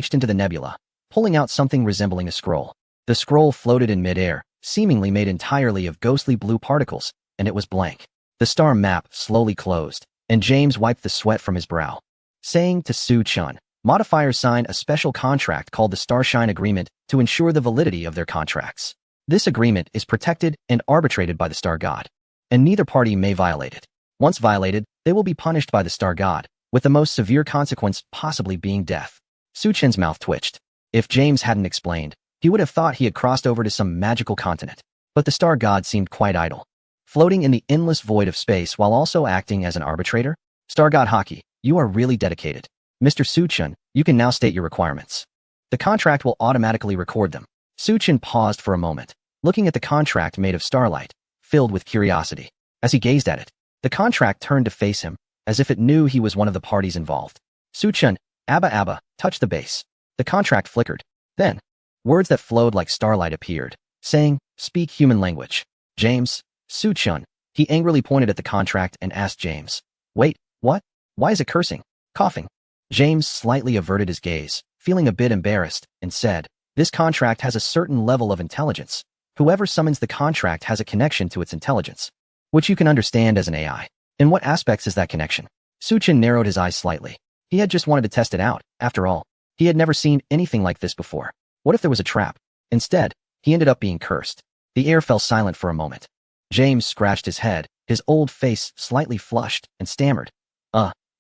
reached into the nebula, pulling out something resembling a scroll. The scroll floated in midair, seemingly made entirely of ghostly blue particles, and it was blank. The star map slowly closed, and James wiped the sweat from his brow, saying to Su-chun, "Modifiers sign a special contract called the Starshine Agreement to ensure the validity of their contracts. This agreement is protected and arbitrated by the Star God, and neither party may violate it. Once violated, they will be punished by the Star God, with the most severe consequence possibly being death." Su-chun's mouth twitched. If James hadn't explained, he would have thought he had crossed over to some magical continent. But the Star God seemed quite idle, floating in the endless void of space while also acting as an arbitrator. "Star God Hockey, you are really dedicated. Mr. Su-chun, you can now state your requirements. The contract will automatically record them." Su-chun paused for a moment, looking at the contract made of starlight, filled with curiosity. As he gazed at it, the contract turned to face him, as if it knew he was one of the parties involved. "Su-chun, Abba, touch the base." The contract flickered. Then, words that flowed like starlight appeared, saying, "Speak human language." "James, Su-chun." He angrily pointed at the contract and asked James, "Wait, what? Why is it cursing? Coughing?" James slightly averted his gaze, feeling a bit embarrassed, and said, "This contract has a certain level of intelligence. Whoever summons the contract has a connection to its intelligence, which you can understand as an AI. In what aspects is that connection?" Su-chun narrowed his eyes slightly. He had just wanted to test it out, after all. He had never seen anything like this before. What if there was a trap? Instead, he ended up being cursed. The air fell silent for a moment. James scratched his head, his old face slightly flushed, and stammered,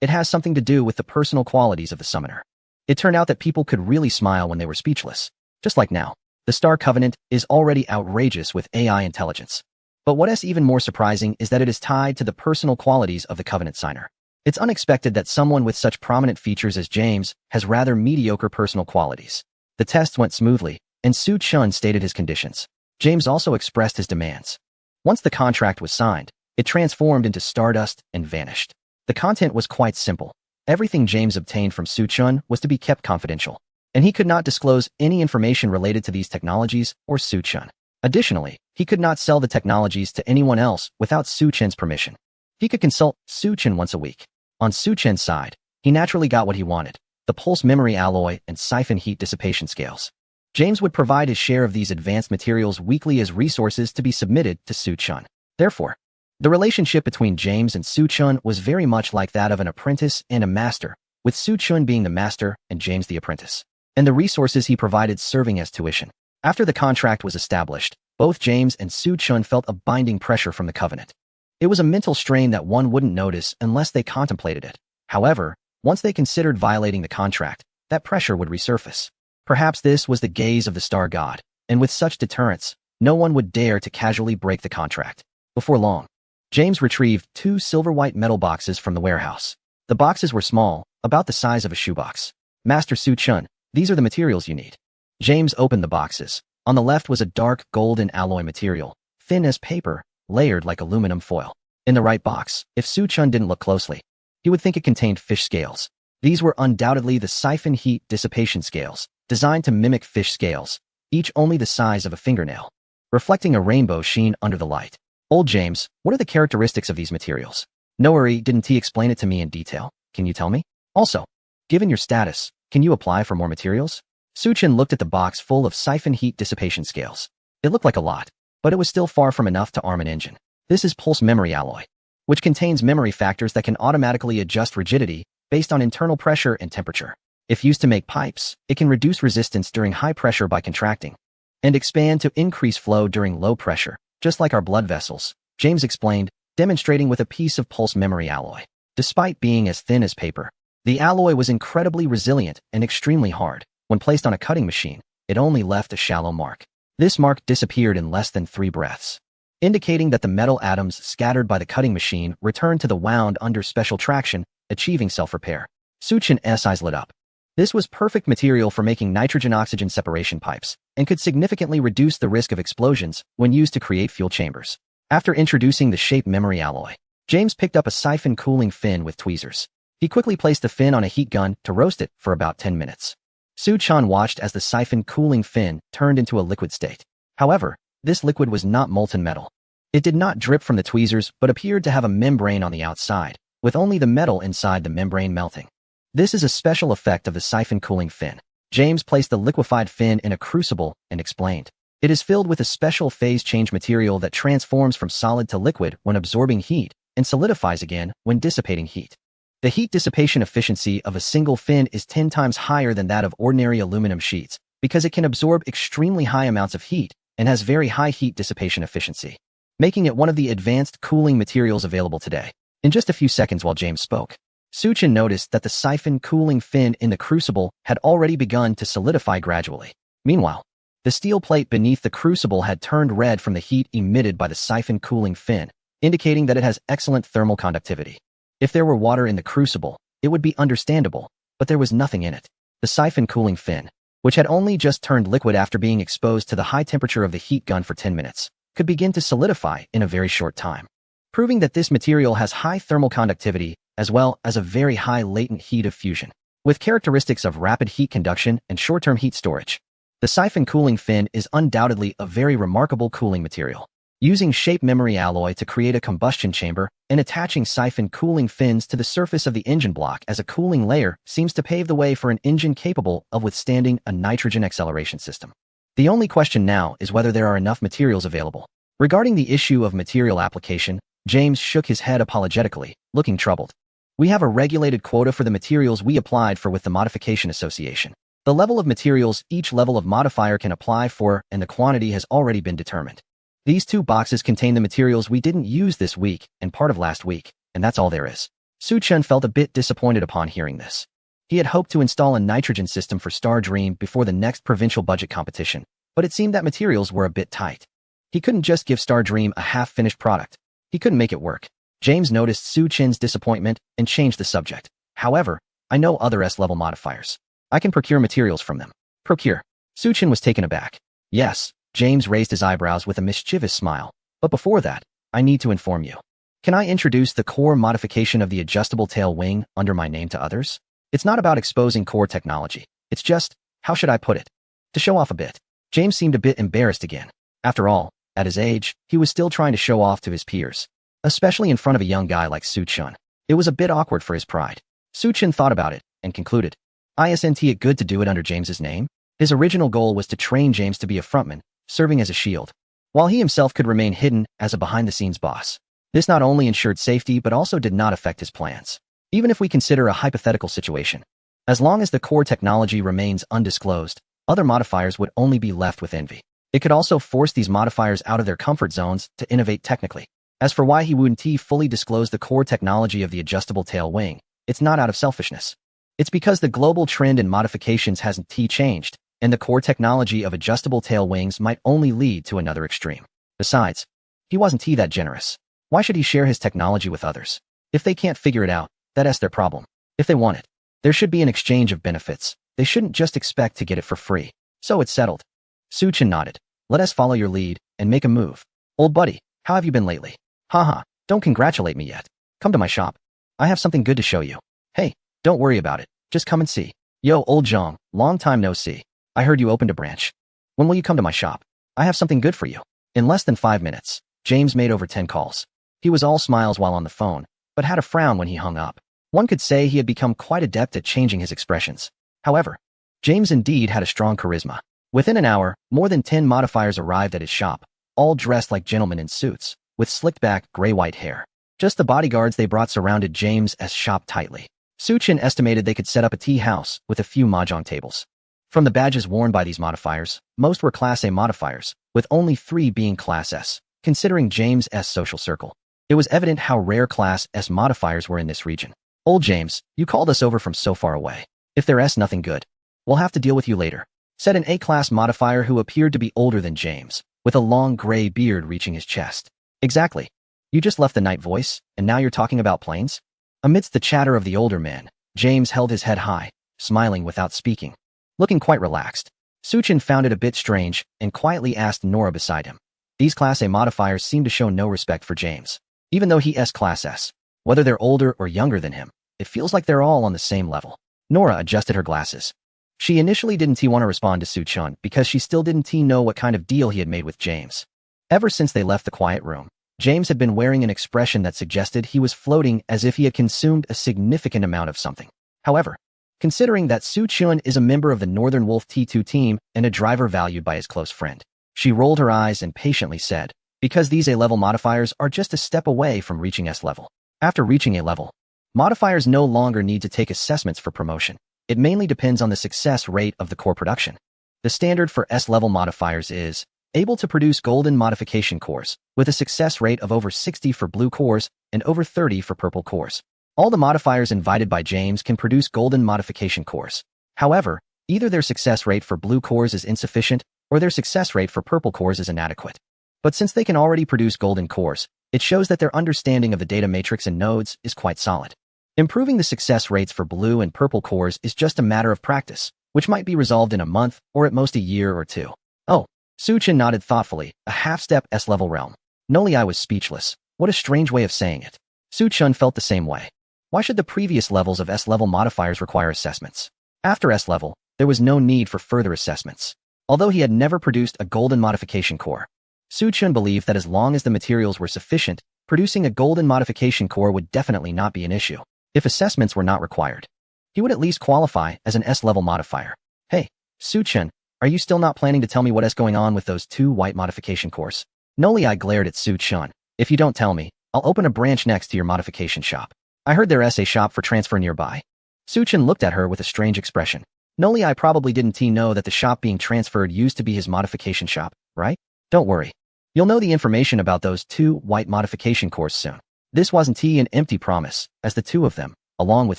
It has something to do with the personal qualities of the summoner." It turned out that people could really smile when they were speechless. Just like now. The Star Covenant is already outrageous with AI intelligence. But what is even more surprising is that it is tied to the personal qualities of the Covenant signer. It's unexpected that someone with such prominent features as James has rather mediocre personal qualities. The test went smoothly, and Su-chun stated his conditions. James also expressed his demands. Once the contract was signed, it transformed into stardust and vanished. The content was quite simple. Everything James obtained from Su-chun was to be kept confidential, and he could not disclose any information related to these technologies or Su-chun. Additionally, he could not sell the technologies to anyone else without Su-chun's permission. He could consult Su-chun once a week. On Su-chun's side, he naturally got what he wanted, the pulse memory alloy and siphon heat dissipation scales. James would provide his share of these advanced materials weekly as resources to be submitted to Su-chun. Therefore, the relationship between James and Su-chun was very much like that of an apprentice and a master, with Su-chun being the master and James the apprentice, and the resources he provided serving as tuition. After the contract was established, both James and Su-chun felt a binding pressure from the Covenant. It was a mental strain that one wouldn't notice unless they contemplated it. However, once they considered violating the contract, that pressure would resurface. Perhaps this was the gaze of the Star God, and with such deterrence, no one would dare to casually break the contract. Before long, James retrieved 2 silver-white metal boxes from the warehouse. The boxes were small, about the size of a shoebox. "Master Su-chun, these are the materials you need." James opened the boxes. On the left was a dark golden alloy material, thin as paper, layered like aluminum foil. In the right box, if Su-chun didn't look closely, he would think it contained fish scales. These were undoubtedly the siphon heat dissipation scales, designed to mimic fish scales, each only the size of a fingernail, reflecting a rainbow sheen under the light. "Old James, what are the characteristics of these materials?" "No worry, didn't he explain it to me in detail? Can you tell me? Also, given your status, can you apply for more materials?" Su-chun looked at the box full of siphon heat dissipation scales. It looked like a lot, but it was still far from enough to arm an engine. "This is pulse memory alloy, which contains memory factors that can automatically adjust rigidity based on internal pressure and temperature. If used to make pipes, it can reduce resistance during high pressure by contracting, and expand to increase flow during low pressure, just like our blood vessels," James explained, demonstrating with a piece of pulse memory alloy. Despite being as thin as paper, the alloy was incredibly resilient and extremely hard. When placed on a cutting machine, it only left a shallow mark. This mark disappeared in less than 3 breaths, indicating that the metal atoms scattered by the cutting machine returned to the wound under special traction, achieving self-repair. Su-chun's eyes lit up. This was perfect material for making nitrogen-oxygen separation pipes, and could significantly reduce the risk of explosions when used to create fuel chambers. After introducing the shape memory alloy, James picked up a siphon cooling fin with tweezers. He quickly placed the fin on a heat gun to roast it for about 10 minutes. Su-chun watched as the siphon cooling fin turned into a liquid state. However, this liquid was not molten metal. It did not drip from the tweezers but appeared to have a membrane on the outside, with only the metal inside the membrane melting. This is a special effect of the siphon cooling fin. James placed the liquefied fin in a crucible and explained. It is filled with a special phase change material that transforms from solid to liquid when absorbing heat and solidifies again when dissipating heat. The heat dissipation efficiency of a single fin is 10 times higher than that of ordinary aluminum sheets because it can absorb extremely high amounts of heat and has very high heat dissipation efficiency, making it one of the advanced cooling materials available today. In just a few seconds while James spoke, Suchin noticed that the siphon cooling fin in the crucible had already begun to solidify gradually. Meanwhile, the steel plate beneath the crucible had turned red from the heat emitted by the siphon cooling fin, indicating that it has excellent thermal conductivity. If there were water in the crucible, it would be understandable, but there was nothing in it. The siphon cooling fin, which had only just turned liquid after being exposed to the high temperature of the heat gun for 10 minutes, could begin to solidify in a very short time, proving that this material has high thermal conductivity as well as a very high latent heat of fusion, with characteristics of rapid heat conduction and short-term heat storage. The siphon cooling fin is undoubtedly a very remarkable cooling material. Using shape memory alloy to create a combustion chamber and attaching siphon cooling fins to the surface of the engine block as a cooling layer seems to pave the way for an engine capable of withstanding a nitrogen acceleration system. The only question now is whether there are enough materials available. Regarding the issue of material application, James shook his head apologetically, looking troubled. We have a regulated quota for the materials we applied for with the Modification Association. The level of materials each level of modifier can apply for and the quantity has already been determined. These 2 boxes contain the materials we didn't use this week and part of last week, and that's all there is. Suchin felt a bit disappointed upon hearing this. He had hoped to install a nitrogen system for Star Dream before the next provincial budget competition, but it seemed that materials were a bit tight. He couldn't just give Star Dream a half-finished product. He couldn't make it work. James noticed Suchin's disappointment and changed the subject. However, I know other S-level modifiers. I can procure materials from them. Procure. Suchin was taken aback. Yes, James raised his eyebrows with a mischievous smile. But before that, I need to inform you. Can I introduce the core modification of the adjustable tail wing under my name to others? It's not about exposing core technology. It's just, how should I put it? To show off a bit. James seemed a bit embarrassed again. After all, at his age, he was still trying to show off to his peers, especially in front of a young guy like Suchin. It was a bit awkward for his pride. Suchin thought about it and concluded, isn't it good to do it under James's name? His original goal was to train James to be a frontman, serving as a shield, while he himself could remain hidden as a behind-the-scenes boss. This not only ensured safety but also did not affect his plans. Even if we consider a hypothetical situation, as long as the core technology remains undisclosed, other modifiers would only be left with envy. It could also force these modifiers out of their comfort zones to innovate technically. As for why he wouldn't fully disclose the core technology of the adjustable tail wing, it's not out of selfishness. It's because the global trend in modifications hasn't changed, and the core technology of adjustable tail wings might only lead to another extreme. Besides, he wasn't that generous. Why should he share his technology with others? If they can't figure it out, that's their problem. If they want it, there should be an exchange of benefits. They shouldn't just expect to get it for free. So it's settled. Suchin nodded. Let us follow your lead and make a move. Old buddy, how have you been lately? Haha, don't congratulate me yet. Come to my shop. I have something good to show you. Hey, don't worry about it. Just come and see. Yo, old Zhang, long time no see. I heard you opened a branch. When will you come to my shop? I have something good for you. In less than 5 minutes, James made over 10 calls. He was all smiles while on the phone, but had a frown when he hung up. One could say he had become quite adept at changing his expressions. However, James indeed had a strong charisma. Within an hour, more than 10 modifiers arrived at his shop, all dressed like gentlemen in suits, with slicked-back, gray-white hair. Just the bodyguards they brought surrounded James' shop tightly. Suchin estimated they could set up a tea house with a few mahjong tables. From the badges worn by these modifiers, most were Class A modifiers, with only 3 being Class S, considering James' social circle. It was evident how rare Class S modifiers were in this region. Old James, you called us over from so far away. If they're nothing good, we'll have to deal with you later, said an A-class modifier who appeared to be older than James, with a long gray beard reaching his chest. Exactly. You just left the night voice, and now you're talking about planes? Amidst the chatter of the older man, James held his head high, smiling without speaking, looking quite relaxed. Suchin found it a bit strange and quietly asked Nora beside him. These Class A modifiers seem to show no respect for James. Even though he is Class S, whether they're older or younger than him, it feels like they're all on the same level. Nora adjusted her glasses. She initially didn't want to respond to Suchin because she still didn't know what kind of deal he had made with James. Ever since they left the quiet room, James had been wearing an expression that suggested he was floating as if he had consumed a significant amount of something. However, considering that Su Chun is a member of the Northern Wolf T2 team and a driver valued by his close friend. She rolled her eyes and patiently said, because these A-level modifiers are just a step away from reaching S-level. After reaching A-level, modifiers no longer need to take assessments for promotion. It mainly depends on the success rate of the core production. The standard for S-level modifiers is able to produce golden modification cores, with a success rate of over 60 for blue cores and over 30 for purple cores. All the modifiers invited by James can produce golden modification cores. However, either their success rate for blue cores is insufficient or their success rate for purple cores is inadequate. But since they can already produce golden cores, it shows that their understanding of the data matrix and nodes is quite solid. Improving the success rates for blue and purple cores is just a matter of practice, which might be resolved in a month or at most a year or two. Oh, Su Chen nodded thoughtfully, a half-step S-level realm. I was speechless. What a strange way of saying it. Su Chen felt the same way. Why should the previous levels of S-level modifiers require assessments? After S-level, there was no need for further assessments. Although he had never produced a golden modification core, Su Chen believed that as long as the materials were sufficient, producing a golden modification core would definitely not be an issue. If assessments were not required, he would at least qualify as an S-level modifier. Hey, Su Chen, are you still not planning to tell me what is going on with those 2 white modification cores? I glared at Su Chen. If you don't tell me, I'll open a branch next to your modification shop. I heard there is a shop for transfer nearby. Su Chen looked at her with a strange expression. I probably didn't know that the shop being transferred used to be his modification shop, right? Don't worry. You'll know the information about those 2 white modification cores soon. This wasn't an empty promise, as the 2 of them, along with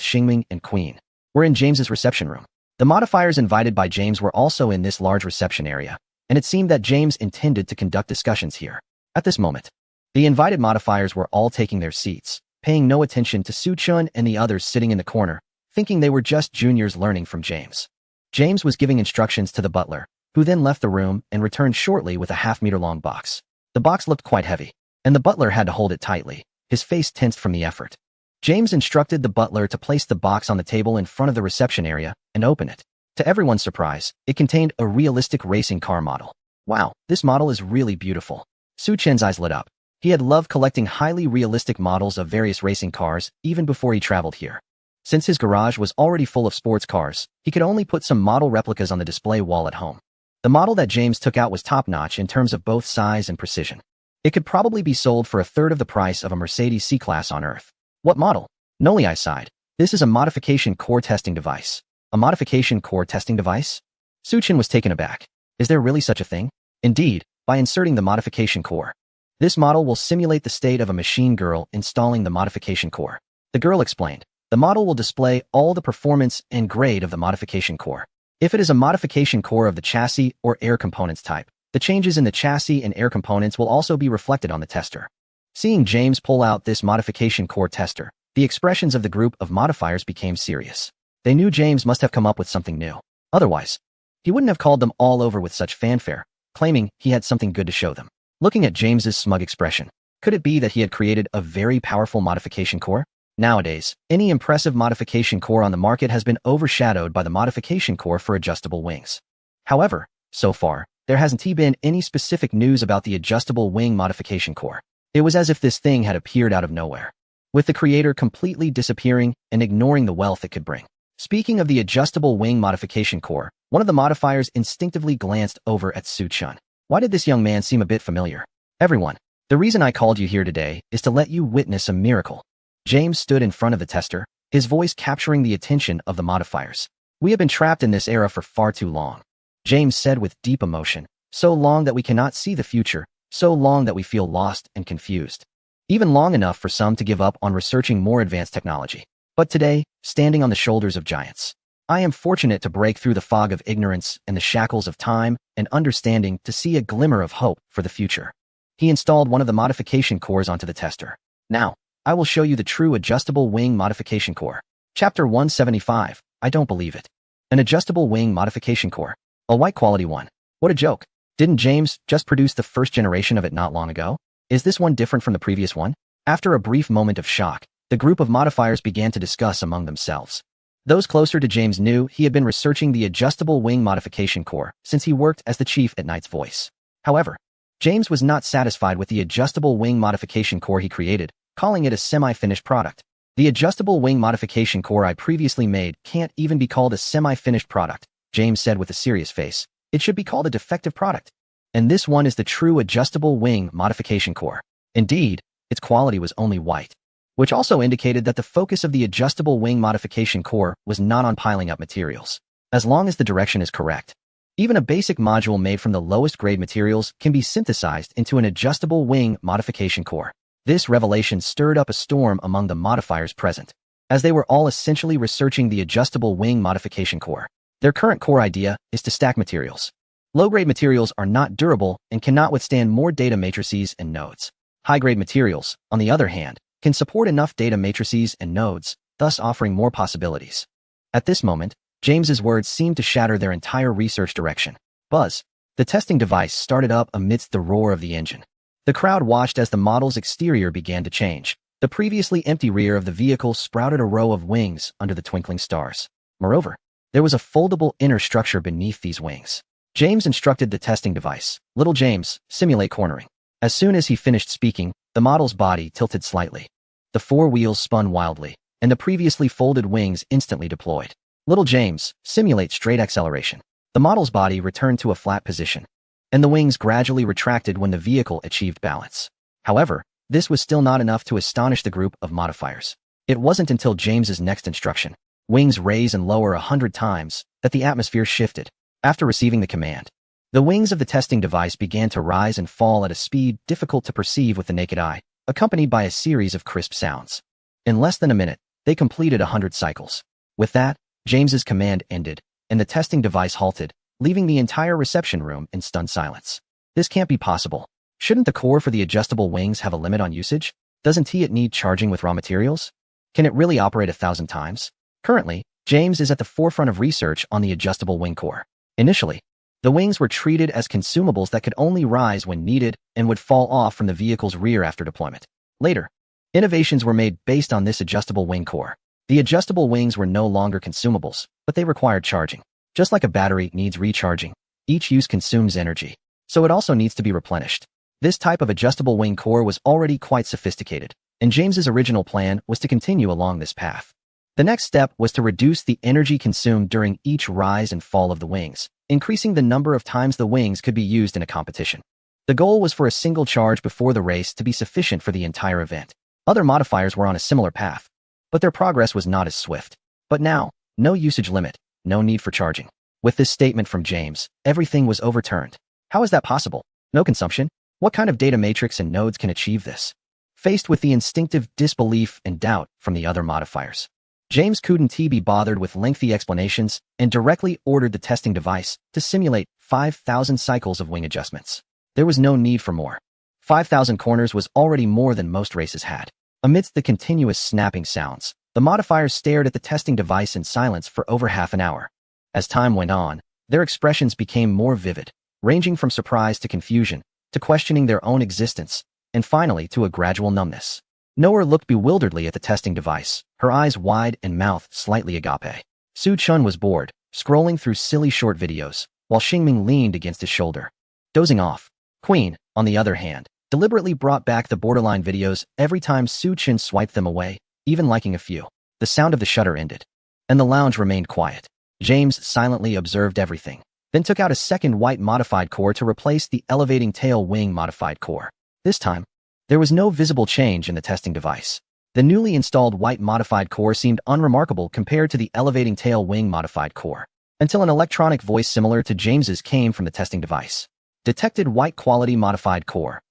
Xingming and Queen, were in James's reception room. The modifiers invited by James were also in this large reception area, and it seemed that James intended to conduct discussions here. At this moment, the invited modifiers were all taking their seats, paying no attention to Su Chun and the others sitting in the corner, thinking they were just juniors learning from James. James was giving instructions to the butler, who then left the room and returned shortly with a half-meter-long box. The box looked quite heavy, and the butler had to hold it tightly, his face tensed from the effort. James instructed the butler to place the box on the table in front of the reception area and open it. To everyone's surprise, it contained a realistic racing car model. Wow, this model is really beautiful. Su Chen's eyes lit up. He had loved collecting highly realistic models of various racing cars even before he traveled here. Since his garage was already full of sports cars, he could only put some model replicas on the display wall at home. The model that James took out was top-notch in terms of both size and precision. It could probably be sold for a third of the price of a Mercedes C-Class on Earth. What model? I sighed. This is a modification core testing device. A modification core testing device? Su Chen was taken aback. Is there really such a thing? Indeed, by inserting the modification core. This model will simulate the state of a machine girl installing the modification core. The girl explained. The model will display all the performance and grade of the modification core. If it is a modification core of the chassis or air components type, the changes in the chassis and air components will also be reflected on the tester. Seeing James pull out this modification core tester, the expressions of the group of modifiers became serious. They knew James must have come up with something new. Otherwise, he wouldn't have called them all over with such fanfare, claiming he had something good to show them. Looking at James's smug expression, could it be that he had created a very powerful modification core? Nowadays, any impressive modification core on the market has been overshadowed by the modification core for adjustable wings. However, so far, there hasn't been any specific news about the adjustable wing modification core. It was as if this thing had appeared out of nowhere, with the creator completely disappearing and ignoring the wealth it could bring. Speaking of the adjustable wing modification core, one of the modifiers instinctively glanced over at Su Chun. Why did this young man seem a bit familiar? Everyone, the reason I called you here today is to let you witness a miracle. James stood in front of the tester, his voice capturing the attention of the modifiers. We have been trapped in this era for far too long, James said with deep emotion. So long that we cannot see the future, so long that we feel lost and confused. Even long enough for some to give up on researching more advanced technology. But today, standing on the shoulders of giants, I am fortunate to break through the fog of ignorance and the shackles of time and understanding to see a glimmer of hope for the future. He installed one of the modification cores onto the tester. Now, I will show you the true adjustable wing modification core. Chapter 175. I don't believe it. An adjustable wing modification core. A white quality one. What a joke. Didn't James just produce the first generation of it not long ago? Is this one different from the previous one? After a brief moment of shock, the group of modifiers began to discuss among themselves. Those closer to James knew he had been researching the adjustable wing modification core since he worked as the chief at Knight's Voice. However, James was not satisfied with the adjustable wing modification core he created, calling it a semi-finished product. The adjustable wing modification core I previously made can't even be called a semi-finished product, James said with a serious face. It should be called a defective product. And this one is the true adjustable wing modification core. Indeed, its quality was only white, which also indicated that the focus of the adjustable wing modification core was not on piling up materials. As long as the direction is correct, even a basic module made from the lowest grade materials can be synthesized into an adjustable wing modification core. This revelation stirred up a storm among the modifiers present, as they were all essentially researching the adjustable wing modification core. Their current core idea is to stack materials. Low-grade materials are not durable and cannot withstand more data matrices and nodes. High-grade materials, on the other hand, can support enough data matrices and nodes, thus offering more possibilities. At this moment, James's words seemed to shatter their entire research direction. Buzz. The testing device started up amidst the roar of the engine. The crowd watched as the model's exterior began to change. The previously empty rear of the vehicle sprouted a row of wings under the twinkling stars. Moreover, there was a foldable inner structure beneath these wings. James instructed the testing device, "Little James, simulate cornering." As soon as he finished speaking, the model's body tilted slightly. The four wheels spun wildly, and the previously folded wings instantly deployed. "Little James, simulate straight acceleration." The model's body returned to a flat position, and the wings gradually retracted when the vehicle achieved balance. However, this was still not enough to astonish the group of modifiers. It wasn't until James's next instruction, "Wings raise and lower 100 times," that the atmosphere shifted. After receiving the command, the wings of the testing device began to rise and fall at a speed difficult to perceive with the naked eye, accompanied by a series of crisp sounds. In less than a minute, they completed 100 cycles. With that, James's command ended, and the testing device halted, leaving the entire reception room in stunned silence. This can't be possible. Shouldn't the core for the adjustable wings have a limit on usage? Doesn't it need charging with raw materials? Can it really operate 1,000 times? Currently, James is at the forefront of research on the adjustable wing core. Initially, the wings were treated as consumables that could only rise when needed and would fall off from the vehicle's rear after deployment. Later, innovations were made based on this adjustable wing core. The adjustable wings were no longer consumables, but they required charging. Just like a battery needs recharging, each use consumes energy, so it also needs to be replenished. This type of adjustable wing core was already quite sophisticated, and James's original plan was to continue along this path. The next step was to reduce the energy consumed during each rise and fall of the wings, increasing the number of times the wings could be used in a competition. The goal was for a single charge before the race to be sufficient for the entire event. Other modifiers were on a similar path, but their progress was not as swift. But now, no usage limit, no need for charging. With this statement from James, everything was overturned. How is that possible? No consumption? What kind of data matrix and nodes can achieve this? Faced with the instinctive disbelief and doubt from the other modifiers, James couldn't be bothered with lengthy explanations and directly ordered the testing device to simulate 5,000 cycles of wing adjustments. There was no need for more. 5,000 corners was already more than most races had. Amidst the continuous snapping sounds, the modifiers stared at the testing device in silence for over half an hour. As time went on, their expressions became more vivid, ranging from surprise to confusion, to questioning their own existence, and finally to a gradual numbness. Noah looked bewilderedly at the testing device, her eyes wide and mouth slightly agape. Su Chun was bored, scrolling through silly short videos, while Xingming leaned against his shoulder, dozing off. Queen, on the other hand, deliberately brought back the borderline videos every time Su Chun swiped them away, even liking a few. The sound of the shutter ended, and the lounge remained quiet. James silently observed everything, then took out a second white modified core to replace the elevating tail wing modified core. This time, there was no visible change in the testing device. The newly installed white modified core seemed unremarkable compared to the elevating tail wing modified core, until an electronic voice similar to James's came from the testing device. Detected white quality modified core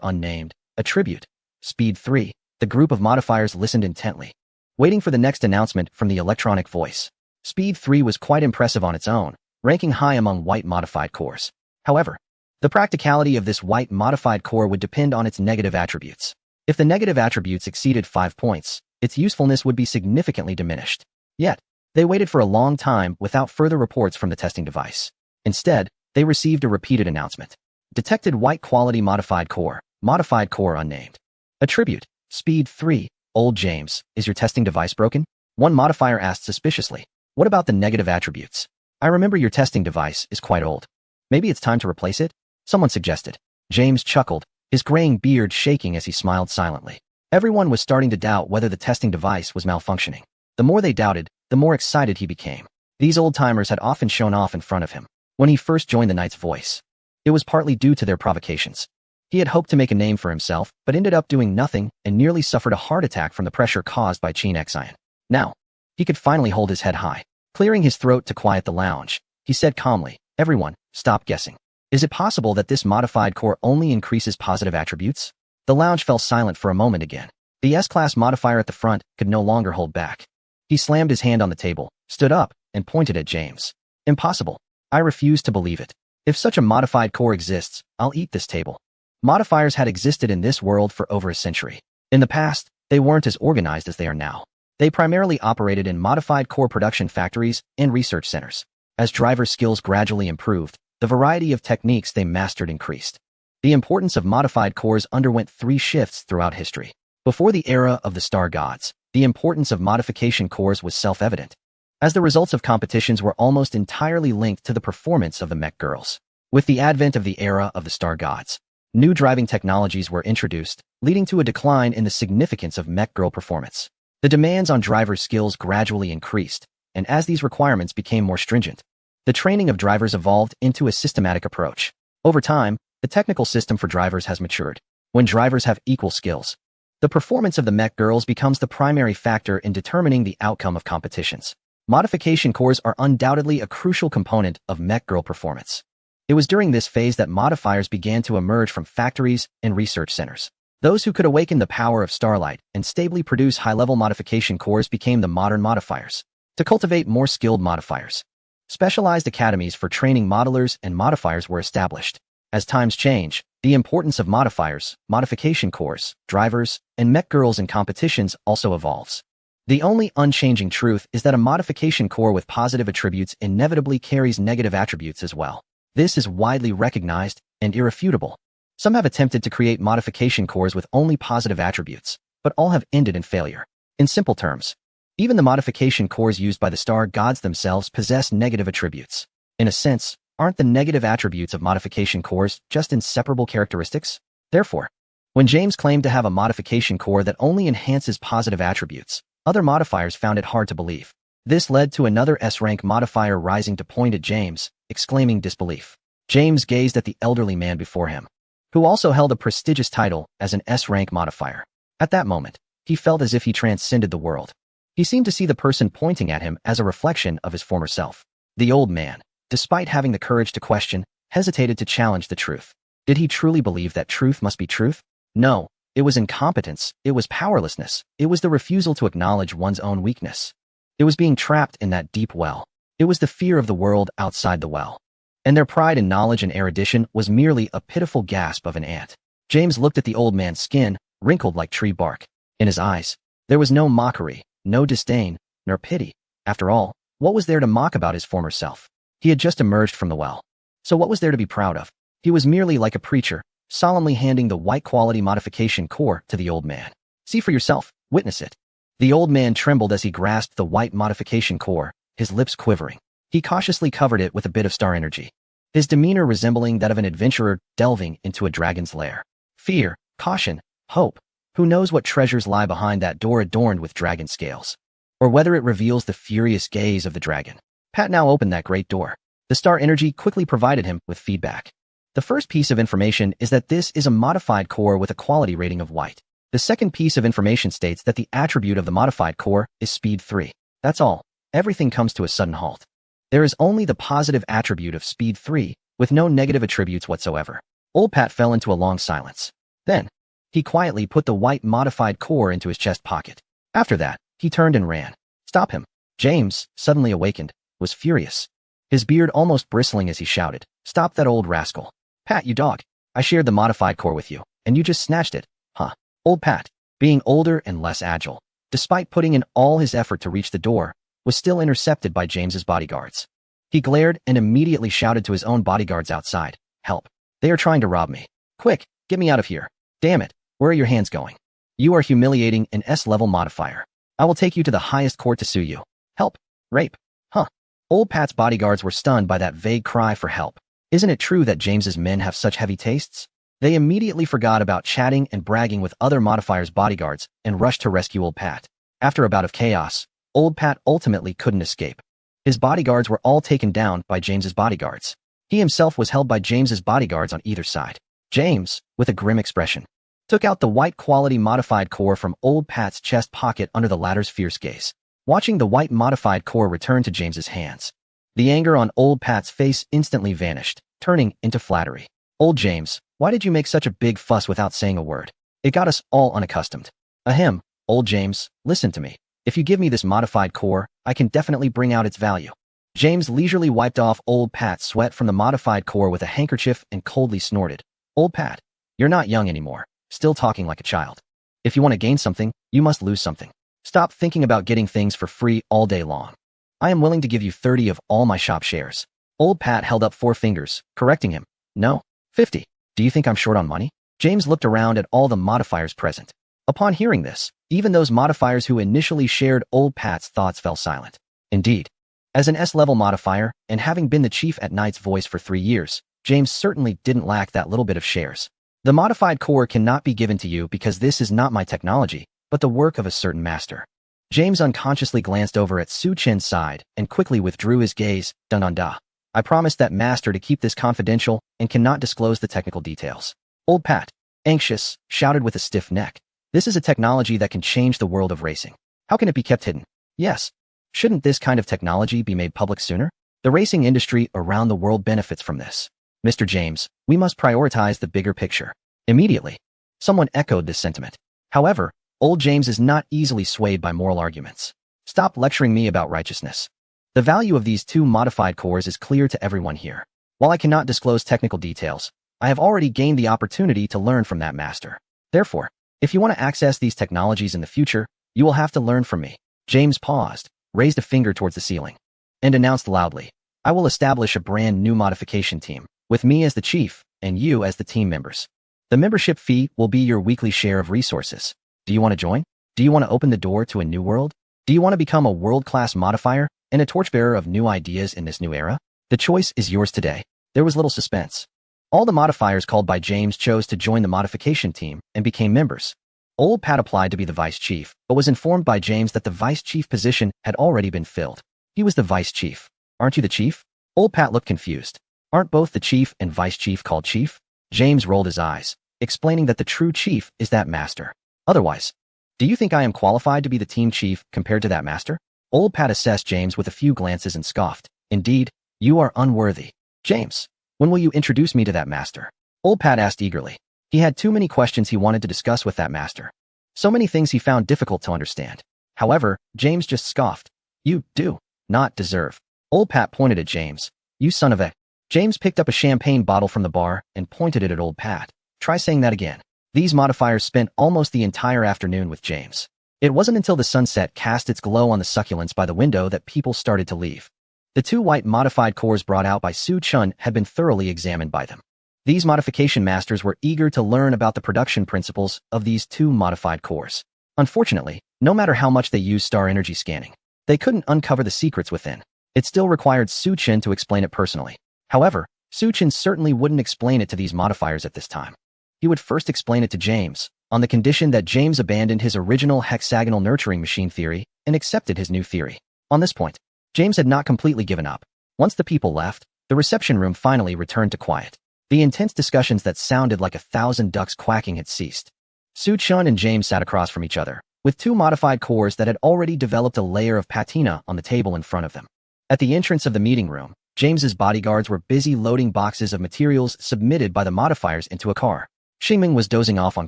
unnamed, attribute, speed 3. The group of modifiers listened intently, waiting for the next announcement from the electronic voice. Speed 3 was quite impressive on its own, ranking high among white modified cores. However, the practicality of this white modified core would depend on its negative attributes. If the negative attributes exceeded 5 points, its usefulness would be significantly diminished. Yet, they waited for a long time without further reports from the testing device. Instead, they received a repeated announcement. Detected white quality modified core unnamed. Attribute, speed 3. Old James, is your testing device broken? One modifier asked suspiciously. What about the negative attributes? I remember your testing device is quite old. Maybe it's time to replace it? Someone suggested. James chuckled, his graying beard shaking as he smiled silently. Everyone was starting to doubt whether the testing device was malfunctioning. The more they doubted, the more excited he became. These old-timers had often shown off in front of him. When he first joined the Knight's Voice, it was partly due to their provocations. He had hoped to make a name for himself, but ended up doing nothing and nearly suffered a heart attack from the pressure caused by Chin Xian. Now, he could finally hold his head high. Clearing his throat to quiet the lounge, he said calmly, "Everyone, stop guessing. Is it possible that this modified core only increases positive attributes?" The lounge fell silent for a moment again. The S-class modifier at the front could no longer hold back. He slammed his hand on the table, stood up, and pointed at James. "Impossible. I refuse to believe it. If such a modified core exists, I'll eat this table." Modifiers had existed in this world for over a century. In the past, they weren't as organized as they are now. They primarily operated in modified core production factories and research centers. As driver skills gradually improved, the variety of techniques they mastered increased. The importance of modified cores underwent 3 shifts throughout history. Before the era of the Star Gods, the importance of modification cores was self-evident, as the results of competitions were almost entirely linked to the performance of the mech girls. With the advent of the era of the Star Gods, new driving technologies were introduced, leading to a decline in the significance of mech girl performance. The demands on drivers' skills gradually increased, and as these requirements became more stringent, the training of drivers evolved into a systematic approach. Over time, the technical system for drivers has matured. When drivers have equal skills, the performance of the mech girls becomes the primary factor in determining the outcome of competitions. Modification cores are undoubtedly a crucial component of mech girl performance. It was during this phase that modifiers began to emerge from factories and research centers. Those who could awaken the power of starlight and stably produce high-level modification cores became the modern modifiers. To cultivate more skilled modifiers, specialized academies for training modelers and modifiers were established. As times change, the importance of modifiers, modification cores, drivers, and mech girls in competitions also evolves. The only unchanging truth is that a modification core with positive attributes inevitably carries negative attributes as well. This is widely recognized and irrefutable. Some have attempted to create modification cores with only positive attributes, but all have ended in failure. In simple terms, even the modification cores used by the Star Gods themselves possess negative attributes. In a sense, aren't the negative attributes of modification cores just inseparable characteristics? Therefore, when James claimed to have a modification core that only enhances positive attributes, other modifiers found it hard to believe. This led to another S-rank modifier rising to point at James, exclaiming disbelief. James gazed at the elderly man before him, who also held a prestigious title as an S-rank modifier. At that moment, he felt as if he transcended the world. He seemed to see the person pointing at him as a reflection of his former self. The old man, despite having the courage to question, hesitated to challenge the truth. Did he truly believe that truth must be truth? No, it was incompetence, it was powerlessness, it was the refusal to acknowledge one's own weakness. It was being trapped in that deep well. It was the fear of the world outside the well. And their pride in knowledge and erudition was merely a pitiful gasp of an ant. James looked at the old man's skin, wrinkled like tree bark. In his eyes, there was no mockery, no disdain, nor pity. After all, what was there to mock about his former self? He had just emerged from the well. So what was there to be proud of? He was merely like a preacher, solemnly handing the white-quality modification core to the old man. See for yourself, witness it. The old man trembled as he grasped the white modification core, his lips quivering. He cautiously covered it with a bit of star energy, his demeanor resembling that of an adventurer delving into a dragon's lair. Fear, caution, hope. Who knows what treasures lie behind that door adorned with dragon scales? Or whether it reveals the furious gaze of the dragon. Pat now opened that great door. The star energy quickly provided him with feedback. The first piece of information is that this is a modified core with a quality rating of white. The second piece of information states that the attribute of the modified core is speed 3. That's all. Everything comes to a sudden halt. There is only the positive attribute of speed 3, with no negative attributes whatsoever. Old Pat fell into a long silence. Then, he quietly put the white modified core into his chest pocket. After that, he turned and ran. Stop him. James, suddenly awakened, was furious. His beard almost bristling as he shouted, "Stop that old rascal. Pat, you dog. I shared the modified core with you, and you just snatched it, huh?" Old Pat, being older and less agile, despite putting in all his effort to reach the door, was still intercepted by James's bodyguards. He glared and immediately shouted to his own bodyguards outside, "Help. They are trying to rob me. Quick, get me out of here. Damn it, where are your hands going? You are humiliating an S-level modifier. I will take you to the highest court to sue you. Help. Rape. Huh." Old Pat's bodyguards were stunned by that vague cry for help. Isn't it true that James's men have such heavy tastes? They immediately forgot about chatting and bragging with other modifiers' bodyguards and rushed to rescue Old Pat. After a bout of chaos, Old Pat ultimately couldn't escape. His bodyguards were all taken down by James's bodyguards. He himself was held by James's bodyguards on either side. James, with a grim expression, took out the white quality modified core from Old Pat's chest pocket under the latter's fierce gaze. Watching the white modified core return to James's hands, the anger on Old Pat's face instantly vanished, turning into flattery. Old James, why did you make such a big fuss without saying a word? It got us all unaccustomed. Ahem, Old James, listen to me. If you give me this modified core, I can definitely bring out its value. James leisurely wiped off Old Pat's sweat from the modified core with a handkerchief and coldly snorted. Old Pat, you're not young anymore, still talking like a child. If you want to gain something, you must lose something. Stop thinking about getting things for free all day long. I am willing to give you 30 of all my shop shares. Old Pat held up 4 fingers, correcting him. No, 50. Do you think I'm short on money? James looked around at all the modifiers present. Upon hearing this, even those modifiers who initially shared Old Pat's thoughts fell silent. Indeed, as an S-level modifier, and having been the chief at Night's Voice for 3 years, James certainly didn't lack that little bit of shares. The modified core cannot be given to you because this is not my technology, but the work of a certain master. James unconsciously glanced over at Su Chen's side and quickly withdrew his gaze. Dun-dun-da. I promised that master to keep this confidential and cannot disclose the technical details. Old Pat, anxious, shouted with a stiff neck. This is a technology that can change the world of racing. How can it be kept hidden? Yes. Shouldn't this kind of technology be made public sooner? The racing industry around the world benefits from this. Mr. James, we must prioritize the bigger picture. Immediately, someone echoed this sentiment. However, Old James is not easily swayed by moral arguments. Stop lecturing me about righteousness. The value of these 2 modified cores is clear to everyone here. While I cannot disclose technical details, I have already gained the opportunity to learn from that master. Therefore, if you want to access these technologies in the future, you will have to learn from me. James paused, raised a finger towards the ceiling, and announced loudly, I will establish a brand new modification team, with me as the chief, and you as the team members. The membership fee will be your weekly share of resources. Do you want to join? Do you want to open the door to a new world? Do you want to become a world-class modifier and a torchbearer of new ideas in this new era? The choice is yours today. There was little suspense. All the modifiers called by James chose to join the modification team and became members. Old Pat applied to be the vice chief, but was informed by James that the vice chief position had already been filled. He was the vice chief. Aren't you the chief? Old Pat looked confused. Aren't both the chief and vice chief called chief? James rolled his eyes, explaining that the true chief is that master. Otherwise, do you think I am qualified to be the team chief compared to that master? Old Pat assessed James with a few glances and scoffed. Indeed, you are unworthy. James, when will you introduce me to that master? Old Pat asked eagerly. He had too many questions he wanted to discuss with that master. So many things he found difficult to understand. However, James just scoffed. You do not deserve. Old Pat pointed at James. You son of a... James picked up a champagne bottle from the bar and pointed it at Old Pat. Try saying that again. These modifiers spent almost the entire afternoon with James. It wasn't until the sunset cast its glow on the succulents by the window that people started to leave. The 2 white modified cores brought out by Su Chen had been thoroughly examined by them. These modification masters were eager to learn about the production principles of these 2 modified cores. Unfortunately, no matter how much they used star energy scanning, they couldn't uncover the secrets within. It still required Su Chen to explain it personally. However, Su Chen certainly wouldn't explain it to these modifiers at this time. He would first explain it to James, on the condition that James abandoned his original hexagonal nurturing machine theory and accepted his new theory. On this point, James had not completely given up. Once the people left, the reception room finally returned to quiet. The intense discussions that sounded like 1,000 ducks quacking had ceased. Su Chen and James sat across from each other, with 2 modified cores that had already developed a layer of patina on the table in front of them. At the entrance of the meeting room, James's bodyguards were busy loading boxes of materials submitted by the modifiers into a car. Xingming was dozing off on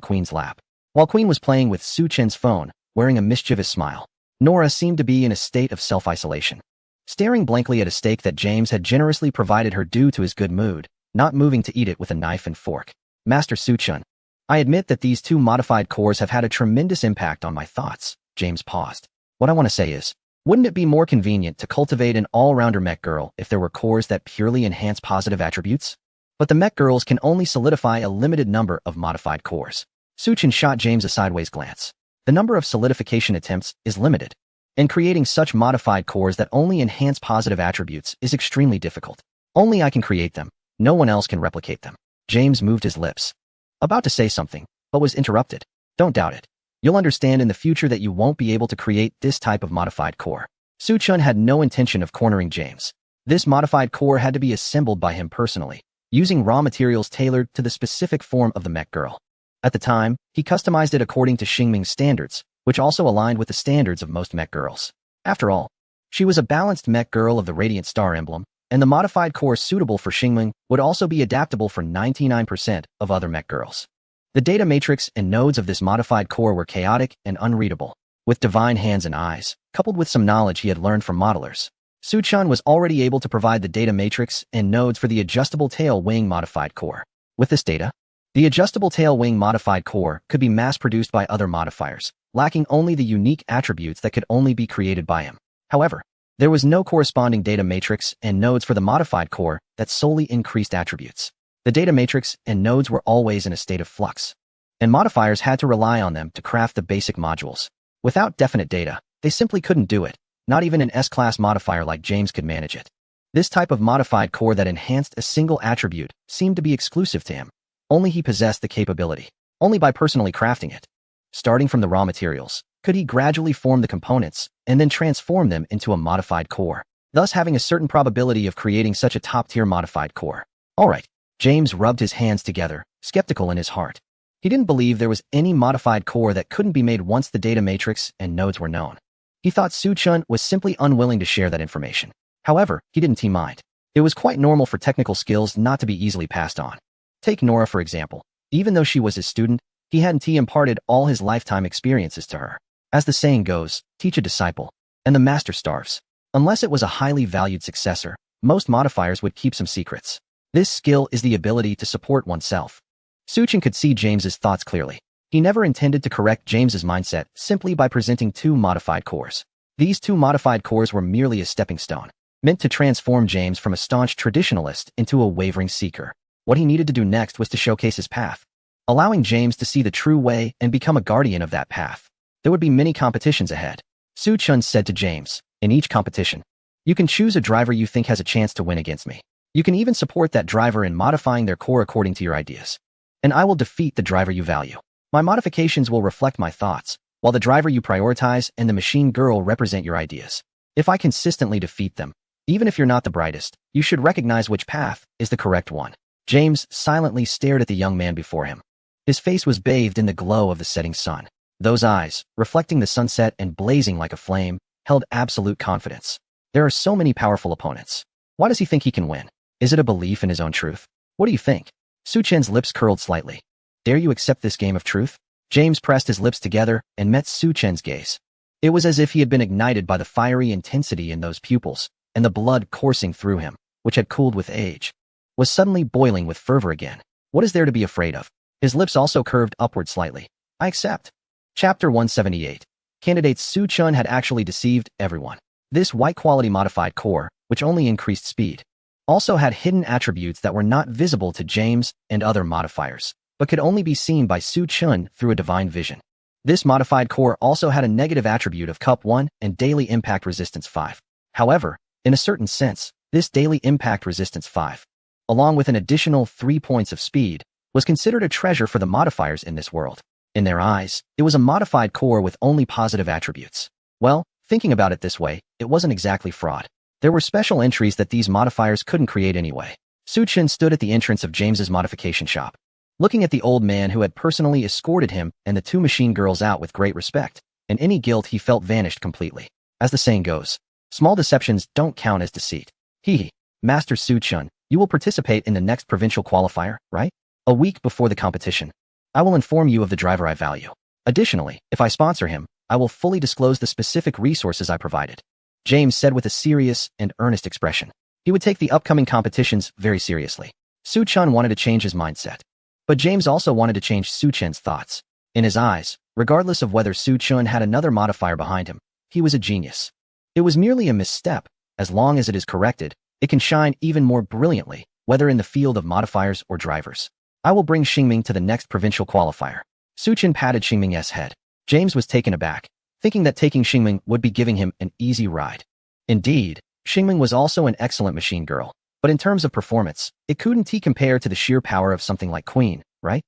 Queen's lap, while Queen was playing with Su Chen's phone, wearing a mischievous smile. Nora seemed to be in a state of self-isolation, staring blankly at a steak that James had generously provided her due to his good mood, not moving to eat it with a knife and fork. Master Su Chen, I admit that these 2 modified cores have had a tremendous impact on my thoughts. James paused. What I want to say is, wouldn't it be more convenient to cultivate an all-rounder mech girl if there were cores that purely enhance positive attributes? But the mech girls can only solidify a limited number of modified cores. Su Chen shot James a sideways glance. The number of solidification attempts is limited, and creating such modified cores that only enhance positive attributes is extremely difficult. Only I can create them. No one else can replicate them. James moved his lips. about to say something, but was interrupted. Don't doubt it. You'll understand in the future that you won't be able to create this type of modified core. Su-chun had no intention of cornering James. This modified core had to be assembled by him personally, using raw materials tailored to the specific form of the mech girl. At the time, he customized it according to Xingming's standards, which also aligned with the standards of most mech girls. After all, she was a balanced mech girl of the Radiant Star emblem, and the modified core suitable for Xingming would also be adaptable for 99% of other mech girls. The data matrix and nodes of this modified core were chaotic and unreadable. With divine hands and eyes, coupled with some knowledge he had learned from modelers, Su-chun was already able to provide the data matrix and nodes for the adjustable tail wing modified core. With this data, the adjustable tail wing modified core could be mass-produced by other modifiers, lacking only the unique attributes that could only be created by him. However, there was no corresponding data matrix and nodes for the modified core that solely increased attributes. The data matrix and nodes were always in a state of flux, and modifiers had to rely on them to craft the basic modules. Without definite data, they simply couldn't do it. Not even an S-class modifier like James could manage it. This type of modified core that enhanced a single attribute seemed to be exclusive to him. Only he possessed the capability. Only by personally crafting it. Starting from the raw materials, could he gradually form the components and then transform them into a modified core, thus having a certain probability of creating such a top-tier modified core. Alright, James rubbed his hands together, skeptical in his heart. He didn't believe there was any modified core that couldn't be made once the data matrix and nodes were known. He thought Su-chun was simply unwilling to share that information. However, he didn't mind. It was quite normal for technical skills not to be easily passed on. Take Nora for example. Even though she was his student, he hadn't imparted all his lifetime experiences to her. As the saying goes, teach a disciple, and the master starves. Unless it was a highly valued successor, most modifiers would keep some secrets. This skill is the ability to support oneself. Su-chun could see James's thoughts clearly. He never intended to correct James's mindset simply by presenting two modified cores. These two modified cores were merely a stepping stone, meant to transform James from a staunch traditionalist into a wavering seeker. What he needed to do next was to showcase his path, allowing James to see the true way and become a guardian of that path. There would be many competitions ahead. Su-chun said to James, in each competition, you can choose a driver you think has a chance to win against me. You can even support that driver in modifying their core according to your ideas. And I will defeat the driver you value. My modifications will reflect my thoughts, while the driver you prioritize and the machine girl represent your ideas. If I consistently defeat them, even if you're not the brightest, you should recognize which path is the correct one. James silently stared at the young man before him. His face was bathed in the glow of the setting sun. Those eyes, reflecting the sunset and blazing like a flame, held absolute confidence. There are so many powerful opponents. Why does he think he can win? Is it a belief in his own truth? What do you think? Su-chun's lips curled slightly. Dare you accept this game of truth? James pressed his lips together and met Su-chun's gaze. It was as if he had been ignited by the fiery intensity in those pupils, and the blood coursing through him, which had cooled with age, was suddenly boiling with fervor again. What is there to be afraid of? His lips also curved upward slightly. I accept. Chapter 178. Candidate Su-chun had actually deceived everyone. This white-quality modified core, which only increased speed, also had hidden attributes that were not visible to James and other modifiers, but could only be seen by Su-chun through a divine vision. This modified core also had a negative attribute of Cup 1 and Daily Impact Resistance 5. However, in a certain sense, this Daily Impact Resistance 5, along with an additional 3 points of speed, was considered a treasure for the modifiers in this world. In their eyes, it was a modified core with only positive attributes. Well, thinking about it this way, it wasn't exactly fraud. There were special entries that these modifiers couldn't create anyway. Su-chun stood at the entrance of James's modification shop, looking at the old man who had personally escorted him and the two machine girls out with great respect, and any guilt he felt vanished completely. As the saying goes, small deceptions don't count as deceit. Hee. Master Su-chun, you will participate in the next provincial qualifier, right? A week before the competition. I will inform you of the driver I value. Additionally, if I sponsor him, I will fully disclose the specific resources I provided. James said with a serious and earnest expression. He would take the upcoming competitions very seriously. Su-chun wanted to change his mindset. But James also wanted to change Su-chun's thoughts. In his eyes, regardless of whether Su-chun had another modifier behind him, he was a genius. It was merely a misstep. As long as it is corrected, it can shine even more brilliantly, whether in the field of modifiers or drivers. I will bring Xingming to the next provincial qualifier. Su-chun patted Xingming's head. James was taken aback, thinking that taking Xingming would be giving him an easy ride. Indeed, Xingming was also an excellent machine girl, but in terms of performance, it couldn't compare to the sheer power of something like Queen, right?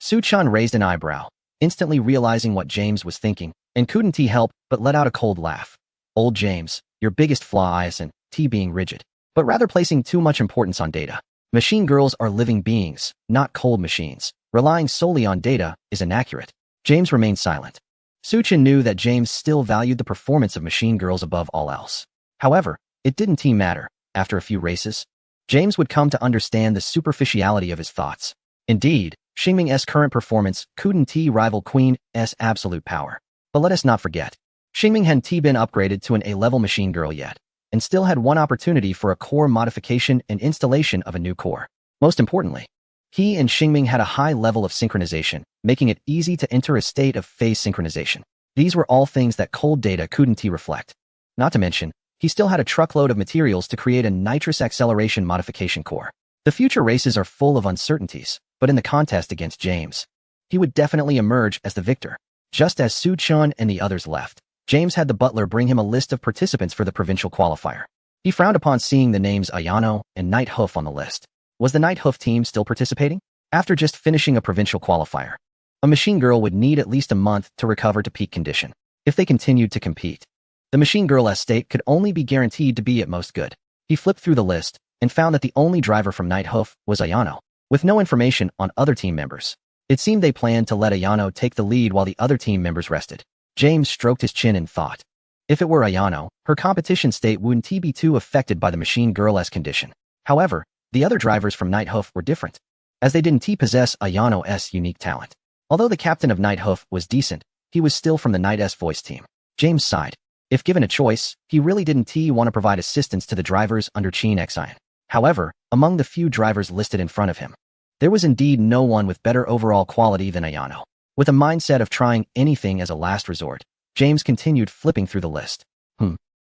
Su-chan raised an eyebrow, instantly realizing what James was thinking, and couldn't he help but let out a cold laugh. Old James, your biggest flaw isn't being rigid, but rather placing too much importance on data. Machine girls are living beings, not cold machines. Relying solely on data is inaccurate. James remained silent. Su-chan knew that James still valued the performance of machine girls above all else. However, it didn't matter. After a few races, James would come to understand the superficiality of his thoughts. Indeed, Xingming's current performance couldn't rival Queen's absolute power. But let us not forget, Xingming hadn't been upgraded to an A-level machine girl yet, and still had one opportunity for a core modification and installation of a new core. Most importantly, he and Xingming had a high level of synchronization, making it easy to enter a state of phase synchronization. These were all things that cold data couldn't reflect. Not to mention, he still had a truckload of materials to create a nitrous acceleration modification core. The future races are full of uncertainties, but in the contest against James, he would definitely emerge as the victor. Just as Su-chan and the others left, James had the butler bring him a list of participants for the provincial qualifier. He frowned upon seeing the names Ayano and Night Hoof on the list. Was the Night Hoof team still participating? After just finishing a provincial qualifier, a machine girl would need at least a month to recover to peak condition. If they continued to compete, the machine girl's state could only be guaranteed to be at most good. He flipped through the list and found that the only driver from Night Hoof was Ayano, with no information on other team members. It seemed they planned to let Ayano take the lead while the other team members rested. James stroked his chin and thought, if it were Ayano, her competition state wouldn't be too affected by the machine girl's condition. However, the other drivers from Night Hoof were different, as they didn't possess Ayano's unique talent. Although the captain of Night Hoof was decent, he was still from the Night's voice team. James sighed. If given a choice, he really didn't want to provide assistance to the drivers under Chin Xian. However, among the few drivers listed in front of him, there was indeed no one with better overall quality than Ayano. With a mindset of trying anything as a last resort, James continued flipping through the list.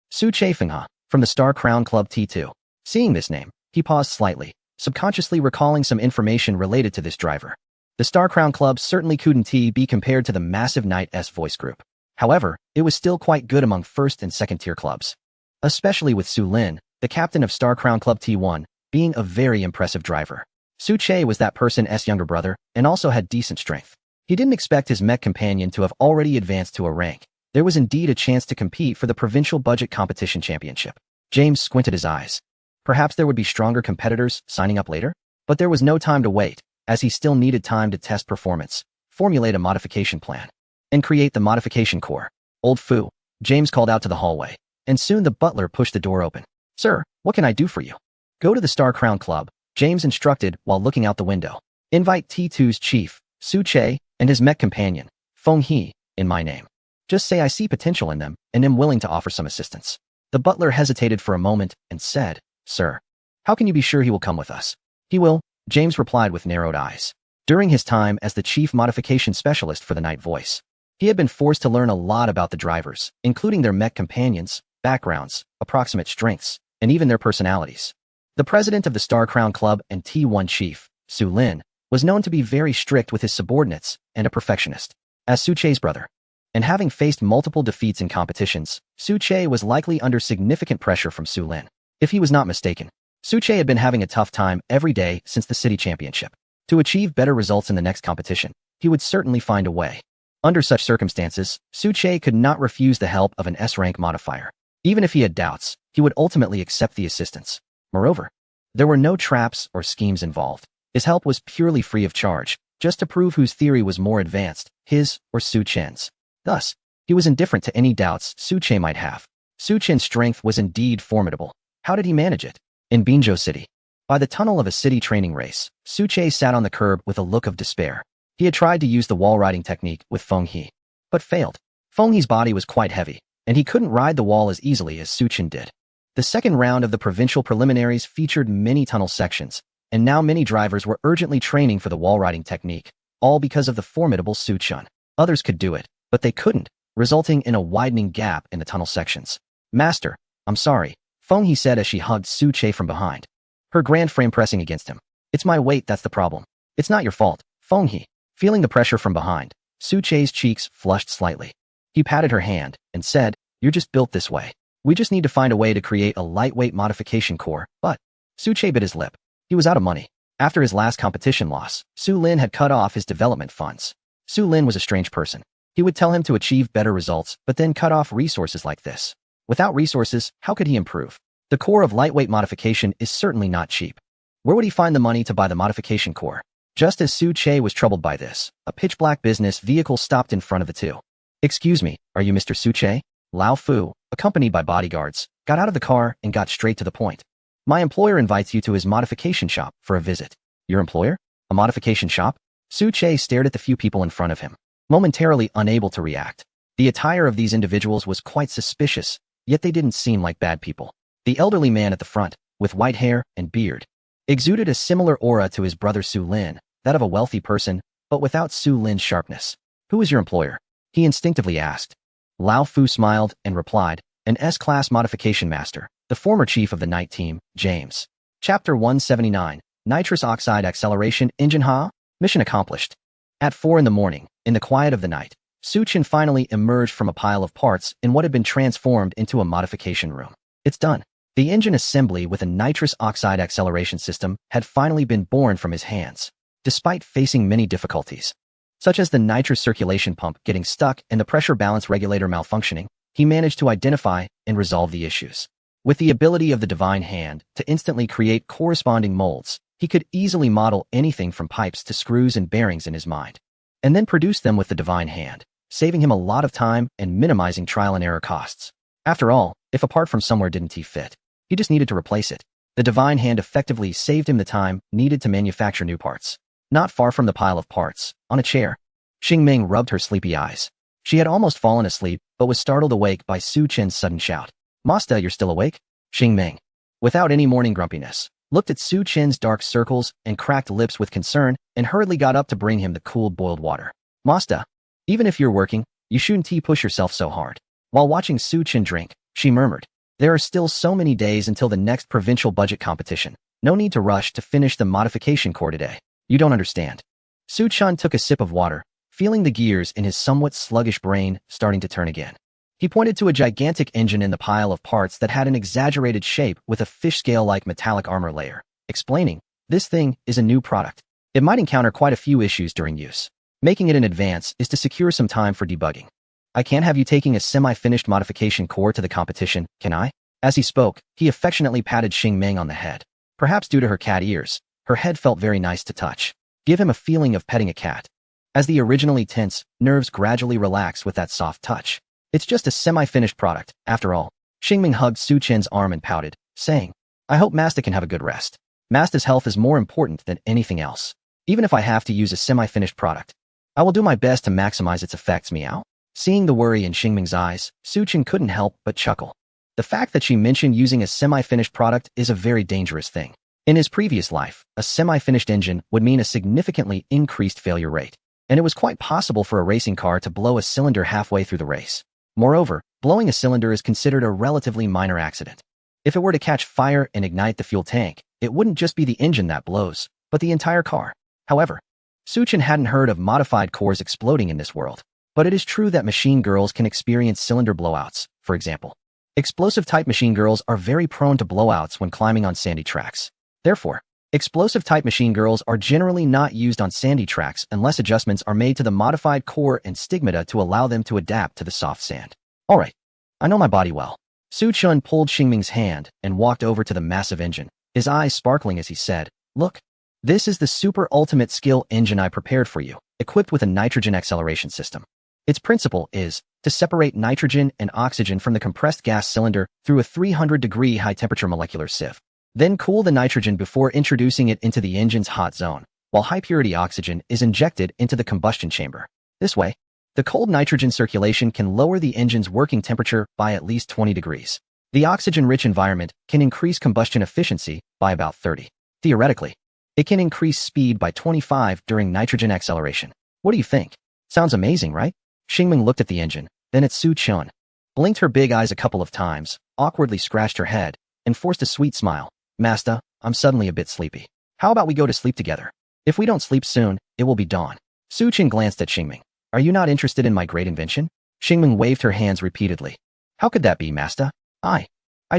Su Chaifengha, from the Star Crown Club T2. Seeing this name, he paused slightly, subconsciously recalling some information related to this driver. The Star Crown Club certainly couldn't be compared to the massive Knight's voice group. However, it was still quite good among first and second tier clubs. Especially with Su Lin, the captain of Star Crown Club T1, being a very impressive driver. Su Che was that person's younger brother and also had decent strength. He didn't expect his mech companion to have already advanced to a rank. There was indeed a chance to compete for the provincial budget competition championship. James squinted his eyes. Perhaps there would be stronger competitors signing up later? But there was no time to wait, as he still needed time to test performance, formulate a modification plan, and create the modification core. Old Fu, James called out to the hallway, and soon the butler pushed the door open. Sir, what can I do for you? Go to the Star Crown Club, James instructed while looking out the window. Invite T2's chief, Su Che, and his mech companion, Feng He, in my name. Just say I see potential in them and am willing to offer some assistance. The butler hesitated for a moment and said, Sir, how can you be sure he will come with us? He will, James replied with narrowed eyes. During his time as the chief modification specialist for the Night Voice, he had been forced to learn a lot about the drivers, including their mech companions, backgrounds, approximate strengths, and even their personalities. The president of the Star Crown Club and T1 chief, Su Lin, was known to be very strict with his subordinates and a perfectionist. As Su Che's brother, and having faced multiple defeats in competitions, Su Che was likely under significant pressure from Su Lin. If he was not mistaken, Su Che had been having a tough time every day since the city championship. To achieve better results in the next competition, he would certainly find a way. Under such circumstances, Su Che could not refuse the help of an S-rank modifier. Even if he had doubts, he would ultimately accept the assistance. Moreover, there were no traps or schemes involved. His help was purely free of charge, just to prove whose theory was more advanced, his or Su Chen's. Thus, he was indifferent to any doubts Su Che might have. Su Chen's strength was indeed formidable. How did he manage it? In Binzhou City, by the tunnel of a city training race, Su Che sat on the curb with a look of despair. He had tried to use the wall riding technique with Feng He, but failed. Feng He's body was quite heavy, and he couldn't ride the wall as easily as Su Chen did. The second round of the provincial preliminaries featured many tunnel sections, and now many drivers were urgently training for the wall riding technique, all because of the formidable Su Chen. Others could do it, but they couldn't, resulting in a widening gap in the tunnel sections. Master, I'm sorry, Feng He said as she hugged Su Che from behind, her grand frame pressing against him. It's my weight that's the problem. It's not your fault, Feng He. Feeling the pressure from behind, Su Che's cheeks flushed slightly. He patted her hand and said, You're just built this way. We just need to find a way to create a lightweight modification core, but Su Che bit his lip. He was out of money. After his last competition loss, Su Lin had cut off his development funds. Su Lin was a strange person. He would tell him to achieve better results, but then cut off resources like this. Without resources, how could he improve? The core of lightweight modification is certainly not cheap. Where would he find the money to buy the modification core? Just as Su Che was troubled by this, a pitch-black business vehicle stopped in front of the two. "Excuse me, are you Mr. Su Che?" Lao Fu, accompanied by bodyguards, got out of the car and got straight to the point. "My employer invites you to his modification shop for a visit." "Your employer? A modification shop?" Su Che stared at the few people in front of him, momentarily unable to react. The attire of these individuals was quite suspicious, yet they didn't seem like bad people. The elderly man at the front, with white hair and beard, exuded a similar aura to his brother Su Lin, that of a wealthy person, but without Su Lin's sharpness. "Who is your employer?" he instinctively asked. Lao Fu smiled and replied, "An S-class modification master, the former chief of the night team, James." Chapter 179, Nitrous Oxide Acceleration Engine Ha? Mission accomplished. At 4 in the morning, in the quiet of the night, Su Chen finally emerged from a pile of parts in what had been transformed into a modification room. It's done. The engine assembly with a nitrous oxide acceleration system had finally been born from his hands. Despite facing many difficulties, such as the nitrous circulation pump getting stuck and the pressure balance regulator malfunctioning, he managed to identify and resolve the issues. With the ability of the divine hand to instantly create corresponding molds, he could easily model anything from pipes to screws and bearings in his mind, and then produce them with the divine hand, saving him a lot of time and minimizing trial and error costs. After all, if a part from somewhere didn't fit, he just needed to replace it. The divine hand effectively saved him the time needed to manufacture new parts. Not far from the pile of parts, on a chair, Xingming rubbed her sleepy eyes. She had almost fallen asleep, but was startled awake by Su Chen's sudden shout. "Masta, you're still awake?" Xingming, without any morning grumpiness, looked at Su Chen's dark circles and cracked lips with concern and hurriedly got up to bring him the cooled boiled water. "Masta, even if you're working, you shouldn't push yourself so hard." While watching Su Chen drink, she murmured, "There are still so many days until the next provincial budget competition. No need to rush to finish the modification core today. You don't understand." Su Chen took a sip of water, feeling the gears in his somewhat sluggish brain starting to turn again. He pointed to a gigantic engine in the pile of parts that had an exaggerated shape with a fish scale-like metallic armor layer, explaining, "This thing is a new product. It might encounter quite a few issues during use. Making it in advance is to secure some time for debugging. I can't have you taking a semi-finished modification core to the competition, can I?" As he spoke, he affectionately patted Xingming on the head. Perhaps due to her cat ears, her head felt very nice to touch. Give him a feeling of petting a cat. As the originally tense nerves gradually relax with that soft touch. "It's just a semi-finished product, after all." Xingming hugged Su Chen's arm and pouted, saying, "I hope Masta can have a good rest. Masta's health is more important than anything else. Even if I have to use a semi-finished product, I will do my best to maximize its effects, meow." Seeing the worry in Xingming's eyes, Su Chen couldn't help but chuckle. The fact that she mentioned using a semi-finished product is a very dangerous thing. In his previous life, a semi-finished engine would mean a significantly increased failure rate, and it was quite possible for a racing car to blow a cylinder halfway through the race. Moreover, blowing a cylinder is considered a relatively minor accident. If it were to catch fire and ignite the fuel tank, it wouldn't just be the engine that blows, but the entire car. However, Su Chen hadn't heard of modified cores exploding in this world, but it is true that machine girls can experience cylinder blowouts, for example. Explosive-type machine girls are very prone to blowouts when climbing on sandy tracks. Therefore, explosive-type machine girls are generally not used on sandy tracks unless adjustments are made to the modified core and stigmata to allow them to adapt to the soft sand. "All right, I know my body well." Su Chen pulled Xingming's hand and walked over to the massive engine, his eyes sparkling as he said, "Look, this is the super ultimate skill engine I prepared for you, equipped with a nitrogen acceleration system. Its principle is to separate nitrogen and oxygen from the compressed gas cylinder through a 300-degree high-temperature molecular sieve. Then cool the nitrogen before introducing it into the engine's hot zone, while high-purity oxygen is injected into the combustion chamber. This way, the cold nitrogen circulation can lower the engine's working temperature by at least 20 degrees. The oxygen-rich environment can increase combustion efficiency by about 30. Theoretically, it can increase speed by 25 during nitrogen acceleration. What do you think? Sounds amazing, right?" Xingming looked at the engine, then at Su Chen, blinked her big eyes a couple of times, awkwardly scratched her head, and forced a sweet smile. "Masta, I'm suddenly a bit sleepy. How about we go to sleep together? If we don't sleep soon, it will be dawn." Su Chen glanced at Xingming. "Are you not interested in my great invention?" Xingming waved her hands repeatedly. "How could that be, Masta? I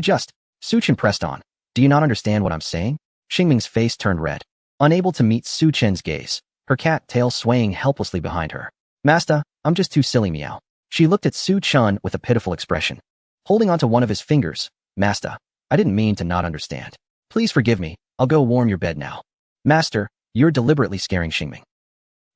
just..." Su Chen pressed on. "Do you not understand what I'm saying?" Xingming's face turned red. unable to meet Su Chen's gaze, her cat tail swaying helplessly behind her. Master, I'm just too silly, meow. She looked at Su Chen with a pitiful expression. Holding onto one of his fingers, Master, I didn't mean to not understand. Please forgive me, I'll go warm your bed now. Master, you're deliberately scaring Xingming.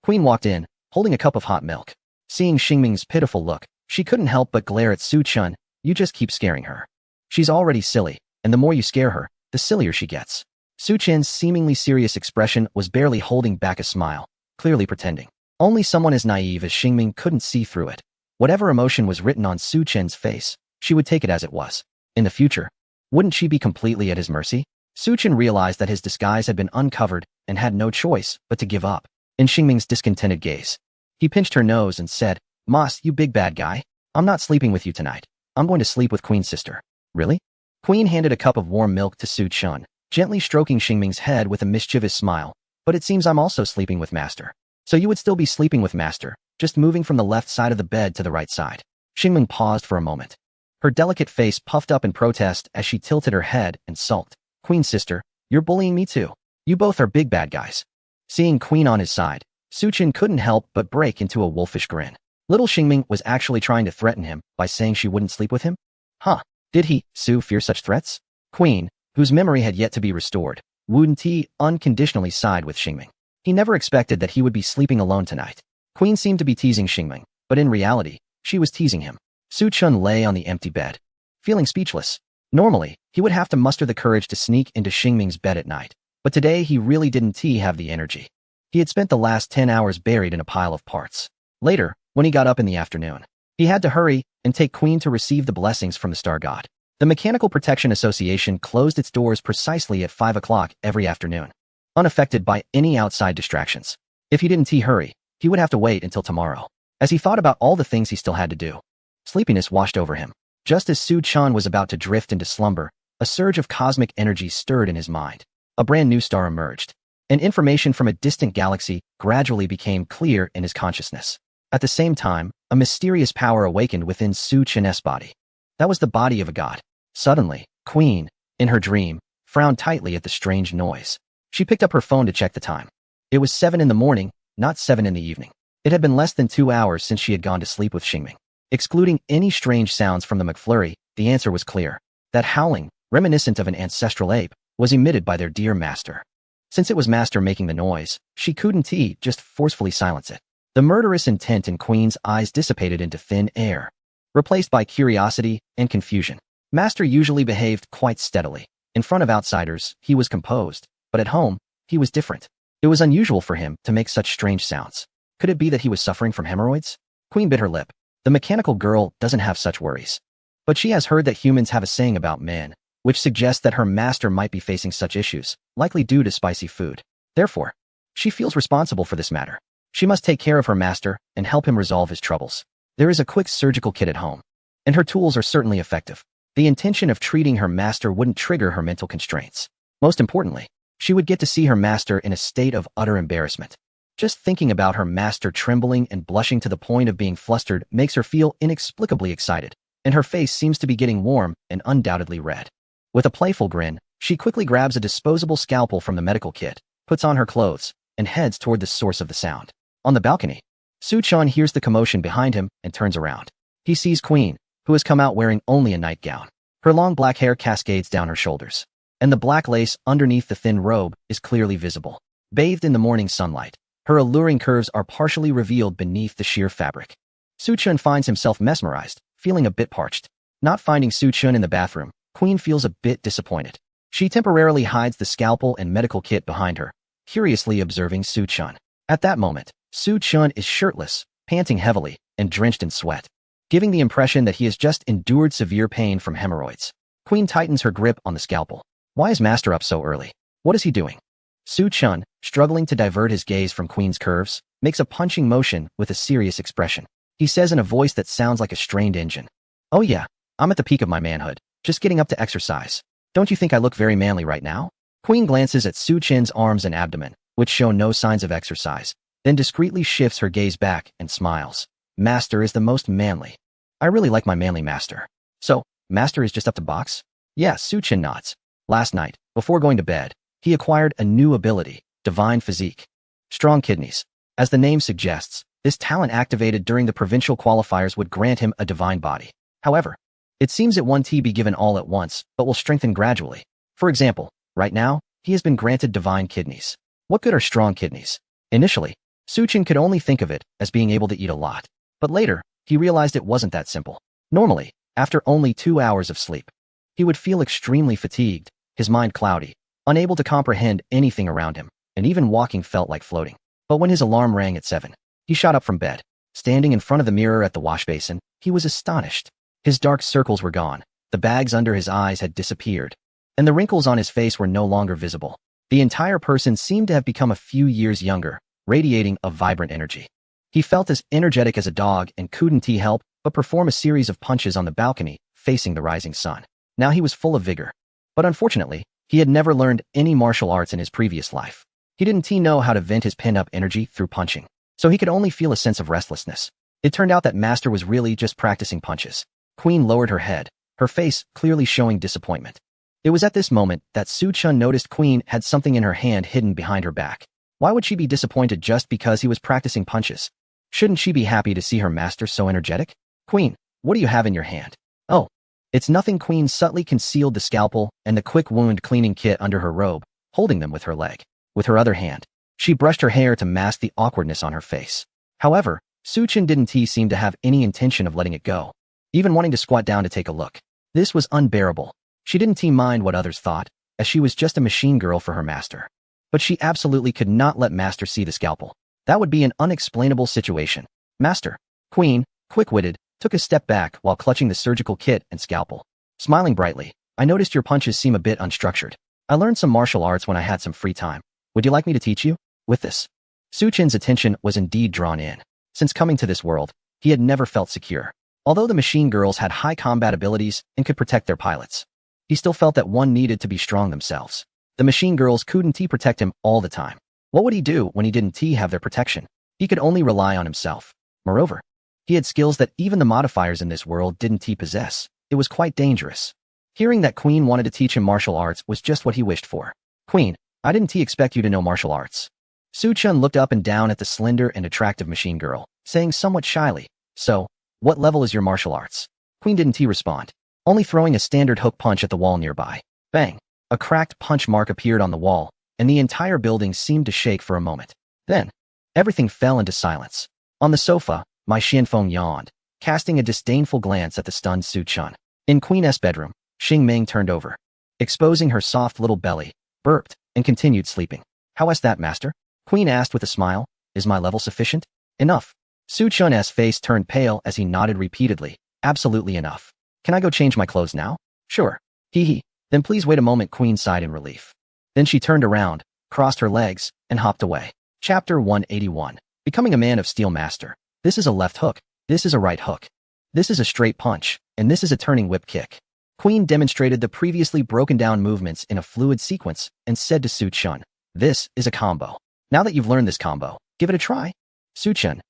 Queen walked in, holding a cup of hot milk. Seeing Xingming's pitiful look, she couldn't help but glare at Su Chen. You just keep scaring her. She's already silly, and the more you scare her, the sillier she gets. Su Chen's seemingly serious expression was barely holding back a smile, clearly pretending. Only someone as naive as Xingming couldn't see through it. Whatever emotion was written on Su Chen's face, she would take it as it was. In the future, wouldn't she be completely at his mercy? Su Chen realized that his disguise had been uncovered and had no choice but to give up. In Xingming's discontented gaze, he pinched her nose and said, Moss, you big bad guy, I'm not sleeping with you tonight. I'm going to sleep with Queen's sister. Really? Queen handed a cup of warm milk to Su Chen, gently stroking Xingming's head with a mischievous smile. But it seems I'm also sleeping with Master. So you would still be sleeping with Master, just moving from the left side of the bed to the right side. Xingming paused for a moment. Her delicate face puffed up in protest as she tilted her head and sulked. Queen's sister, you're bullying me too. You both are big bad guys. Seeing Queen on his side, Su Chen couldn't help but break into a wolfish grin. Little Xingming was actually trying to threaten him by saying she wouldn't sleep with him? Huh. Did he, Su, fear such threats? Queen, whose memory had yet to be restored, Wu Ti unconditionally sighed with Xingming. He never expected that he would be sleeping alone tonight. Queen seemed to be teasing Xingming, but in reality, she was teasing him. Su Chen lay on the empty bed, feeling speechless. Normally, he would have to muster the courage to sneak into Xingming's bed at night, but today he really didn't have the energy. He had spent the last 10 hours buried in a pile of parts. Later, when he got up in the afternoon, he had to hurry and take Queen to receive the blessings from the Star God. The Mechanical Protection Association closed its doors precisely at 5 o'clock every afternoon, unaffected by any outside distractions. If he didn't hurry, he would have to wait until tomorrow. As he thought about all the things he still had to do, sleepiness washed over him. Just as Su Chen was about to drift into slumber, a surge of cosmic energy stirred in his mind. A brand new star emerged, and information from a distant galaxy gradually became clear in his consciousness. At the same time, a mysterious power awakened within Su Chen's body. That was the body of a god. Suddenly, Queen, in her dream, frowned tightly at the strange noise. She picked up her phone to check the time. It was 7 in the morning, not 7 in the evening. It had been less than 2 hours since she had gone to sleep with Xingming. Excluding any strange sounds from the McFlurry, the answer was clear. That howling, reminiscent of an ancestral ape, was emitted by their dear master. Since it was Master making the noise, she couldn't just forcefully silence it. The murderous intent in Queen's eyes dissipated into thin air, replaced by curiosity and confusion. Master usually behaved quite steadily. In front of outsiders, he was composed, but at home, he was different. It was unusual for him to make such strange sounds. Could it be that he was suffering from hemorrhoids? Queen bit her lip. The mechanical girl doesn't have such worries. But she has heard that humans have a saying about men, which suggests that her master might be facing such issues, likely due to spicy food. Therefore, she feels responsible for this matter. She must take care of her master and help him resolve his troubles. There is a quick surgical kit at home, and her tools are certainly effective. The intention of treating her master wouldn't trigger her mental constraints. Most importantly, she would get to see her master in a state of utter embarrassment. Just thinking about her master trembling and blushing to the point of being flustered makes her feel inexplicably excited, and her face seems to be getting warm and undoubtedly red. With a playful grin, she quickly grabs a disposable scalpel from the medical kit, puts on her clothes, and heads toward the source of the sound. On the balcony, Su Chen hears the commotion behind him and turns around. He sees Queen, who has come out wearing only a nightgown. Her long black hair cascades down her shoulders, and the black lace underneath the thin robe is clearly visible. Bathed in the morning sunlight, her alluring curves are partially revealed beneath the sheer fabric. Su Chen finds himself mesmerized, feeling a bit parched. Not finding Su Chen in the bathroom, Queen feels a bit disappointed. She temporarily hides the scalpel and medical kit behind her, curiously observing Su Chen. At that moment, Su Chen is shirtless, panting heavily, and drenched in sweat, giving the impression that he has just endured severe pain from hemorrhoids. Queen tightens her grip on the scalpel. Why is Master up so early? What is he doing? Su Chen, struggling to divert his gaze from Queen's curves, makes a punching motion with a serious expression. He says in a voice that sounds like a strained engine, "Oh yeah, I'm at the peak of my manhood, just getting up to exercise. Don't you think I look very manly right now?" Queen glances at Su Chen's arms and abdomen, which show no signs of exercise, then discreetly shifts her gaze back and smiles. Master is the most manly. I really like my manly master. So, Master is just up to box? Yeah, Su Chen nods. Last night, before going to bed, he acquired a new ability, divine physique, strong kidneys. As the name suggests, this talent activated during the provincial qualifiers would grant him a divine body. However, it seems it won't be given all at once, but will strengthen gradually. For example, right now, he has been granted divine kidneys. What good are strong kidneys? Initially, Suchin could only think of it as being able to eat a lot. But later, he realized it wasn't that simple. Normally, after only 2 hours of sleep, he would feel extremely fatigued, his mind cloudy, unable to comprehend anything around him, and even walking felt like floating. But when his alarm rang at 7, he shot up from bed. Standing in front of the mirror at the wash basin, he was astonished. His dark circles were gone, the bags under his eyes had disappeared, and the wrinkles on his face were no longer visible. The entire person seemed to have become a few years younger, radiating a vibrant energy. He felt as energetic as a dog and couldn't help but perform a series of punches on the balcony, facing the rising sun. Now he was full of vigor. But unfortunately, he had never learned any martial arts in his previous life. He didn't know how to vent his pent-up energy through punching, so he could only feel a sense of restlessness. It turned out that Master was really just practicing punches. Queen lowered her head, her face clearly showing disappointment. It was at this moment that Su Chun noticed Queen had something in her hand hidden behind her back. Why would she be disappointed just because he was practicing punches? Shouldn't she be happy to see her master so energetic? Queen, what do you have in your hand? Oh, it's nothing. Queen subtly concealed the scalpel and the quick wound cleaning kit under her robe, holding them with her leg. With her other hand, she brushed her hair to mask the awkwardness on her face. However, Su Chun didn't seem to have any intention of letting it go, even wanting to squat down to take a look. This was unbearable. She didn't mind what others thought, as she was just a machine girl for her master. But she absolutely could not let Master see the scalpel. That would be an unexplainable situation. Master, Queen, quick-witted, took a step back while clutching the surgical kit and scalpel. Smiling brightly, I noticed your punches seem a bit unstructured. I learned some martial arts when I had some free time. Would you like me to teach you? With this, Su Chin's attention was indeed drawn in. Since coming to this world, he had never felt secure. Although the machine girls had high combat abilities and could protect their pilots, he still felt that one needed to be strong themselves. The machine girls couldn't protect him all the time. What would he do when he didn't have their protection? He could only rely on himself. Moreover, he had skills that even the modifiers in this world didn't possess. It was quite dangerous. Hearing that Queen wanted to teach him martial arts was just what he wished for. Queen, I didn't expect you to know martial arts. Su Chun looked up and down at the slender and attractive machine girl, saying somewhat shyly, so, what level is your martial arts? Queen didn't respond, only throwing a standard hook punch at the wall nearby. Bang! A cracked punch mark appeared on the wall, and the entire building seemed to shake for a moment. Then, everything fell into silence. On the sofa, Mai Xianfeng yawned, casting a disdainful glance at the stunned Su Chun. In Queen S' bedroom, Xing Ming turned over, exposing her soft little belly, burped, and continued sleeping. How is that, Master? Queen asked with a smile. Is my level sufficient? Enough. Su Chun's face turned pale as he nodded repeatedly. Absolutely enough. Can I go change my clothes now? Sure. Hee hee. Then please wait a moment. Queen sighed in relief. Then she turned around, crossed her legs, and hopped away. Chapter 181. Becoming a Man of Steel Master. This is a left hook. This is a right hook. This is a straight punch, and this is a turning whip kick. Queen demonstrated the previously broken down movements in a fluid sequence and said to Su Chun, this is a combo. Now that you've learned this combo, give it a try. Su Chun.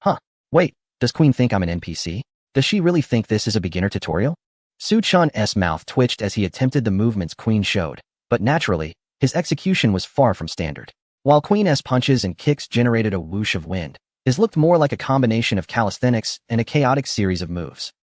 Huh. Wait, does Queen think I'm an NPC? Does she really think this is a beginner tutorial? Su Chun's mouth twitched as he attempted the movements Queen showed, but naturally, his execution was far from standard. While Queen's punches and kicks generated a whoosh of wind, his looked more like a combination of calisthenics and a chaotic series of moves.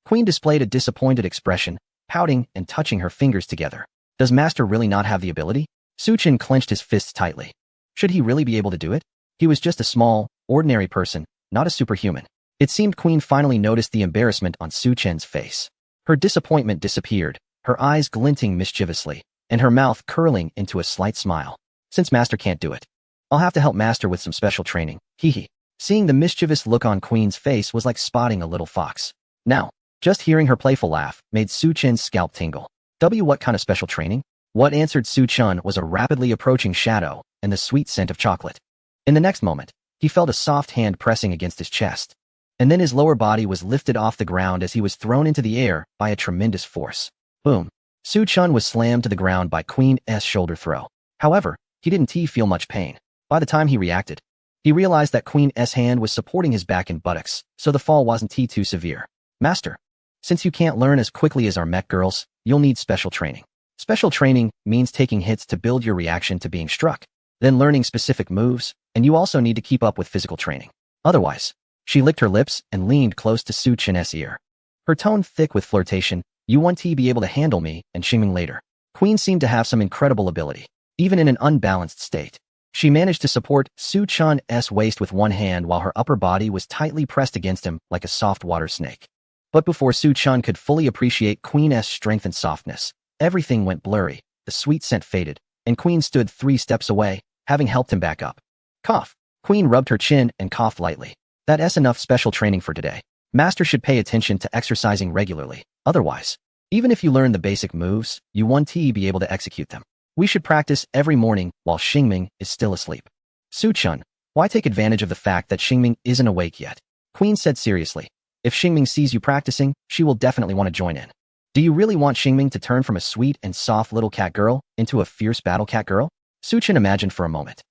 Queen displayed a disappointed expression, pouting and touching her fingers together. Does Master really not have the ability? Su Chun clenched his fists tightly. Should he really be able to do it? He was just a small, ordinary person, not a superhuman. It seemed Queen finally noticed the embarrassment on Su Chun's face. Her disappointment disappeared, her eyes glinting mischievously, and her mouth curling into a slight smile. Since Master can't do it, I'll have to help Master with some special training. Hee hee. Seeing the mischievous look on Queen's face was like spotting a little fox. Now, just hearing her playful laugh made Su Chun's scalp tingle. What kind of special training? What answered Su Chun was a rapidly approaching shadow and the sweet scent of chocolate. In the next moment, he felt a soft hand pressing against his chest, and then his lower body was lifted off the ground as he was thrown into the air by a tremendous force. Boom. Su Chun was slammed to the ground by Queen's shoulder throw. However, he didn't feel much pain. By the time he reacted, he realized that Queen's hand was supporting his back and buttocks, so the fall wasn't too severe. Master, since you can't learn as quickly as our mech girls, you'll need special training. Special training means taking hits to build your reaction to being struck. then learning specific moves, and you also need to keep up with physical training. Otherwise, she licked her lips and leaned close to Su Chen's ear. Her tone thick with flirtation, you want to be able to handle me and Xingming later. Queen seemed to have some incredible ability, even in an unbalanced state. She managed to support Su Chen's waist with one hand while her upper body was tightly pressed against him like a soft water snake. But before Su Chen could fully appreciate Queen's strength and softness, everything went blurry, the sweet scent faded, and Queen stood 3 steps away, having helped him back up. Cough. Queen rubbed her chin and coughed lightly. That's enough special training for today. Master should pay attention to exercising regularly. Otherwise, even if you learn the basic moves, you won't be able to execute them. We should practice every morning while Xingming is still asleep. Su Chen, why take advantage of the fact that Xingming isn't awake yet? Queen said seriously. If Xingming sees you practicing, she will definitely want to join in. Do you really want Xingming to turn from a sweet and soft little cat girl into a fierce battle cat girl? Su Chen imagined for a moment.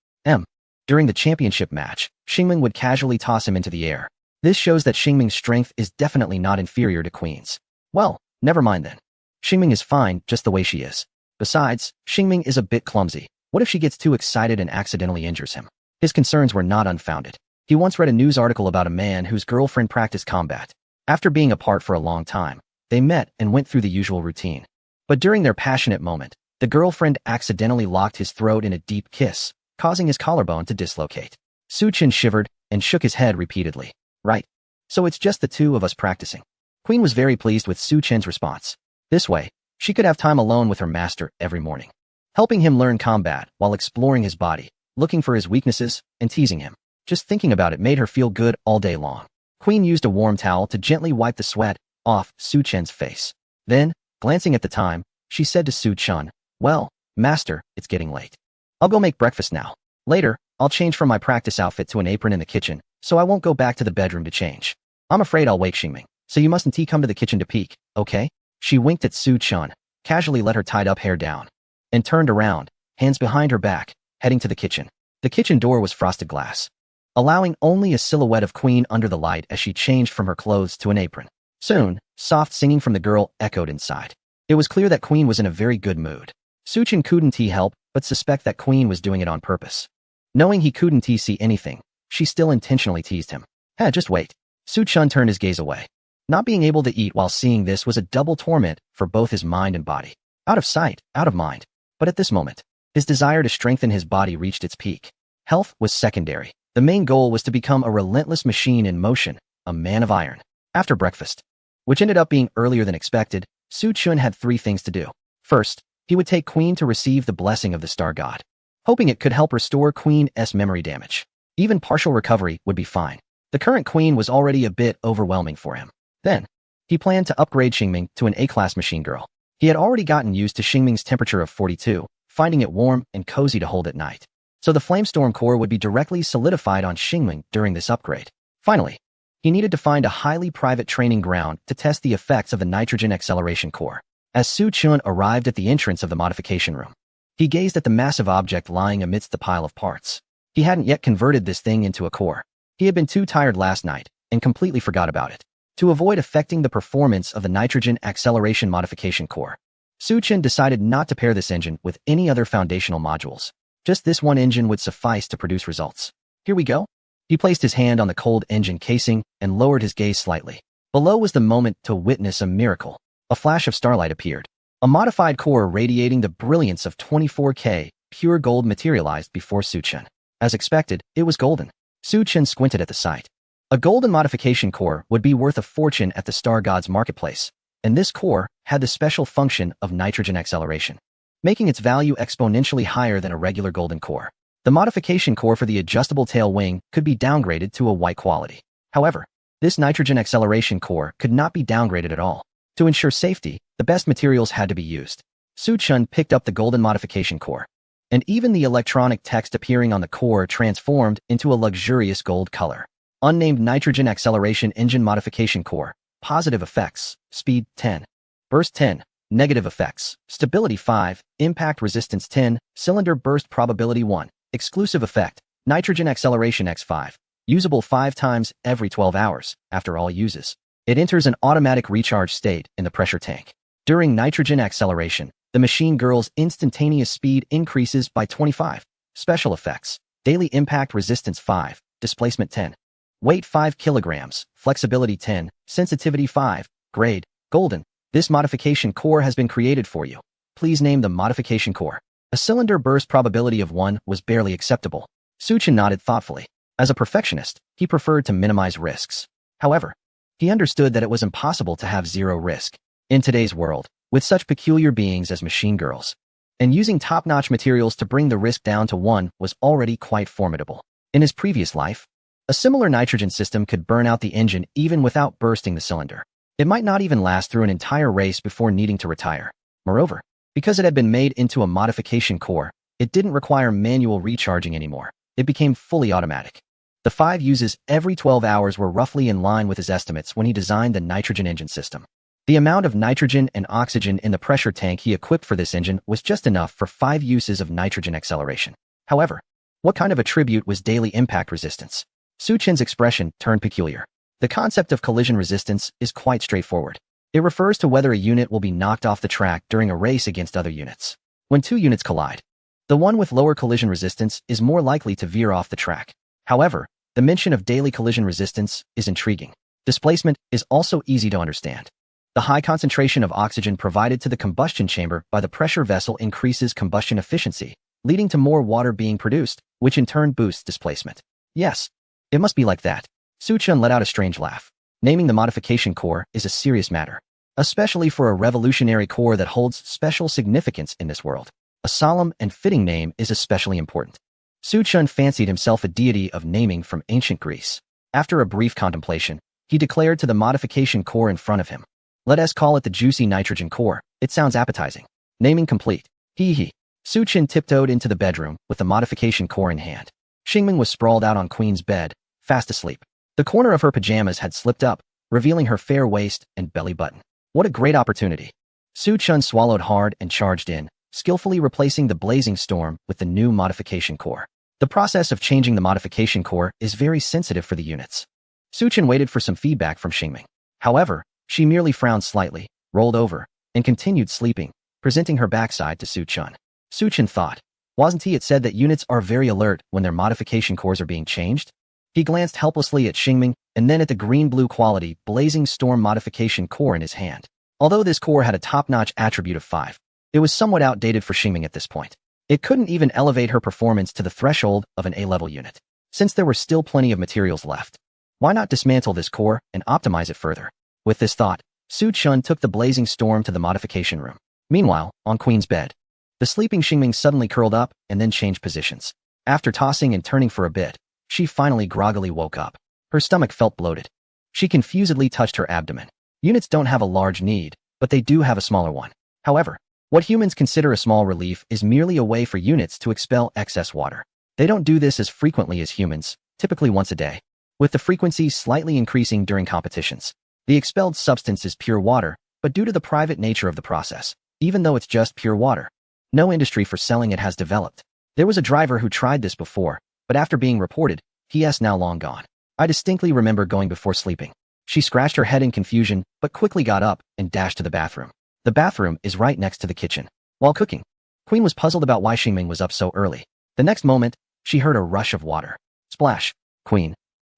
During the championship match, Xingming would casually toss him into the air. This shows that Xingming's strength is definitely not inferior to Queen's. Well, never mind then. Xingming is fine just the way she is. Besides, Xingming is a bit clumsy. What if she gets too excited and accidentally injures him? His concerns were not unfounded. He once read a news article about a man whose girlfriend practiced combat. After being apart for a long time, they met and went through the usual routine. But during their passionate moment, the girlfriend accidentally locked his throat in a deep kiss, causing his collarbone to dislocate. Su Chen shivered and shook his head repeatedly. Right. So it's just the two of us practicing. Queen was very pleased with Su Chen's response. This way, she could have time alone with her master every morning, helping him learn combat while exploring his body, looking for his weaknesses, and teasing him. Just thinking about it made her feel good all day long. Queen used a warm towel to gently wipe the sweat off Su Chen's face. Then, glancing at the time, she said to Su Chen, "Well, master, it's getting late. I'll go make breakfast now. Later, I'll change from my practice outfit to an apron in the kitchen, so I won't go back to the bedroom to change. I'm afraid I'll wake Xingming, so you mustn't come to the kitchen to peek, okay?" She winked at Su Chen, casually let her tied-up hair down, and turned around, hands behind her back, heading to the kitchen. The kitchen door was frosted glass, allowing only a silhouette of Queen under the light as she changed from her clothes to an apron. Soon, soft singing from the girl echoed inside. It was clear that Queen was in a very good mood. Su Chen couldn't help but suspect that Queen was doing it on purpose. Knowing he couldn't see anything, she still intentionally teased him. Just wait. Su Chen turned his gaze away. Not being able to eat while seeing this was a double torment for both his mind and body. Out of sight, out of mind. But at this moment, his desire to strengthen his body reached its peak. Health was secondary. The main goal was to become a relentless machine in motion, a man of iron. After breakfast, which ended up being earlier than expected, Su Chen had 3 things to do. First, he would take Queen to receive the blessing of the star god, hoping it could help restore Queen's memory damage. Even partial recovery would be fine. The current Queen was already a bit overwhelming for him. Then, he planned to upgrade Xingming to an A-class machine girl. He had already gotten used to Xingming's temperature of 42, finding it warm and cozy to hold at night. So the Flamestorm core would be directly solidified on Xingming during this upgrade. Finally, he needed to find a highly private training ground to test the effects of the nitrogen acceleration core. As Su Chen arrived at the entrance of the modification room, he gazed at the massive object lying amidst the pile of parts. He hadn't yet converted this thing into a core. He had been too tired last night and completely forgot about it. To avoid affecting the performance of the nitrogen acceleration modification core, Su Chen decided not to pair this engine with any other foundational modules. Just this one engine would suffice to produce results. Here we go. He placed his hand on the cold engine casing and lowered his gaze slightly. Below was the moment to witness a miracle. A flash of starlight appeared. A modified core radiating the brilliance of 24K pure gold materialized before Su Chen. As expected, it was golden. Su Chen squinted at the sight. A golden modification core would be worth a fortune at the Star God's marketplace, and this core had the special function of nitrogen acceleration, making its value exponentially higher than a regular golden core. The modification core for the adjustable tail wing could be downgraded to a white quality. However, this nitrogen acceleration core could not be downgraded at all. To ensure safety, the best materials had to be used. Su Chen picked up the golden modification core, and even the electronic text appearing on the core transformed into a luxurious gold color. Unnamed nitrogen acceleration engine modification core. Positive effects, speed 10, burst 10, negative effects, stability 5, impact resistance 10, cylinder burst probability 1, exclusive effect, nitrogen acceleration X5, usable 5 times every 12 hours after all uses. It enters an automatic recharge state in the pressure tank. During nitrogen acceleration, the machine girl's instantaneous speed increases by 25. Special effects. Daily impact resistance 5, displacement 10. Weight 5 kilograms, flexibility 10, sensitivity 5, grade, golden. This modification core has been created for you. Please name the modification core. A cylinder burst probability of 1 was barely acceptable. Suchin nodded thoughtfully. As a perfectionist, he preferred to minimize risks. However, he understood that it was impossible to have zero risk. In today's world, with such peculiar beings as machine girls, and using top-notch materials to bring the risk down to 1 was already quite formidable. In his previous life, a similar nitrogen system could burn out the engine even without bursting the cylinder. It might not even last through an entire race before needing to retire. Moreover, because it had been made into a modification core, it didn't require manual recharging anymore. It became fully automatic. The 5 uses every 12 hours were roughly in line with his estimates when he designed the nitrogen engine system. The amount of nitrogen and oxygen in the pressure tank he equipped for this engine was just enough for 5 uses of nitrogen acceleration. However, what kind of attribute was daily impact resistance? Suchin's expression turned peculiar. The concept of collision resistance is quite straightforward. It refers to whether a unit will be knocked off the track during a race against other units. When 2 units collide, the one with lower collision resistance is more likely to veer off the track. However, the mention of daily collision resistance is intriguing. Displacement is also easy to understand. The high concentration of oxygen provided to the combustion chamber by the pressure vessel increases combustion efficiency, leading to more water being produced, which in turn boosts displacement. Yes, it must be like that. Suchin let out a strange laugh. Naming the modification core is a serious matter, especially for a revolutionary core that holds special significance in this world. A solemn and fitting name is especially important. Suchin fancied himself a deity of naming from ancient Greece. After a brief contemplation, he declared to the modification core in front of him, "Let us call it the juicy nitrogen core. It sounds appetizing." Naming complete. Hee. Suchin tiptoed into the bedroom with the modification core in hand. Xingming was sprawled out on Queen's bed, fast asleep. The corner of her pajamas had slipped up, revealing her fair waist and belly button. What a great opportunity. Suchin swallowed hard and charged in, skillfully replacing the blazing storm with the new modification core. The process of changing the modification core is very sensitive for the units. Suchin waited for some feedback from Xingming. However, she merely frowned slightly, rolled over, and continued sleeping, presenting her backside to Suchin. Suchin thought, wasn't it said that units are very alert when their modification cores are being changed? He glanced helplessly at Xingming and then at the green-blue quality blazing storm modification core in his hand. Although this core had a top-notch attribute of 5, it was somewhat outdated for Xingming at this point. It couldn't even elevate her performance to the threshold of an A-level unit. Since there were still plenty of materials left, why not dismantle this core and optimize it further? With this thought, Suchin took the blazing storm to the modification room. Meanwhile, on Queen's bed, the sleeping Xingming suddenly curled up and then changed positions. After tossing and turning for a bit, she finally groggily woke up. Her stomach felt bloated. She confusedly touched her abdomen. Units don't have a large need, but they do have a smaller one. However, what humans consider a small relief is merely a way for units to expel excess water. They don't do this as frequently as humans, typically once a day, with the frequency slightly increasing during competitions. The expelled substance is pure water, but due to the private nature of the process, even though it's just pure water, no industry for selling it has developed. There was a driver who tried this before, but after being reported, he is now long gone. I distinctly remember going before sleeping. She scratched her head in confusion, but quickly got up and dashed to the bathroom. The bathroom is right next to the kitchen. While cooking, Queen was puzzled about why Xingming was up so early. The next moment, she heard a rush of water. Splash. Queen.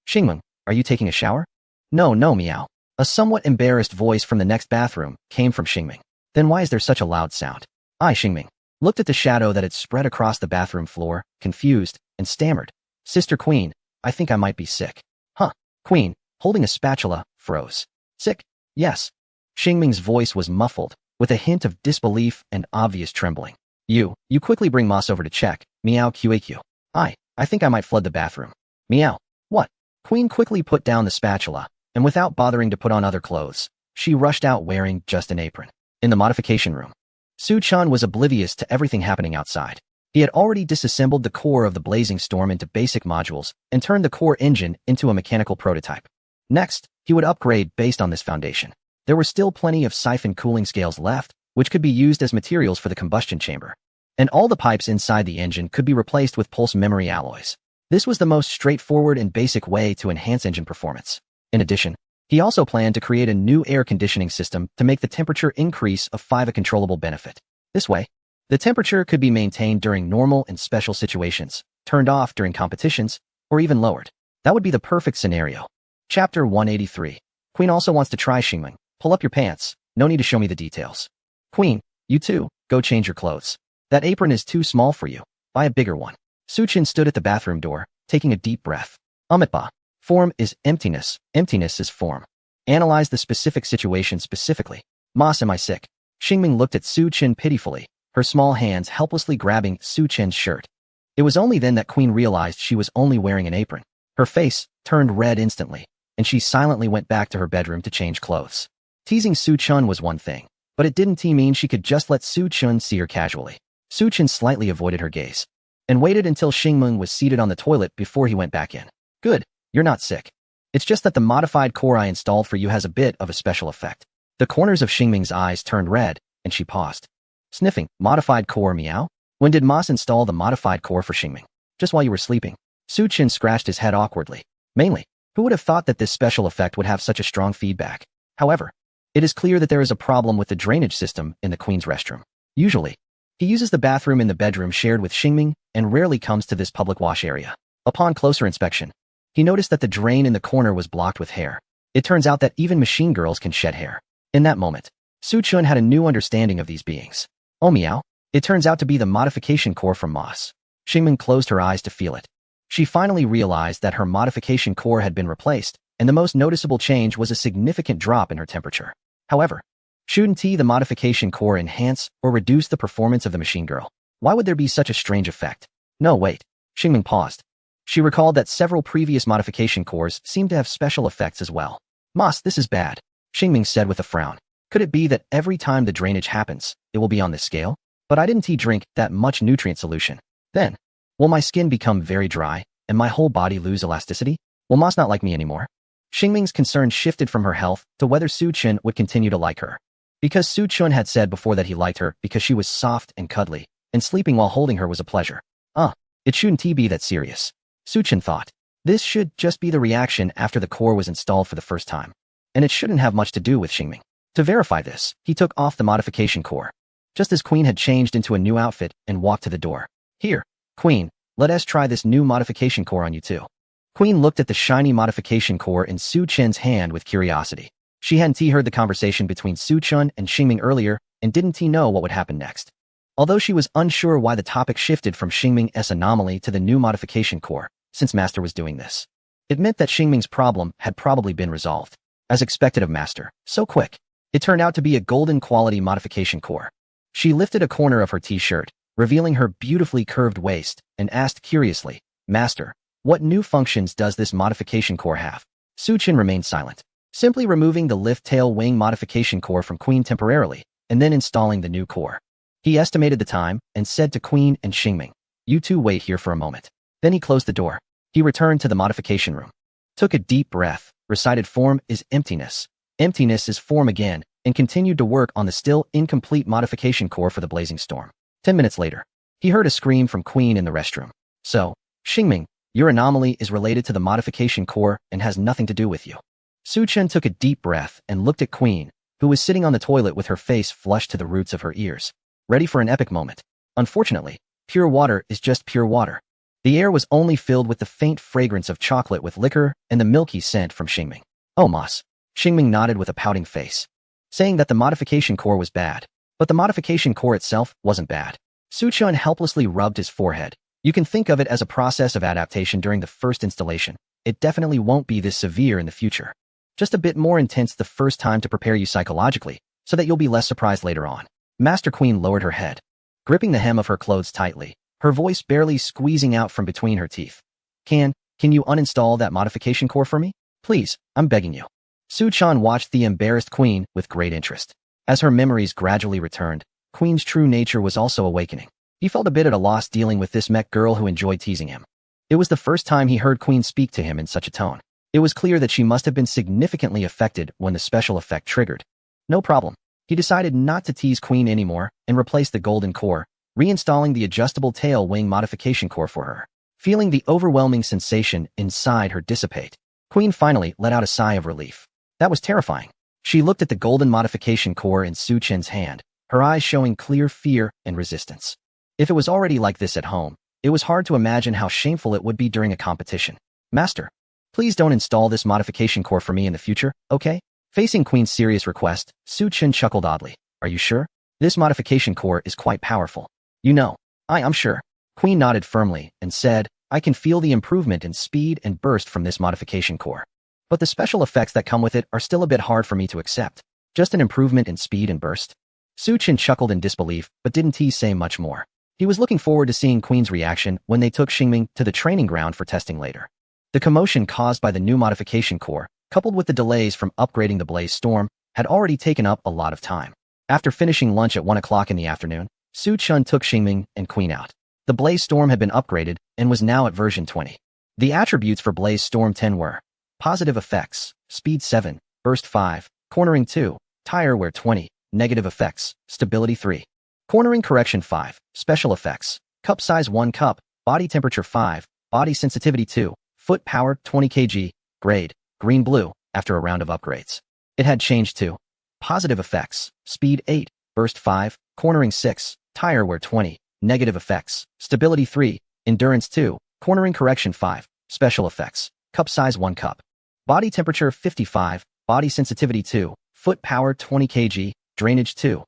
Xingming, are you taking a shower? No, meow. A somewhat embarrassed voice from the next bathroom came from Xingming. Then why is there such a loud sound? Xingming looked at the shadow that had spread across the bathroom floor, confused, and stammered. Sister Queen, I think I might be sick. Huh. Queen, holding a spatula, froze. Sick? Yes. Xingming's voice was muffled, with a hint of disbelief and obvious trembling. You quickly bring Moss over to check. Meow QAQ. I think I might flood the bathroom. Meow. What? Queen quickly put down the spatula, and without bothering to put on other clothes, she rushed out wearing just an apron. In the modification room, Suchin was oblivious to everything happening outside. He had already disassembled the core of the blazing storm into basic modules and turned the core engine into a mechanical prototype. Next, he would upgrade based on this foundation. There were still plenty of siphon cooling scales left, which could be used as materials for the combustion chamber. And all the pipes inside the engine could be replaced with pulse memory alloys. This was the most straightforward and basic way to enhance engine performance. In addition, he also planned to create a new air conditioning system to make the temperature increase of 5 a controllable benefit. This way, The temperature could be maintained during normal and special situations, turned off during competitions, or even lowered. That would be the perfect scenario. Chapter 183. Queen also wants to try Xingming. Pull up your pants. No need to show me the details. Queen, you too, go change your clothes. That apron is too small for you. Buy a bigger one. Suchin stood at the bathroom door, taking a deep breath. Amitba. Form is emptiness. Emptiness is form. Analyze the specific situation specifically. Mas, am I sick? Xingming looked at Suchin pitifully, her small hands helplessly grabbing Suchin's shirt. It was only then that Queen realized she was only wearing an apron. Her face turned red instantly, and she silently went back to her bedroom to change clothes. Teasing Suchun was one thing, but it didn't mean she could just let Suchun see her casually. Suchin slightly avoided her gaze and waited until Xingming was seated on the toilet before he went back in. Good, you're not sick. It's just that the modified core I installed for you has a bit of a special effect. The corners of Xingming's eyes turned red, and she paused. Sniffing, modified core meow? When did Mas install the modified core for Xingming? Just while you were sleeping. Suchin scratched his head awkwardly. Mainly, who would have thought that this special effect would have such a strong feedback? However, it is clear that there is a problem with the drainage system in the Queen's restroom. Usually, he uses the bathroom in the bedroom shared with Xingming and rarely comes to this public wash area. Upon closer inspection, he noticed that the drain in the corner was blocked with hair. It turns out that even machine girls can shed hair. In that moment, Suchun had a new understanding of these beings. Oh meow, it turns out to be the modification core from Mas. Xingming closed her eyes to feel it. She finally realized that her modification core had been replaced, and the most noticeable change was a significant drop in her temperature. However, shouldn't the modification core enhance or reduce the performance of the machine girl? Why would there be such a strange effect? No, wait. Xingming paused. She recalled that several previous modification cores seemed to have special effects as well. Mas, this is bad, Xingming said with a frown. Could it be that every time the drainage happens, it will be on this scale? But I didn't drink that much nutrient solution. Then, will my skin become very dry, and my whole body lose elasticity? Will Mas not like me anymore? Xingming's concern shifted from her health to whether Suchun would continue to like her. Because Suchun had said before that he liked her because she was soft and cuddly, and sleeping while holding her was a pleasure. It shouldn't be that serious. Suchun thought. This should just be the reaction after the core was installed for the first time. And it shouldn't have much to do with Xingming. To verify this, he took off the modification core. Just as Queen had changed into a new outfit and walked to the door. Here, Queen, let us try this new modification core on you too. Queen looked at the shiny modification core in Suchun's hand with curiosity. She hadn't heard the conversation between Suchun and Xingming earlier and didn't know what would happen next. Although she was unsure why the topic shifted from Xingming's anomaly to the new modification core, since Master was doing this. It meant that Xingming's problem had probably been resolved. As expected of Master, so quick. It turned out to be a golden quality modification core. She lifted a corner of her t-shirt, revealing her beautifully curved waist, and asked curiously, Master, what new functions does this modification core have? Suchun remained silent, simply removing the lift tail wing modification core from Queen temporarily, and then installing the new core. He estimated the time and said to Queen and Xingming, you two wait here for a moment. Then he closed the door. He returned to the modification room. Took a deep breath, recited form is emptiness. Emptiness is form again, and continued to work on the still incomplete modification core for the blazing storm. 10 minutes later, he heard a scream from Queen in the restroom. So, Xingming, your anomaly is related to the modification core and has nothing to do with you. Suchun took a deep breath and looked at Queen, who was sitting on the toilet with her face flushed to the roots of her ears, ready for an epic moment. Unfortunately, pure water is just pure water. The air was only filled with the faint fragrance of chocolate with liquor and the milky scent from Xingming. Oh, Mas. Xingming nodded with a pouting face, saying that the modification core was bad, but the modification core itself wasn't bad. Suchun helplessly rubbed his forehead. You can think of it as a process of adaptation during the first installation. It definitely won't be this severe in the future. Just a bit more intense the first time to prepare you psychologically, so that you'll be less surprised later on. Master Queen lowered her head, gripping the hem of her clothes tightly, her voice barely squeezing out from between her teeth. Can you uninstall that modification core for me? Please, I'm begging you. Suchun watched the embarrassed Queen with great interest. As her memories gradually returned, Queen's true nature was also awakening. He felt a bit at a loss dealing with this mech girl who enjoyed teasing him. It was the first time he heard Queen speak to him in such a tone. It was clear that she must have been significantly affected when the special effect triggered. No problem. He decided not to tease Queen anymore and replaced the golden core, reinstalling the adjustable tail wing modification core for her. Feeling the overwhelming sensation inside her dissipate, Queen finally let out a sigh of relief. That was terrifying. She looked at the golden modification core in Suchun's hand, her eyes showing clear fear and resistance. If it was already like this at home, it was hard to imagine how shameful it would be during a competition. Master, please don't install this modification core for me in the future, okay? Facing Queen's serious request, Su Chen chuckled oddly. Are you sure? This modification core is quite powerful. You know, I'm sure. Queen nodded firmly and said, I can feel the improvement in speed and burst from this modification core. But the special effects that come with it are still a bit hard for me to accept. Just an improvement in speed and burst? Su Chen chuckled in disbelief, but didn't say much more. He was looking forward to seeing Queen's reaction when they took Xingming to the training ground for testing later. The commotion caused by the new modification core, coupled with the delays from upgrading the Blaze Storm, had already taken up a lot of time. After finishing lunch at 1 o'clock in the afternoon, Su Chen took Xingming and Queen out. The Blaze Storm had been upgraded and was now at version 20. The attributes for Blaze Storm 10 were positive effects, speed 7, burst 5, cornering 2, tire wear 20, negative effects, stability 3. Cornering correction 5, special effects, cup size 1 cup, body temperature 5, body sensitivity 2, foot power 20 kg, grade, green-blue, after a round of upgrades. It had changed to positive effects, speed 8, burst 5, cornering 6, tire wear 20, negative effects, stability 3, endurance 2, cornering correction 5, special effects, cup size 1 cup, body temperature 55, body sensitivity 2, foot power 20 kg, drainage 2,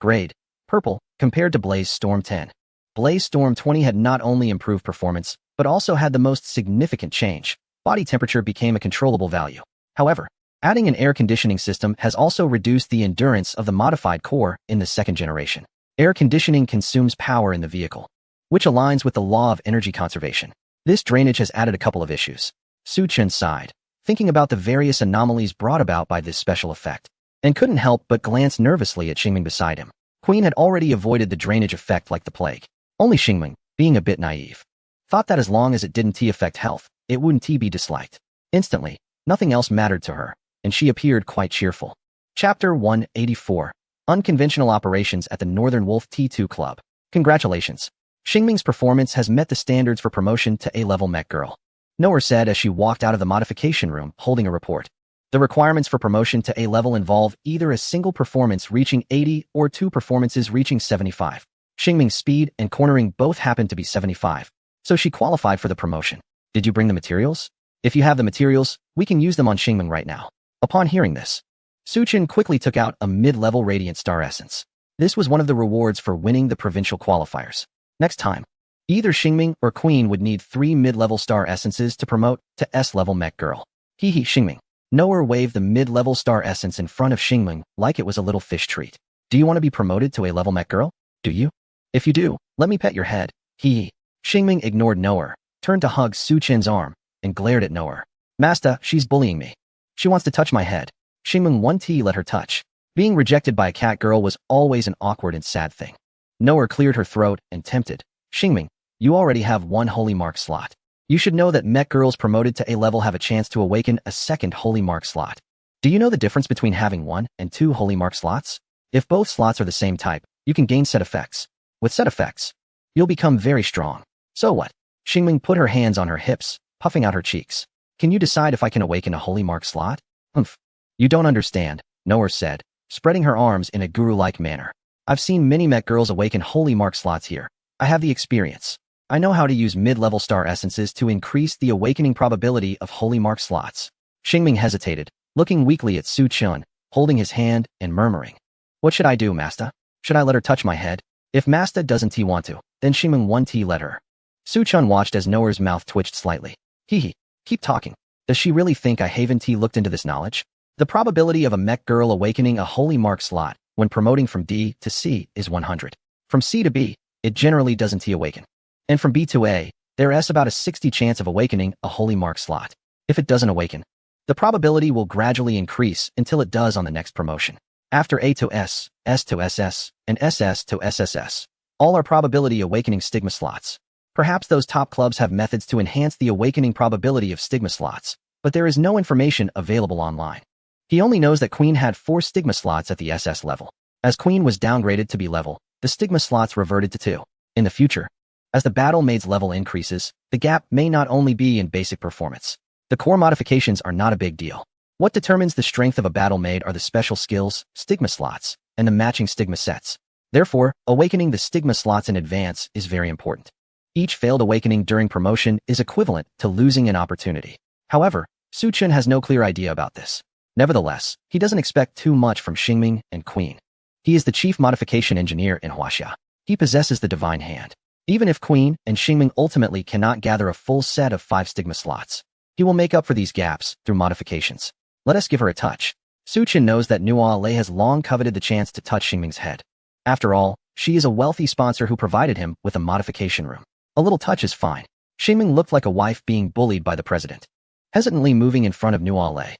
grade, purple, compared to Blaze Storm 10. Blaze Storm 20 had not only improved performance, but also had the most significant change. Body temperature became a controllable value. However, adding an air conditioning system has also reduced the endurance of the modified core in the second generation. Air conditioning consumes power in the vehicle, which aligns with the law of energy conservation. This drainage has added a couple of issues. Su Chen sighed, thinking about the various anomalies brought about by this special effect, and couldn't help but glance nervously at Xingming beside him. Queen had already avoided the drainage effect like the plague. Only Xingming, being a bit naive, thought that as long as it didn't affect health, it wouldn't be disliked. Instantly, nothing else mattered to her, and she appeared quite cheerful. Chapter 184. Unconventional Operations at the Northern Wolf T2 Club. Congratulations. Xingming's performance has met the standards for promotion to A-level mech girl, Noer said as she walked out of the modification room holding a report. The requirements for promotion to A-level involve either a single performance reaching 80 or 2 performances reaching 75. Xingming's speed and cornering both happened to be 75, so she qualified for the promotion. Did you bring the materials? If you have the materials, we can use them on Xingming right now. Upon hearing this, Su Chen quickly took out a mid-level Radiant Star Essence. This was one of the rewards for winning the provincial qualifiers. Next time, either Xingming or Queen would need 3 mid-level Star Essences to promote to S-level mech girl. Xingming. Noer waved the mid-level Star Essence in front of Xingming like it was a little fish treat. Do you want to be promoted to a level mech girl? Do you? If you do, let me pet your head. Xingming ignored Noer, turned to hug Su Chen's arm, and glared at Noer. Master, she's bullying me. She wants to touch my head. Xingming 1T let her touch. Being rejected by a cat girl was always an awkward and sad thing. Noer cleared her throat and tempted. Xingming, you already have 1 holy mark slot. You should know that mech girls promoted to A-level have a chance to awaken a second holy mark slot. Do you know the difference between having 1 and 2 holy mark slots? If both slots are the same type, you can gain set effects. With set effects, you'll become very strong. So what? Xingming put her hands on her hips, puffing out her cheeks. Can you decide if I can awaken a holy mark slot? Humph. You don't understand, Noer said, spreading her arms in a guru-like manner. I've seen many mech girls awaken holy mark slots here. I have the experience. I know how to use mid-level star essences to increase the awakening probability of holy mark slots. Xingming hesitated, looking weakly at Su Chen, holding his hand and murmuring. What should I do, Master? Should I let her touch my head? If Master doesn't want to, then Xingming 1T let her. Su Chen watched as Noer's mouth twitched slightly. Keep talking. Does she really think I haven't looked into this knowledge? The probability of a mech girl awakening a holy mark slot when promoting from D to C is 100. From C to B, it generally doesn't awaken. And from B to A, there is about a 60 chance of awakening a holy mark slot. If it doesn't awaken, the probability will gradually increase until it does on the next promotion. After A to S, S to SS, and SS to SSS, all are probability awakening stigma slots. Perhaps those top clubs have methods to enhance the awakening probability of stigma slots, but there is no information available online. He only knows that Queen had 4 stigma slots at the SS level. As Queen was downgraded to B level, the stigma slots reverted to 2. In the future, as the battle maid's level increases, the gap may not only be in basic performance. The core modifications are not a big deal. What determines the strength of a battle maid are the special skills, stigma slots, and the matching stigma sets. Therefore, awakening the stigma slots in advance is very important. Each failed awakening during promotion is equivalent to losing an opportunity. However, Su Chen has no clear idea about this. Nevertheless, he doesn't expect too much from Xingming and Queen. He is the chief modification engineer in Huaxia. He possesses the divine hand. Even if Queen and Xingming ultimately cannot gather a full set of 5 stigma slots, he will make up for these gaps through modifications. Let us give her a touch. Su Chen knows that Nua Lei has long coveted the chance to touch Xingming's head. After all, she is a wealthy sponsor who provided him with a modification room. A little touch is fine. Xingming looked like a wife being bullied by the president. Hesitantly moving in front of Nua Lei.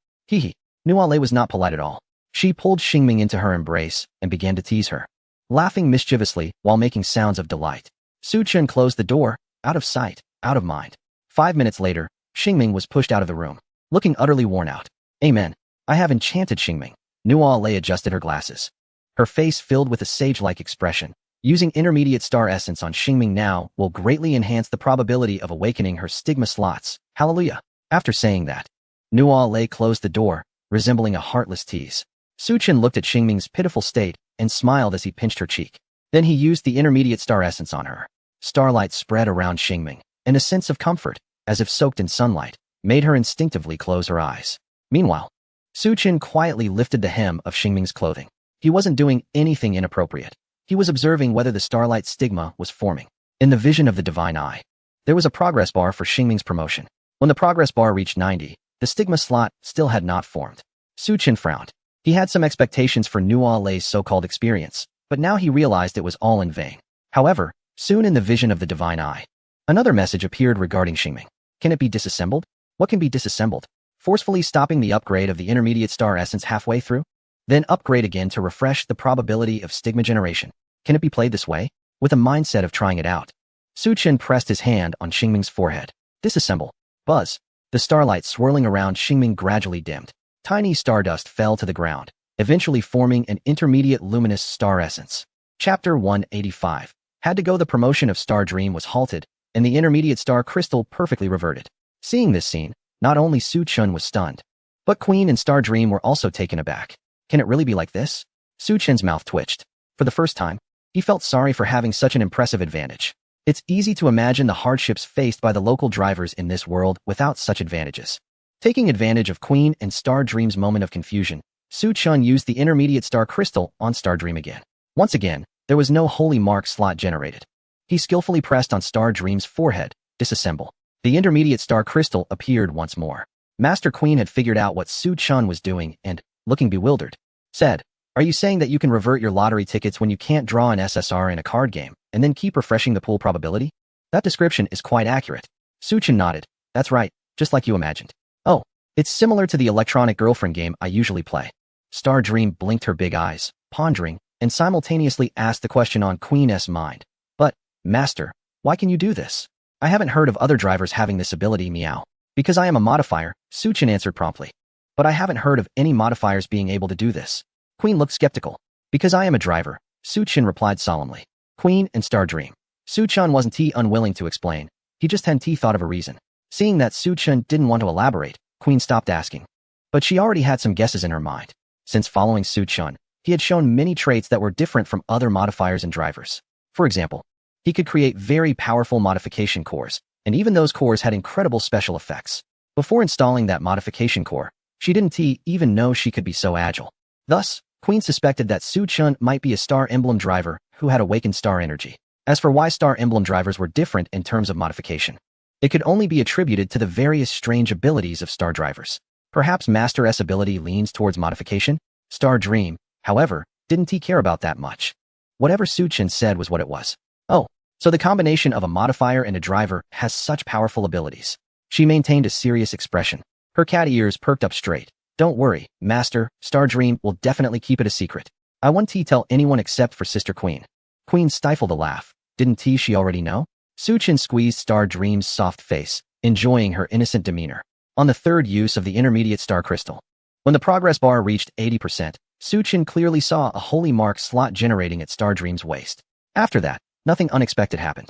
Nua Lei was not polite at all. She pulled Xingming into her embrace and began to tease her, laughing mischievously while making sounds of delight. Su Chen closed the door, out of sight, out of mind. 5 minutes later, Xingming was pushed out of the room, looking utterly worn out. Amen. I have enchanted Xingming. Nua Lei adjusted her glasses. Her face filled with a sage-like expression. Using intermediate star essence on Xingming now will greatly enhance the probability of awakening her stigma slots. Hallelujah. After saying that, Nua Lei closed the door, resembling a heartless tease. Su Chen looked at Xingming's pitiful state and smiled as he pinched her cheek. Then he used the intermediate star essence on her. Starlight spread around Xingming, and a sense of comfort, as if soaked in sunlight, made her instinctively close her eyes. Meanwhile, Su Chen quietly lifted the hem of Xingming's clothing. He wasn't doing anything inappropriate. He was observing whether the starlight stigma was forming. In the vision of the divine eye, there was a progress bar for Xingming's promotion. When the progress bar reached 90, the stigma slot still had not formed. Su Chen frowned. He had some expectations for Nua Lei's so-called experience, but now he realized it was all in vain. However, soon in the vision of the divine eye, another message appeared regarding Xingming. Can it be disassembled? What can be disassembled? Forcefully stopping the upgrade of the intermediate star essence halfway through? Then upgrade again to refresh the probability of stigma generation. Can it be played this way? With a mindset of trying it out, Su Chen pressed his hand on Xingming's forehead. Disassemble. Buzz. The starlight swirling around Xingming gradually dimmed. Tiny stardust fell to the ground, eventually forming an intermediate luminous star essence. Chapter 185. Had to go. The promotion of Star Dream was halted, and the intermediate star crystal perfectly reverted. Seeing this scene, not only Su Chen was stunned, but Queen and Star Dream were also taken aback. Can it really be like this? Su Chen's mouth twitched. For the first time, he felt sorry for having such an impressive advantage. It's easy to imagine the hardships faced by the local drivers in this world without such advantages. Taking advantage of Queen and Star Dream's moment of confusion, Su Chen used the intermediate star crystal on Star Dream again. Once again, there was no holy mark slot generated. He skillfully pressed on Star Dream's forehead. Disassemble. The intermediate star crystal appeared once more. Master Queen had figured out what Su Chen was doing and, looking bewildered, said, "Are you saying that you can revert your lottery tickets when you can't draw an SSR in a card game, and then keep refreshing the pool probability?" That description is quite accurate. Su Chen nodded. That's right, just like you imagined. Oh, it's similar to the electronic girlfriend game I usually play. Star Dream blinked her big eyes, pondering, and simultaneously asked the question on Queen's mind. But, Master, why can you do this? I haven't heard of other drivers having this ability, meow. Because I am a modifier, Su Chen answered promptly. But I haven't heard of any modifiers being able to do this. Queen looked skeptical. Because I am a driver, Su Chen replied solemnly. Queen and Star Dream. Su Chen wasn't unwilling to explain. He just hadn't thought of a reason. Seeing that Su Chen didn't want to elaborate, Queen stopped asking. But she already had some guesses in her mind. Since following Su Chen, he had shown many traits that were different from other modifiers and drivers. For example, he could create very powerful modification cores, and even those cores had incredible special effects. Before installing that modification core, she didn't even know she could be so agile. Thus, Queen suspected that Su Chen might be a Star Emblem driver who had awakened star energy. As for why Star Emblem drivers were different in terms of modification, it could only be attributed to the various strange abilities of star drivers. Perhaps Master S ability leans towards modification? Star Dream, however, didn't care about that much. Whatever Su Chen said was what it was. Oh, so the combination of a modifier and a driver has such powerful abilities. She maintained a serious expression. Her cat ears perked up straight. Don't worry, Master, Star Dream will definitely keep it a secret. I won't tell anyone except for Sister Queen. Queen stifled a laugh. Didn't she already know? Su Chen squeezed Star Dream's soft face, enjoying her innocent demeanor. On the third use of the intermediate star crystal, when the progress bar reached 80%, Su Chen clearly saw a holy mark slot generating at Star Dream's waist. After that, nothing unexpected happened.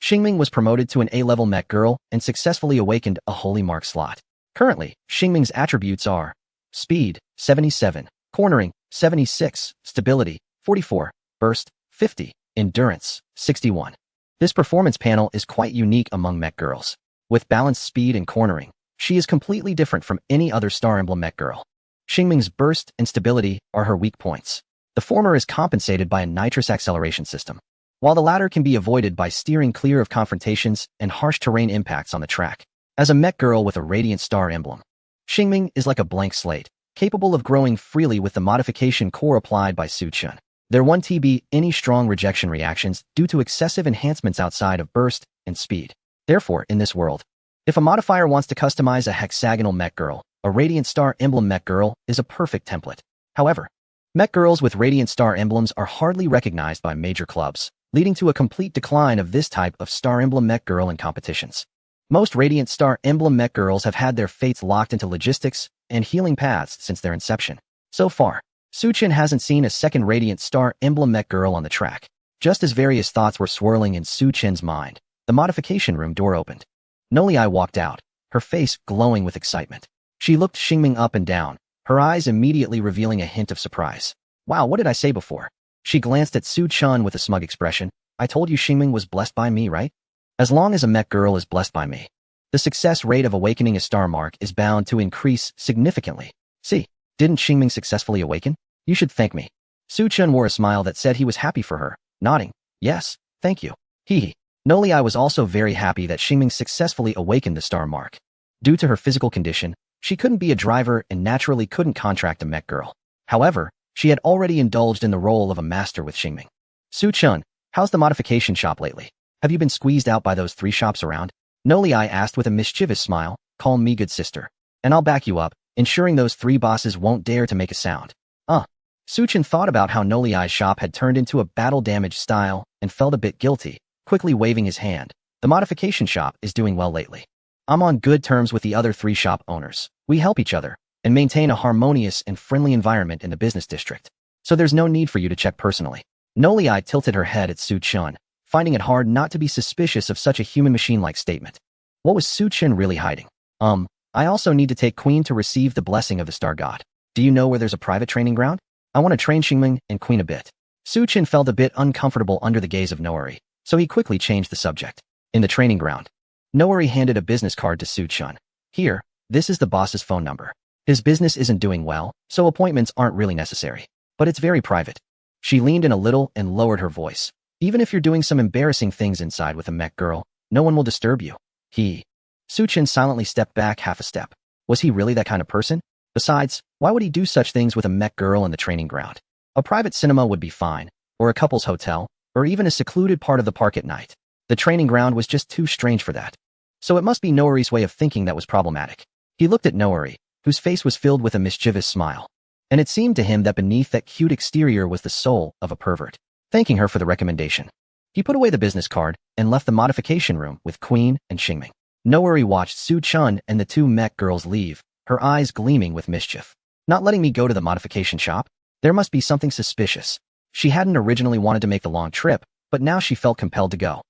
Xingming was promoted to an A-level mech girl and successfully awakened a holy mark slot. Currently, Xingming's attributes are Speed, 77, Cornering, 76, Stability, 44, Burst, 50. Endurance, 61. This performance panel is quite unique among mech girls. With balanced speed and cornering, she is completely different from any other Star Emblem mech girl. Xingming's burst and stability are her weak points. The former is compensated by a nitrous acceleration system, while the latter can be avoided by steering clear of confrontations and harsh terrain impacts on the track. As a mech girl with a radiant star emblem, Xingming is like a blank slate, capable of growing freely with the modification core applied by Su Chun. There won't be any strong rejection reactions due to excessive enhancements outside of burst and speed. Therefore, in this world, if a modifier wants to customize a hexagonal mech girl, a radiant star emblem mech girl is a perfect template. However, mech girls with radiant star emblems are hardly recognized by major clubs, leading to a complete decline of this type of star emblem mech girl in competitions. Most radiant star emblem mech girls have had their fates locked into logistics and healing paths since their inception. So far, Su Chen hasn't seen a second radiant star emblem mech girl on the track. Just as various thoughts were swirling in Su Chen's mind, the modification room door opened. Nolii walked out, her face glowing with excitement. She looked Xingming up and down, her eyes immediately revealing a hint of surprise. Wow, what did I say before? She glanced at Su Chun with a smug expression. I told you Xingming was blessed by me, right? As long as a mech girl is blessed by me, the success rate of awakening a star mark is bound to increase significantly. See, didn't Xingming successfully awaken? You should thank me. Su Chun wore a smile that said he was happy for her, nodding. Yes, thank you. Hee. Nolii was also very happy that Xingming successfully awakened the star mark. Due to her physical condition, she couldn't be a driver and naturally couldn't contract a mech girl. However, she had already indulged in the role of a master with Xingming. Su Chun, how's the modification shop lately? Have you been squeezed out by those 3 shops around? Nolii asked with a mischievous smile. Calm me, good sister, and I'll back you up, ensuring those 3 bosses won't dare to make a sound. Su Chen thought about how Nolii's shop had turned into a battle-damaged style and felt a bit guilty, quickly waving his hand. The modification shop is doing well lately. I'm on good terms with the other 3 shop owners. We help each other and maintain a harmonious and friendly environment in the business district. So there's no need for you to check personally. Nolii tilted her head at Su Chun, finding it hard not to be suspicious of such a human machine-like statement. What was Su Chen really hiding? I also need to take Queen to receive the blessing of the Star God. Do you know where there's a private training ground? I want to train Xingming and Queen a bit. Su Chen felt a bit uncomfortable under the gaze of Noori, so he quickly changed the subject. In the training ground, Noori handed a business card to Su Chun. Here, this is the boss's phone number. His business isn't doing well, so appointments aren't really necessary. But it's very private. She leaned in a little and lowered her voice. Even if you're doing some embarrassing things inside with a mech girl, no one will disturb you. Su Chen silently stepped back half a step. Was he really that kind of person? Besides, why would he do such things with a mech girl in the training ground? A private cinema would be fine, or a couple's hotel, or even a secluded part of the park at night. The training ground was just too strange for that. So it must be Noori's way of thinking that was problematic. He looked at Noori, whose face was filled with a mischievous smile. And it seemed to him that beneath that cute exterior was the soul of a pervert. Thanking her for the recommendation, he put away the business card and left the modification room with Queen and Xingming. Noori watched Su Chun and the 2 mech girls leave, her eyes gleaming with mischief. Not letting me go to the modification shop? There must be something suspicious. She hadn't originally wanted to make the long trip, but now she felt compelled to go.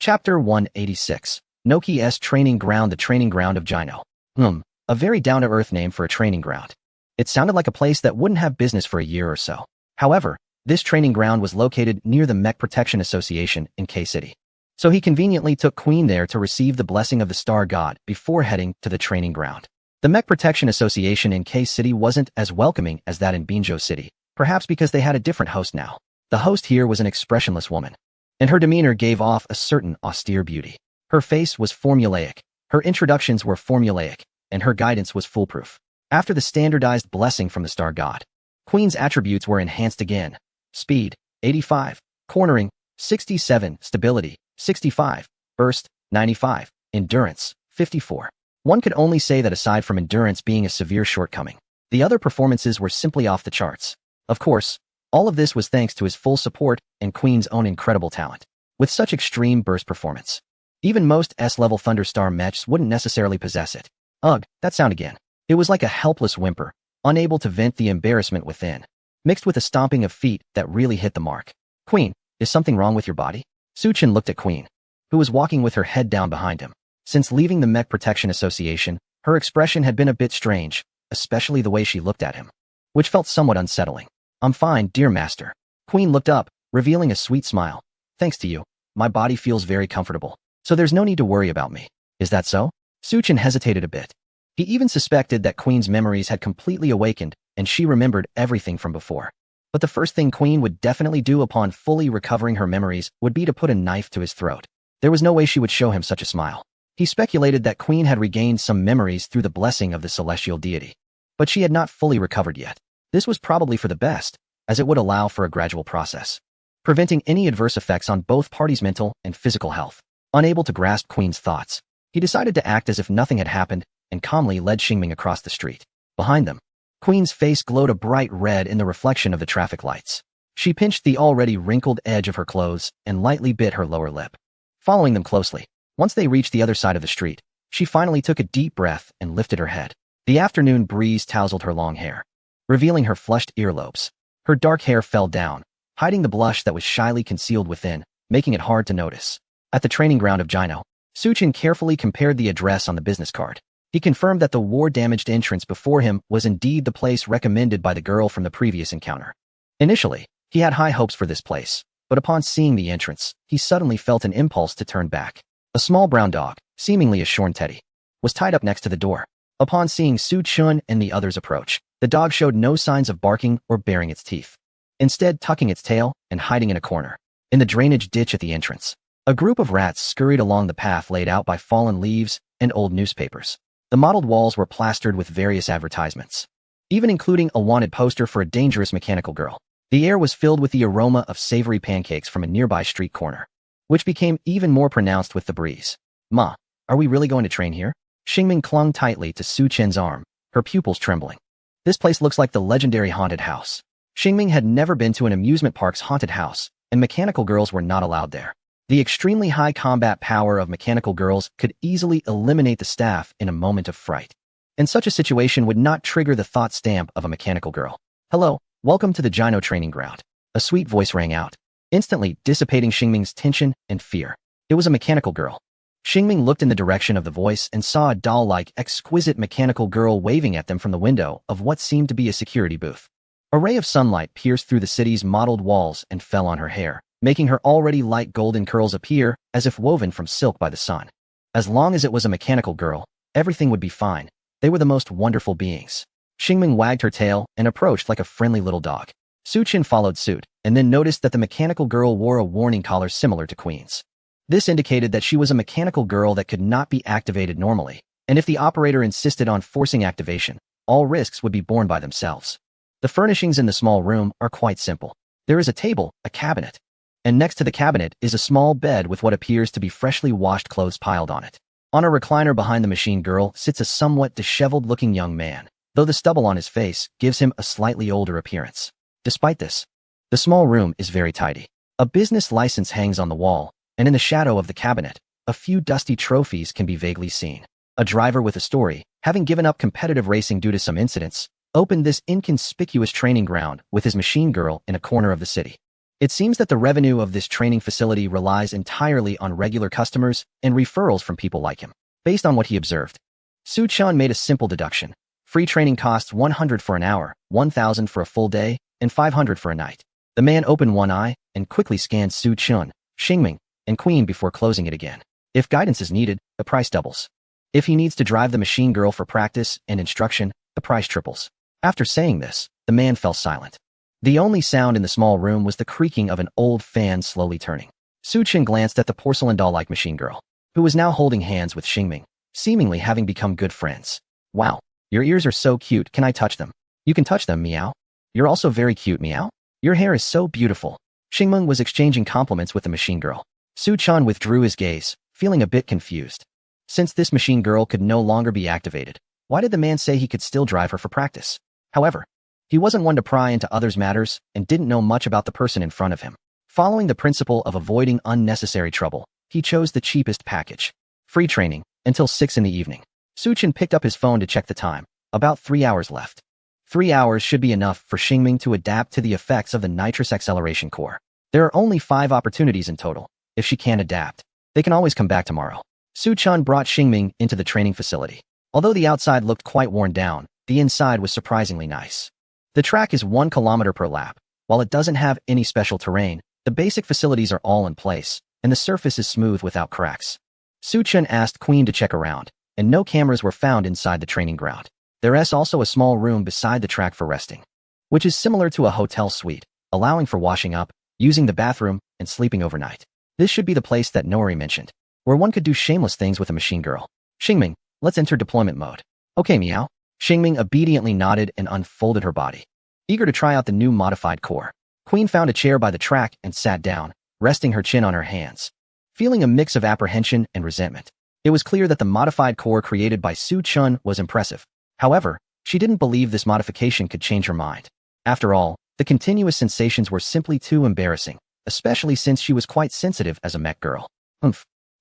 Chapter 186. Noki's Training Ground. The Training Ground of Gino. A very down-to-earth name for a training ground. It sounded like a place that wouldn't have business for a year or so. However, this training ground was located near the Mech Protection Association in K-City. So he conveniently took Queen there to receive the blessing of the Star God before heading to the training ground. The Mech Protection Association in K-City wasn't as welcoming as that in Binjo City, perhaps because they had a different host now. The host here was an expressionless woman, and her demeanor gave off a certain austere beauty. Her face was formulaic, her introductions were formulaic, and her guidance was foolproof. After the standardized blessing from the Star God, Queen's attributes were enhanced again. Speed, 85. Cornering, 67. Stability, 65. Burst, 95. Endurance, 54. One could only say that aside from endurance being a severe shortcoming, the other performances were simply off the charts. Of course, all of this was thanks to his full support and Queen's own incredible talent. With such extreme burst performance, even most S-level Thunderstar mechs wouldn't necessarily possess it. Ugh, that sound again. It was like a helpless whimper, unable to vent the embarrassment within, mixed with a stomping of feet that really hit the mark. Queen, is something wrong with your body? Su Chen looked at Queen, who was walking with her head down behind him. Since leaving the Mech Protection Association, her expression had been a bit strange, especially the way she looked at him, which felt somewhat unsettling. I'm fine, dear master. Queen looked up, revealing a sweet smile. Thanks to you, my body feels very comfortable, so there's no need to worry about me. Is that so? Suchin hesitated a bit. He even suspected that Queen's memories had completely awakened and she remembered everything from before. But the first thing Queen would definitely do upon fully recovering her memories would be to put a knife to his throat. There was no way she would show him such a smile. He speculated that Queen had regained some memories through the blessing of the celestial deity. But she had not fully recovered yet. This was probably for the best, as it would allow for a gradual process, preventing any adverse effects on both parties' mental and physical health. Unable to grasp Queen's thoughts, he decided to act as if nothing had happened and calmly led Xingming across the street. Behind them, Queen's face glowed a bright red in the reflection of the traffic lights. She pinched the already wrinkled edge of her clothes and lightly bit her lower lip. Following them closely, once they reached the other side of the street, she finally took a deep breath and lifted her head. The afternoon breeze tousled her long hair, revealing her flushed earlobes. Her dark hair fell down, hiding the blush that was shyly concealed within, making it hard to notice. At the training ground of Jino, Suchin carefully compared the address on the business card. He confirmed that the war-damaged entrance before him was indeed the place recommended by the girl from the previous encounter. Initially, he had high hopes for this place, but upon seeing the entrance, he suddenly felt an impulse to turn back. A small brown dog, seemingly a shorn teddy, was tied up next to the door. Upon seeing Su Chun and the others approach, the dog showed no signs of barking or baring its teeth, instead tucking its tail and hiding in a corner. In the drainage ditch at the entrance, a group of rats scurried along the path laid out by fallen leaves and old newspapers. The mottled walls were plastered with various advertisements, even including a wanted poster for a dangerous mechanical girl. The air was filled with the aroma of savory pancakes from a nearby street corner, which became even more pronounced with the breeze. Ma, are we really going to train here? Xingming clung tightly to Su Chen's arm, her pupils trembling. This place looks like the legendary haunted house. Xingming had never been to an amusement park's haunted house, and mechanical girls were not allowed there. The extremely high combat power of mechanical girls could easily eliminate the staff in a moment of fright. And such a situation would not trigger the thought stamp of a mechanical girl. Hello, welcome to the Jino training ground. A sweet voice rang out, instantly dissipating Xingming's tension and fear. It was a mechanical girl. Xingming looked in the direction of the voice and saw a doll-like, exquisite mechanical girl waving at them from the window of what seemed to be a security booth. A ray of sunlight pierced through the city's mottled walls and fell on her hair, making her already light golden curls appear as if woven from silk by the sun. As long as it was a mechanical girl, everything would be fine. They were the most wonderful beings. Xingming wagged her tail and approached like a friendly little dog. Su Chin followed suit, and then noticed that the mechanical girl wore a warning collar similar to Queen's. This indicated that she was a mechanical girl that could not be activated normally, and if the operator insisted on forcing activation, all risks would be borne by themselves. The furnishings in the small room are quite simple. There is a table, a cabinet, and next to the cabinet is a small bed with what appears to be freshly washed clothes piled on it. On a recliner behind the machine girl sits a somewhat disheveled-looking young man, though the stubble on his face gives him a slightly older appearance. Despite this, the small room is very tidy. A business license hangs on the wall, and in the shadow of the cabinet, a few dusty trophies can be vaguely seen. A driver with a story, having given up competitive racing due to some incidents, opened this inconspicuous training ground with his machine girl in a corner of the city. It seems that the revenue of this training facility relies entirely on regular customers and referrals from people like him. Based on what he observed, Su Chan made a simple deduction. Free training costs 100 for an hour, 1,000 for a full day, and 500 for a night. The man opened one eye and quickly scanned Su Chun, Xingming, and Queen before closing it again. If guidance is needed, the price doubles. If he needs to drive the machine girl for practice and instruction, the price triples. After saying this, the man fell silent. The only sound in the small room was the creaking of an old fan slowly turning. Su Chen glanced at the porcelain doll-like machine girl, who was now holding hands with Xingming, seemingly having become good friends. Wow, your ears are so cute, can I touch them? You can touch them, meow. You're also very cute, meow. Your hair is so beautiful. Xingming was exchanging compliments with the machine girl. Su Chan withdrew his gaze, feeling a bit confused. Since this machine girl could no longer be activated, why did the man say he could still drive her for practice? However, he wasn't one to pry into others' matters and didn't know much about the person in front of him. Following the principle of avoiding unnecessary trouble, he chose the cheapest package. Free training, until 6 in the evening. Su Chen picked up his phone to check the time. About 3 hours left. 3 hours should be enough for Xingming to adapt to the effects of the nitrous acceleration core. There are only 5 opportunities in total. If she can't adapt, they can always come back tomorrow. Su Chan brought Xingming into the training facility. Although the outside looked quite worn down, the inside was surprisingly nice. The track is 1 kilometer per lap. While it doesn't have any special terrain, The basic facilities are all in place, and the surface is smooth without cracks. Su-chun asked Queen to check around, and no cameras were found inside the training ground. There is also a small room beside the track for resting, which is similar to a hotel suite, allowing for washing up, using the bathroom, and sleeping overnight. This should be the place that Nori mentioned, where one could do shameless things with a machine girl. Xingming, let's enter deployment mode. Okay, Meow. Xingming obediently nodded and unfolded her body, eager to try out the new modified core. Queen found a chair by the track and sat down, resting her chin on her hands, feeling a mix of apprehension and resentment. It was clear that the modified core created by Su-chun was impressive. However, she didn't believe this modification could change her mind. After all, the continuous sensations were simply too embarrassing, especially since she was quite sensitive as a mech girl.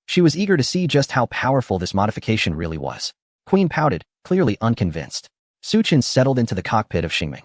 She was eager to see just how powerful this modification really was. Queen pouted, clearly unconvinced. Su-chun settled into the cockpit of Xingming.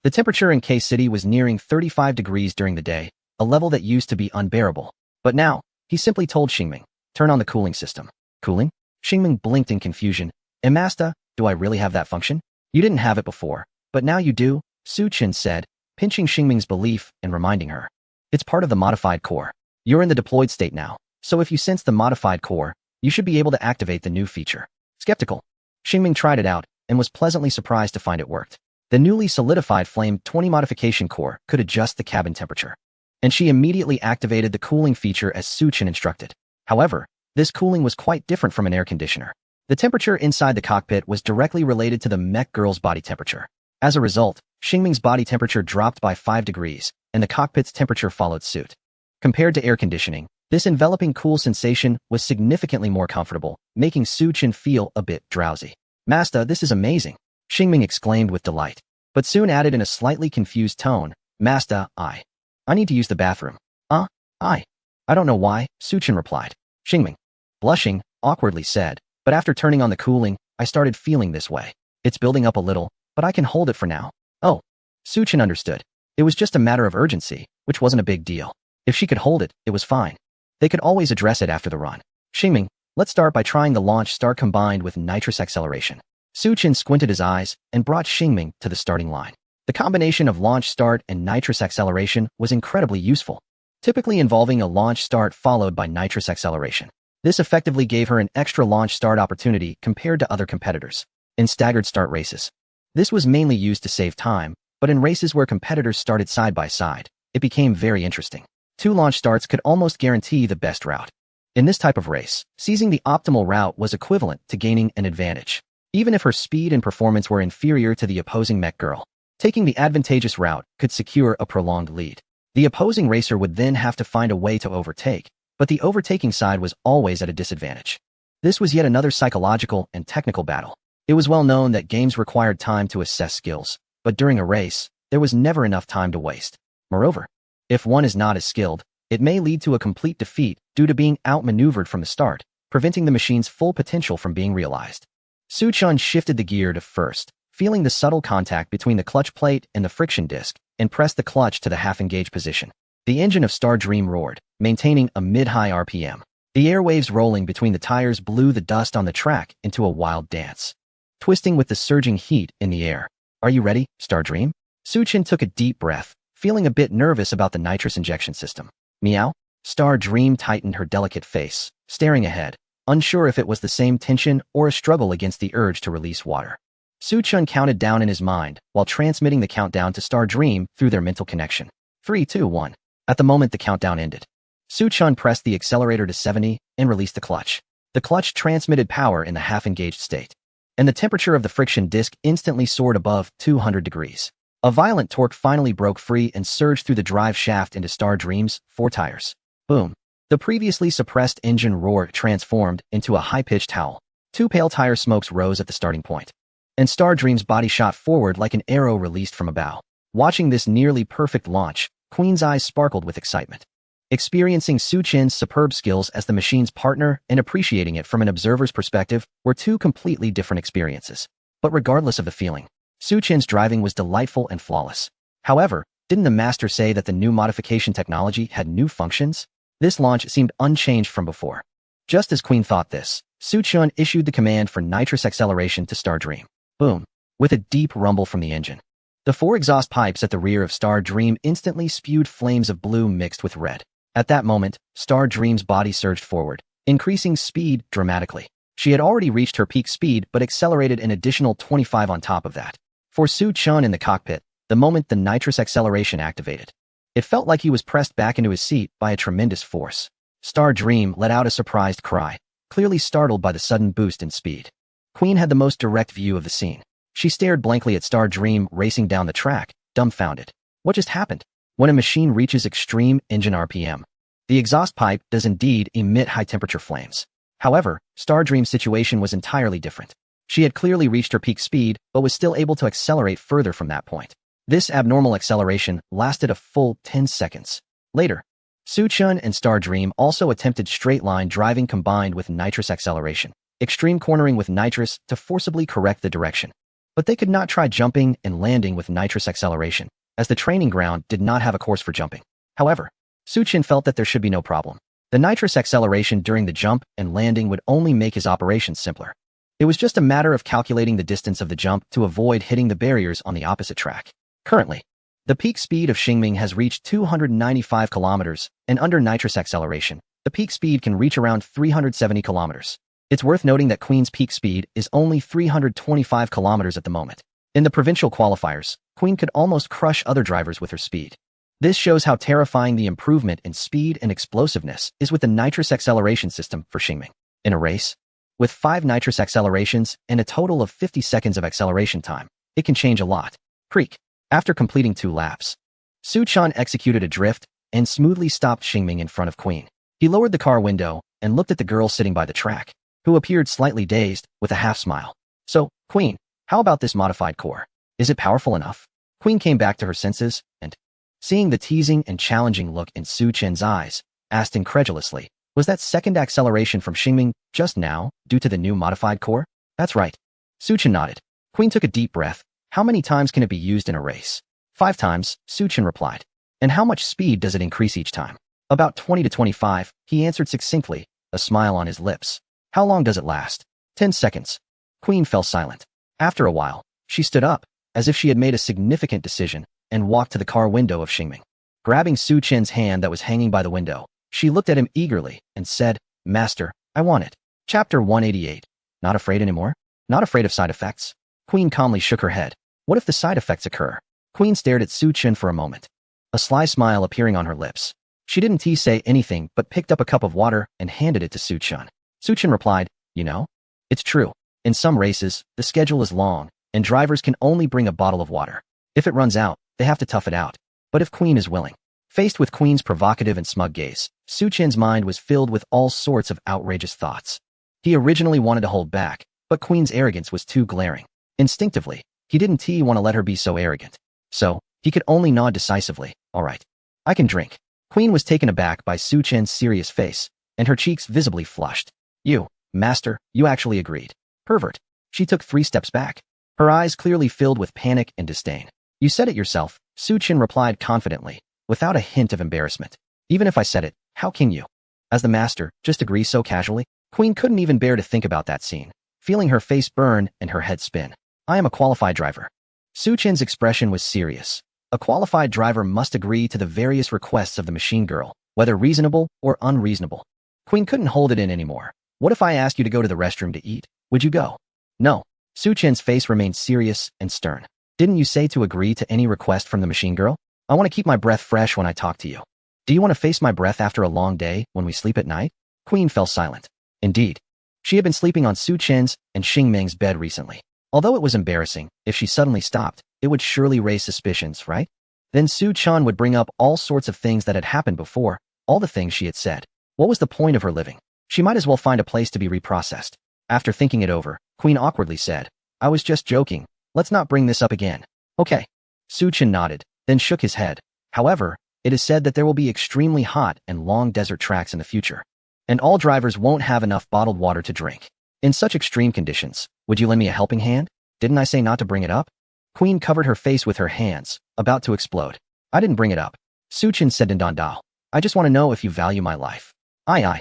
The temperature in K-City was nearing 35 degrees during the day, a level that used to be unbearable. But now, he simply told Xingming, turn on the cooling system. Cooling? Xingming blinked in confusion. Master, do I really have that function? You didn't have it before, but now you do, Su-chun said, pinching Xingming's belief and reminding her. It's part of the modified core. You're in the deployed state now, so if you sense the modified core, you should be able to activate the new feature. Skeptical. Xingming tried it out and was pleasantly surprised to find it worked. The newly solidified Flame 20 modification core could adjust the cabin temperature, and she immediately activated the cooling feature as Su-chun instructed. However, this cooling was quite different from an air conditioner. The temperature inside the cockpit was directly related to the mech girl's body temperature. As a result, Xingming's body temperature dropped by 5 degrees, and the cockpit's temperature followed suit. Compared to air conditioning, this enveloping cool sensation was significantly more comfortable, making Su-chun feel a bit drowsy. Master, this is amazing, Xingming exclaimed with delight, but soon added in a slightly confused tone, Master, I need to use the bathroom. I don't know why, Su-chun replied. Xingming, blushing, awkwardly said, but after turning on the cooling, I started feeling this way. It's building up a little, but I can hold it for now. Oh, Su-chun understood. It was just a matter of urgency, which wasn't a big deal. If she could hold it, it was fine. They could always address it after the run. Xingming, let's start by trying the launch start combined with nitrous acceleration. Su-chun squinted his eyes and brought Xingming to the starting line. The combination of launch start and nitrous acceleration was incredibly useful, typically involving a launch start followed by nitrous acceleration. This effectively gave her an extra launch start opportunity compared to other competitors. In staggered start races, this was mainly used to save time, but in races where competitors started side by side, it became very interesting. 2 launch starts could almost guarantee the best route. In this type of race, seizing the optimal route was equivalent to gaining an advantage, even if her speed and performance were inferior to the opposing mech girl. Taking the advantageous route could secure a prolonged lead. The opposing racer would then have to find a way to overtake, but the overtaking side was always at a disadvantage. This was yet another psychological and technical battle. It was well known that games required time to assess skills, but during a race, there was never enough time to waste. Moreover, if one is not as skilled, it may lead to a complete defeat due to being outmaneuvered from the start, preventing the machine's full potential from being realized. Su-chun shifted the gear to first, feeling the subtle contact between the clutch plate and the friction disc, and pressed the clutch to the half-engaged position. The engine of Star Dream roared, maintaining a mid-high RPM. The airwaves rolling between the tires blew the dust on the track into a wild dance, twisting with the surging heat in the air. Are you ready, Star Dream? Su-chun took a deep breath, feeling a bit nervous about the nitrous injection system. Meow? Star Dream tightened her delicate face, staring ahead, unsure if it was the same tension or a struggle against the urge to release water. Su-chun counted down in his mind while transmitting the countdown to Star Dream through their mental connection. 3, 2, 1. At the moment the countdown ended, Su-chun pressed the accelerator to 70 and released the clutch. The clutch transmitted power in the half-engaged state, and the temperature of the friction disc instantly soared above 200 degrees. A violent torque finally broke free and surged through the drive shaft into Star Dream's 4 tires. Boom. The previously suppressed engine roar transformed into a high-pitched howl. 2 pale tire smokes rose at the starting point, and Star Dream's body shot forward like an arrow released from a bow. Watching this nearly perfect launch, Queen's eyes sparkled with excitement. Experiencing Su-chun's superb skills as the machine's partner and appreciating it from an observer's perspective were 2 completely different experiences. But regardless of the feeling, Su-chun's driving was delightful and flawless. However, didn't the master say that the new modification technology had new functions? This launch seemed unchanged from before. Just as Queen thought this, Su-chun issued the command for nitrous acceleration to Star Dream. Boom. With a deep rumble from the engine, The 4 exhaust pipes at the rear of Star Dream instantly spewed flames of blue mixed with red. At that moment, Star Dream's body surged forward, increasing speed dramatically. She had already reached her peak speed but accelerated an additional 25 on top of that. For Su-chun in the cockpit, the moment the nitrous acceleration activated, it felt like he was pressed back into his seat by a tremendous force. Star Dream let out a surprised cry, clearly startled by the sudden boost in speed. Queen had the most direct view of the scene. She stared blankly at Star Dream racing down the track, dumbfounded. What just happened? When a machine reaches extreme engine RPM, the exhaust pipe does indeed emit high-temperature flames. However, Star Dream's situation was entirely different. She had clearly reached her peak speed, but was still able to accelerate further from that point. This abnormal acceleration lasted a full 10 seconds. Later, Su-chun and Star Dream also attempted straight-line driving combined with nitrous acceleration, extreme cornering with nitrous to forcibly correct the direction. But they could not try jumping and landing with nitrous acceleration, as the training ground did not have a course for jumping. However, Su-chun felt that there should be no problem. The nitrous acceleration during the jump and landing would only make his operations simpler. It was just a matter of calculating the distance of the jump to avoid hitting the barriers on the opposite track. Currently, the peak speed of Xingming has reached 295 kilometers, and under nitrous acceleration, the peak speed can reach around 370 kilometers. It's worth noting that Queen's peak speed is only 325 kilometers at the moment. In the provincial qualifiers, Queen could almost crush other drivers with her speed. This shows how terrifying the improvement in speed and explosiveness is with the nitrous acceleration system for Xingming. In a race, with 5 nitrous accelerations and a total of 50 seconds of acceleration time, it can change a lot. Creak. After completing 2 laps, Su-chun executed a drift and smoothly stopped Xingming in front of Queen. He lowered the car window and looked at the girl sitting by the track, who appeared slightly dazed with a half smile. So, Queen, how about this modified core? Is it powerful enough? Queen came back to her senses and, seeing the teasing and challenging look in Su-chun's eyes, asked incredulously, was that second acceleration from Xingming just now due to the new modified core? That's right. Su-chun nodded. Queen took a deep breath. How many times can it be used in a race? 5 times, Su-chun replied. And how much speed does it increase each time? About 20 to 25, he answered succinctly, a smile on his lips. How long does it last? 10 seconds. Queen fell silent. After a while, she stood up, as if she had made a significant decision, and walked to the car window of Xingming. Grabbing Su-chun's hand that was hanging by the window, she looked at him eagerly and said, Master, I want it. Chapter 188. Not afraid anymore? Not afraid of side effects? Queen calmly shook her head. What if the side effects occur? Queen stared at Su-chun for a moment, a sly smile appearing on her lips. She didn't say anything but picked up a cup of water and handed it to Su-chun. Su-chun replied, You know, it's true. In some races, the schedule is long, and drivers can only bring a bottle of water. If it runs out, they have to tough it out. But if Queen is willing. Faced with Queen's provocative and smug gaze, Su-chun's mind was filled with all sorts of outrageous thoughts. He originally wanted to hold back, but Queen's arrogance was too glaring. Instinctively, he didn't want to let her be so arrogant. So, he could only nod decisively. All right. I can drink. Queen was taken aback by Su-chun's serious face, and her cheeks visibly flushed. You, master, you actually agreed. Pervert. She took 3 steps back, her eyes clearly filled with panic and disdain. You said it yourself, Su-chun replied confidently, without a hint of embarrassment. Even if I said it, how can you, as the master, just agree so casually? Queen couldn't even bear to think about that scene, feeling her face burn and her head spin. I am a qualified driver. Su-chun's expression was serious. A qualified driver must agree to the various requests of the machine girl, whether reasonable or unreasonable. Queen couldn't hold it in anymore. What if I asked you to go to the restroom to eat? Would you go? No. Su-chun's face remained serious and stern. Didn't you say to agree to any request from the machine girl? I want to keep my breath fresh when I talk to you. Do you want to face my breath after a long day when we sleep at night? Queen fell silent. Indeed. She had been sleeping on Su-chun's and Xingming's bed recently. Although it was embarrassing, if she suddenly stopped, it would surely raise suspicions, right? Then Su-chun would bring up all sorts of things that had happened before, all the things she had said. What was the point of her living? She might as well find a place to be reprocessed. After thinking it over, Queen awkwardly said, I was just joking. Let's not bring this up again. Okay. Su-chun nodded, then shook his head. However, it is said that there will be extremely hot and long desert tracks in the future, and all drivers won't have enough bottled water to drink. In such extreme conditions, would you lend me a helping hand? Didn't I say not to bring it up? Queen covered her face with her hands, about to explode. I didn't bring it up. Su-chun said in Dandao. I just want to know if you value my life. Aye.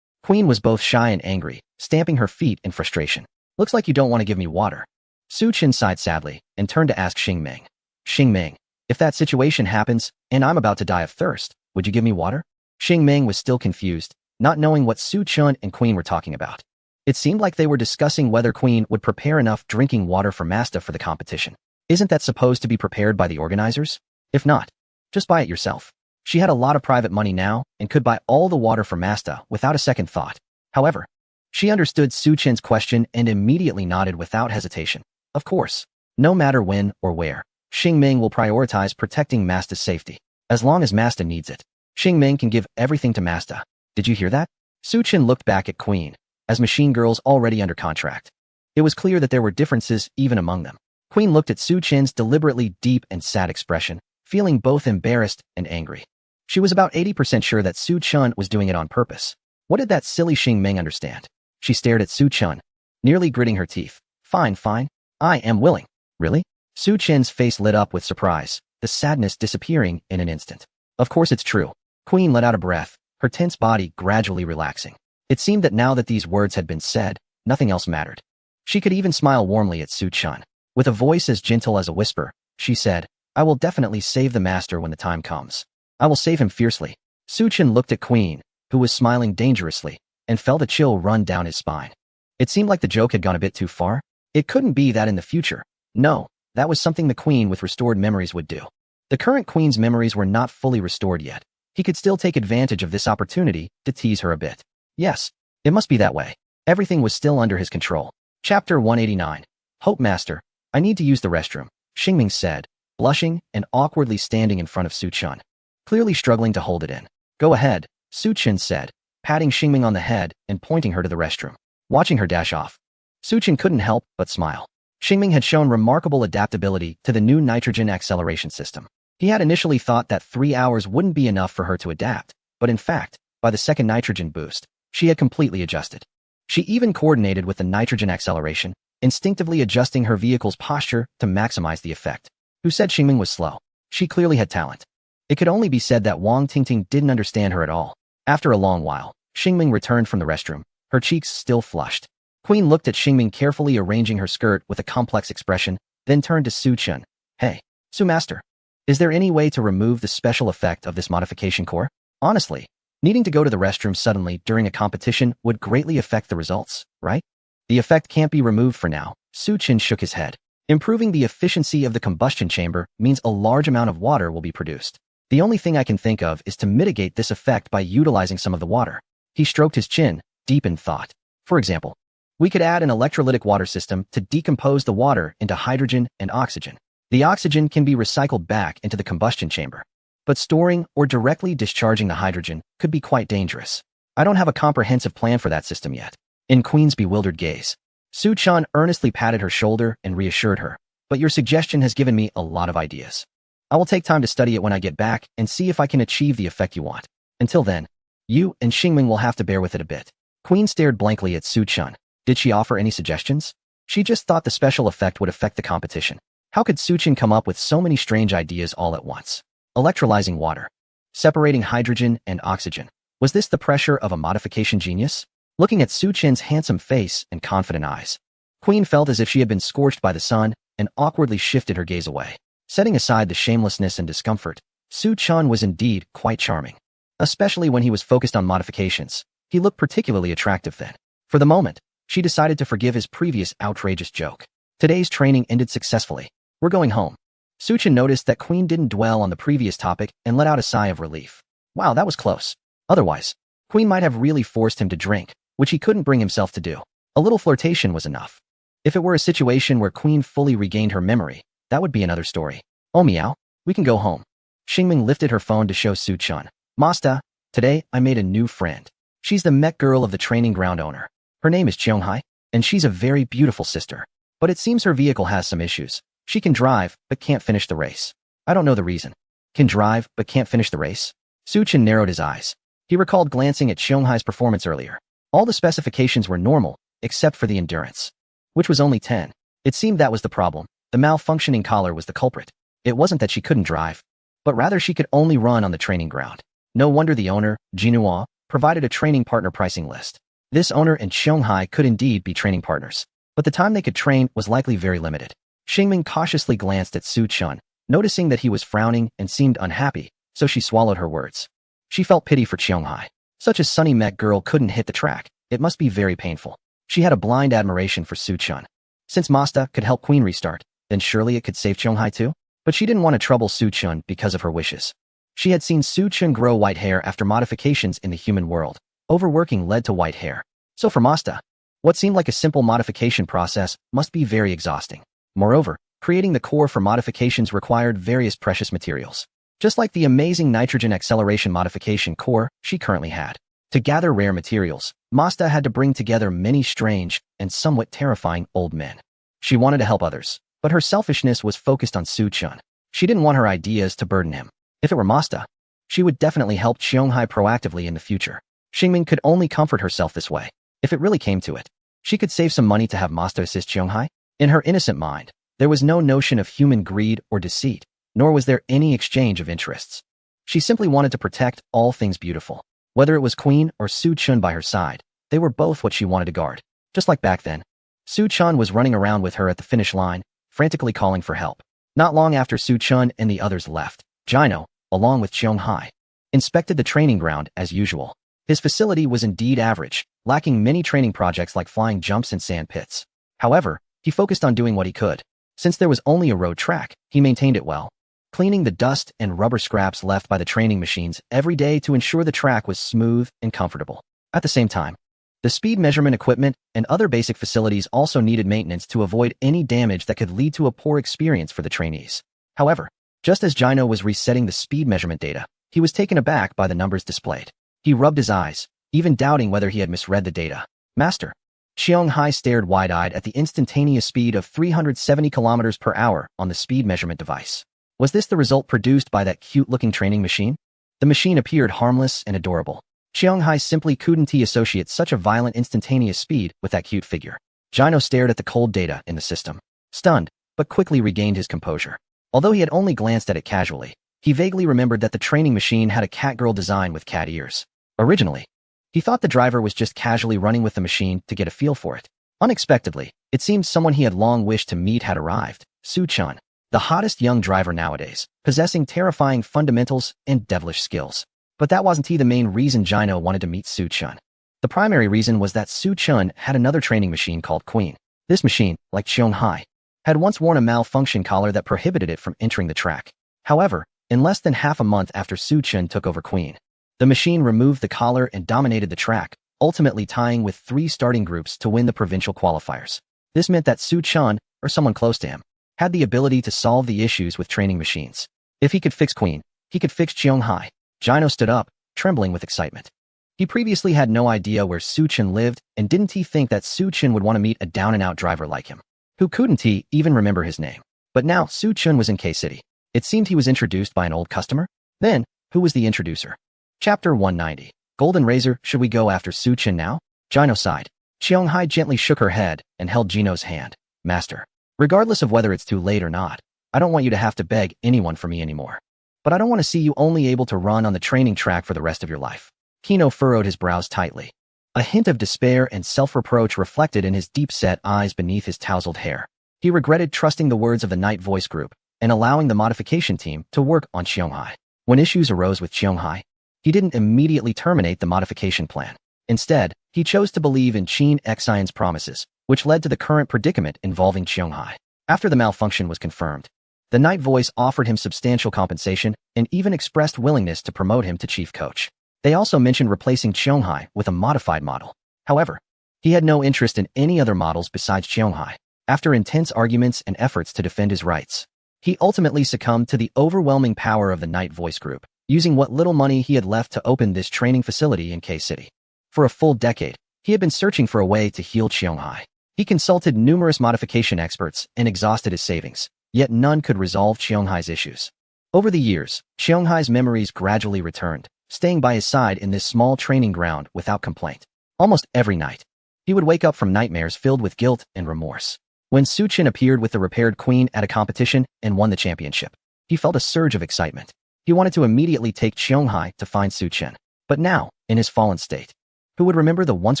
Queen was both shy and angry, stamping her feet in frustration. Looks like you don't want to give me water. Su-chun sighed sadly and turned to ask Xingming. Xingming, if that situation happens and I'm about to die of thirst, would you give me water? Xingming was still confused, not knowing what Su Chun and Queen were talking about. It seemed like they were discussing whether Queen would prepare enough drinking water for Masta for the competition. Isn't that supposed to be prepared by the organizers? If not, just buy it yourself. She had a lot of private money now and could buy all the water for Masta without a second thought. However, she understood Su Chen's question and immediately nodded without hesitation. Of course, no matter when or where, Xingming will prioritize protecting Masta's safety. As long as Masta needs it, Xingming can give everything to Masta. Did you hear that? Su Chen looked back at Queen, as machine girls already under contract. It was clear that there were differences even among them. Queen looked at Su Chen's deliberately deep and sad expression, feeling both embarrassed and angry. She was about 80% sure that Su Chun was doing it on purpose. What did that silly Xingming understand? She stared at Su Chun, nearly gritting her teeth. Fine, fine. I am willing. Really? Su Chen's face lit up with surprise, the sadness disappearing in an instant. Of course it's true. Queen let out a breath, her tense body gradually relaxing. It seemed that now that these words had been said, nothing else mattered. She could even smile warmly at Su Chun. With a voice as gentle as a whisper, she said, I will definitely save the master when the time comes. I will save him fiercely. Su Chun looked at Queen, who was smiling dangerously, and felt a chill run down his spine. It seemed like the joke had gone a bit too far. It couldn't be that in the future. No, that was something the Queen with restored memories would do. The current Queen's memories were not fully restored yet. He could still take advantage of this opportunity to tease her a bit. Yes, it must be that way. Everything was still under his control. Chapter 189. Hope Master, I need to use the restroom, Xingming said, blushing and awkwardly standing in front of Su Chun, clearly struggling to hold it in. Go ahead, Su Chun said, patting Xingming on the head and pointing her to the restroom. Watching her dash off, Su Chun couldn't help but smile. Xingming had shown remarkable adaptability to the new nitrogen acceleration system. He had initially thought that 3 hours wouldn't be enough for her to adapt, but in fact, by the second nitrogen boost, she had completely adjusted. She even coordinated with the nitrogen acceleration, instinctively adjusting her vehicle's posture to maximize the effect. Who said Xingming was slow? She clearly had talent. It could only be said that Wang Tingting didn't understand her at all. After a long while, Xingming returned from the restroom, her cheeks still flushed. Queen looked at Xingming carefully arranging her skirt with a complex expression, then turned to Su Chun. Hey, Su Master, is there any way to remove the special effect of this modification core? Honestly, needing to go to the restroom suddenly during a competition would greatly affect the results, right? The effect can't be removed for now. Su Chun shook his head. Improving the efficiency of the combustion chamber means a large amount of water will be produced. The only thing I can think of is to mitigate this effect by utilizing some of the water. He stroked his chin, deep in thought. For example, we could add an electrolytic water system to decompose the water into hydrogen and oxygen. The oxygen can be recycled back into the combustion chamber. But storing or directly discharging the hydrogen could be quite dangerous. I don't have a comprehensive plan for that system yet. In Queen's bewildered gaze, Su Chun earnestly patted her shoulder and reassured her. But your suggestion has given me a lot of ideas. I will take time to study it when I get back and see if I can achieve the effect you want. Until then, you and Xingming will have to bear with it a bit. Queen stared blankly at Su Chun. Did she offer any suggestions? She just thought the special effect would affect the competition. How could Su Chun come up with so many strange ideas all at once? Electrolyzing water. Separating hydrogen and oxygen. Was this the pressure of a modification genius? Looking at Su Chen's handsome face and confident eyes, Queen felt as if she had been scorched by the sun and awkwardly shifted her gaze away. Setting aside the shamelessness and discomfort, Su Chun was indeed quite charming. Especially when he was focused on modifications, he looked particularly attractive then. For the moment, she decided to forgive his previous outrageous joke. Today's training ended successfully. We're going home. Su Chun noticed that Queen didn't dwell on the previous topic and let out a sigh of relief. Wow, that was close. Otherwise, Queen might have really forced him to drink, which he couldn't bring himself to do. A little flirtation was enough. If it were a situation where Queen fully regained her memory, that would be another story. Oh meow, we can go home. Xingming lifted her phone to show Su Chun. Masta, today I made a new friend. She's the mech girl of the training ground owner. Her name is Chionghai, and she's a very beautiful sister. But it seems her vehicle has some issues. She can drive, but can't finish the race. I don't know the reason. Can drive, but can't finish the race? Su Chun narrowed his eyes. He recalled glancing at Chionghai's performance earlier. All the specifications were normal, except for the endurance, which was only 10. It seemed that was the problem. The malfunctioning collar was the culprit. It wasn't that she couldn't drive, but rather she could only run on the training ground. No wonder the owner, Jinhua, provided a training partner pricing list. This owner and Chionghai could indeed be training partners, but the time they could train was likely very limited. Xingming cautiously glanced at Su Chun, noticing that he was frowning and seemed unhappy, so she swallowed her words. She felt pity for Cheonghai. Such a sunny mech girl couldn't hit the track. It must be very painful. She had a blind admiration for Su-chun. Since Masta could help Queen restart, then surely it could save Cheonghai too? But she didn't want to trouble Su-chun because of her wishes. She had seen Su-chun grow white hair after modifications in the human world. Overworking led to white hair. So for Masta, what seemed like a simple modification process must be very exhausting. Moreover, creating the core for modifications required various precious materials. Just like the amazing nitrogen acceleration modification core she currently had. To gather rare materials, Masta had to bring together many strange and somewhat terrifying old men. She wanted to help others, but her selfishness was focused on Su-chun. She didn't want her ideas to burden him. If it were Masta, she would definitely help Cheonghai proactively in the future. Xingming could only comfort herself this way. If it really came to it, she could save some money to have Masta assist Cheonghai. In her innocent mind, there was no notion of human greed or deceit, nor was there any exchange of interests. She simply wanted to protect all things beautiful. Whether it was Queen or Su-chun by her side, they were both what she wanted to guard. Just like back then, Su-chun was running around with her at the finish line, frantically calling for help. Not long after Su-chun and the others left, Jino, along with Cheonghai, inspected the training ground as usual. His facility was indeed average, lacking many training projects like flying jumps and sand pits. However, he focused on doing what he could. Since there was only a road track, he maintained it well, cleaning the dust and rubber scraps left by the training machines every day to ensure the track was smooth and comfortable. At the same time, the speed measurement equipment and other basic facilities also needed maintenance to avoid any damage that could lead to a poor experience for the trainees. However, just as Jino was resetting the speed measurement data, he was taken aback by the numbers displayed. He rubbed his eyes, even doubting whether he had misread the data. Master. Cheonghai stared wide-eyed at the instantaneous speed of 370 kilometers per hour on the speed measurement device. Was this the result produced by that cute-looking training machine? The machine appeared harmless and adorable. Cheonghai simply couldn't associate such a violent instantaneous speed with that cute figure. Jino stared at the cold data in the system, stunned, but quickly regained his composure. Although he had only glanced at it casually, he vaguely remembered that the training machine had a catgirl design with cat ears. Originally, he thought the driver was just casually running with the machine to get a feel for it. Unexpectedly, it seemed someone he had long wished to meet had arrived, Su-chun, the hottest young driver nowadays, possessing terrifying fundamentals and devilish skills. But that wasn't the main reason Jino wanted to meet Su-chun. The primary reason was that Su-chun had another training machine called Queen. This machine, like Cheonghai, had once worn a malfunction collar that prohibited it from entering the track. However, in less than half a month after Su-chun took over Queen, the machine removed the collar and dominated the track, ultimately tying with 3 starting groups to win the provincial qualifiers. This meant that Su-chun, or someone close to him, had the ability to solve the issues with training machines. If he could fix Queen, he could fix Cheonghai. Jino stood up, trembling with excitement. He previously had no idea where Su-chun lived, and didn't he think that Su-chun would want to meet a down-and-out driver like him? Who couldn't he even remember his name? But now Su-chun was in K-City. It seemed he was introduced by an old customer. Then, who was the introducer? Chapter 190. Golden Razor, should we go after Su-chun now? Jino sighed. Cheonghai gently shook her head and held Jino's hand. Master, regardless of whether it's too late or not, I don't want you to have to beg anyone for me anymore. But I don't want to see you only able to run on the training track for the rest of your life. Kino furrowed his brows tightly. A hint of despair and self-reproach reflected in his deep-set eyes beneath his tousled hair. He regretted trusting the words of the Night Voice Group and allowing the modification team to work on Cheonghai. When issues arose with Cheonghai, he didn't immediately terminate the modification plan. Instead, he chose to believe in Qin Xian's promises, which led to the current predicament involving Cheonghai. After the malfunction was confirmed, the Night Voice offered him substantial compensation and even expressed willingness to promote him to chief coach. They also mentioned replacing Cheonghai with a modified model. However, he had no interest in any other models besides Cheonghai. After intense arguments and efforts to defend his rights, he ultimately succumbed to the overwhelming power of the Night Voice Group, using what little money he had left to open this training facility in K-City. For a full decade, he had been searching for a way to heal Cheonghai. He consulted numerous modification experts and exhausted his savings, yet none could resolve Cheonghai's issues. Over the years, Cheonghai's memories gradually returned, staying by his side in this small training ground without complaint. Almost every night, he would wake up from nightmares filled with guilt and remorse. When Su-chun appeared with the repaired Queen at a competition and won the championship, he felt a surge of excitement. He wanted to immediately take Cheonghai to find Su-chun. But now, in his fallen state, who would remember the once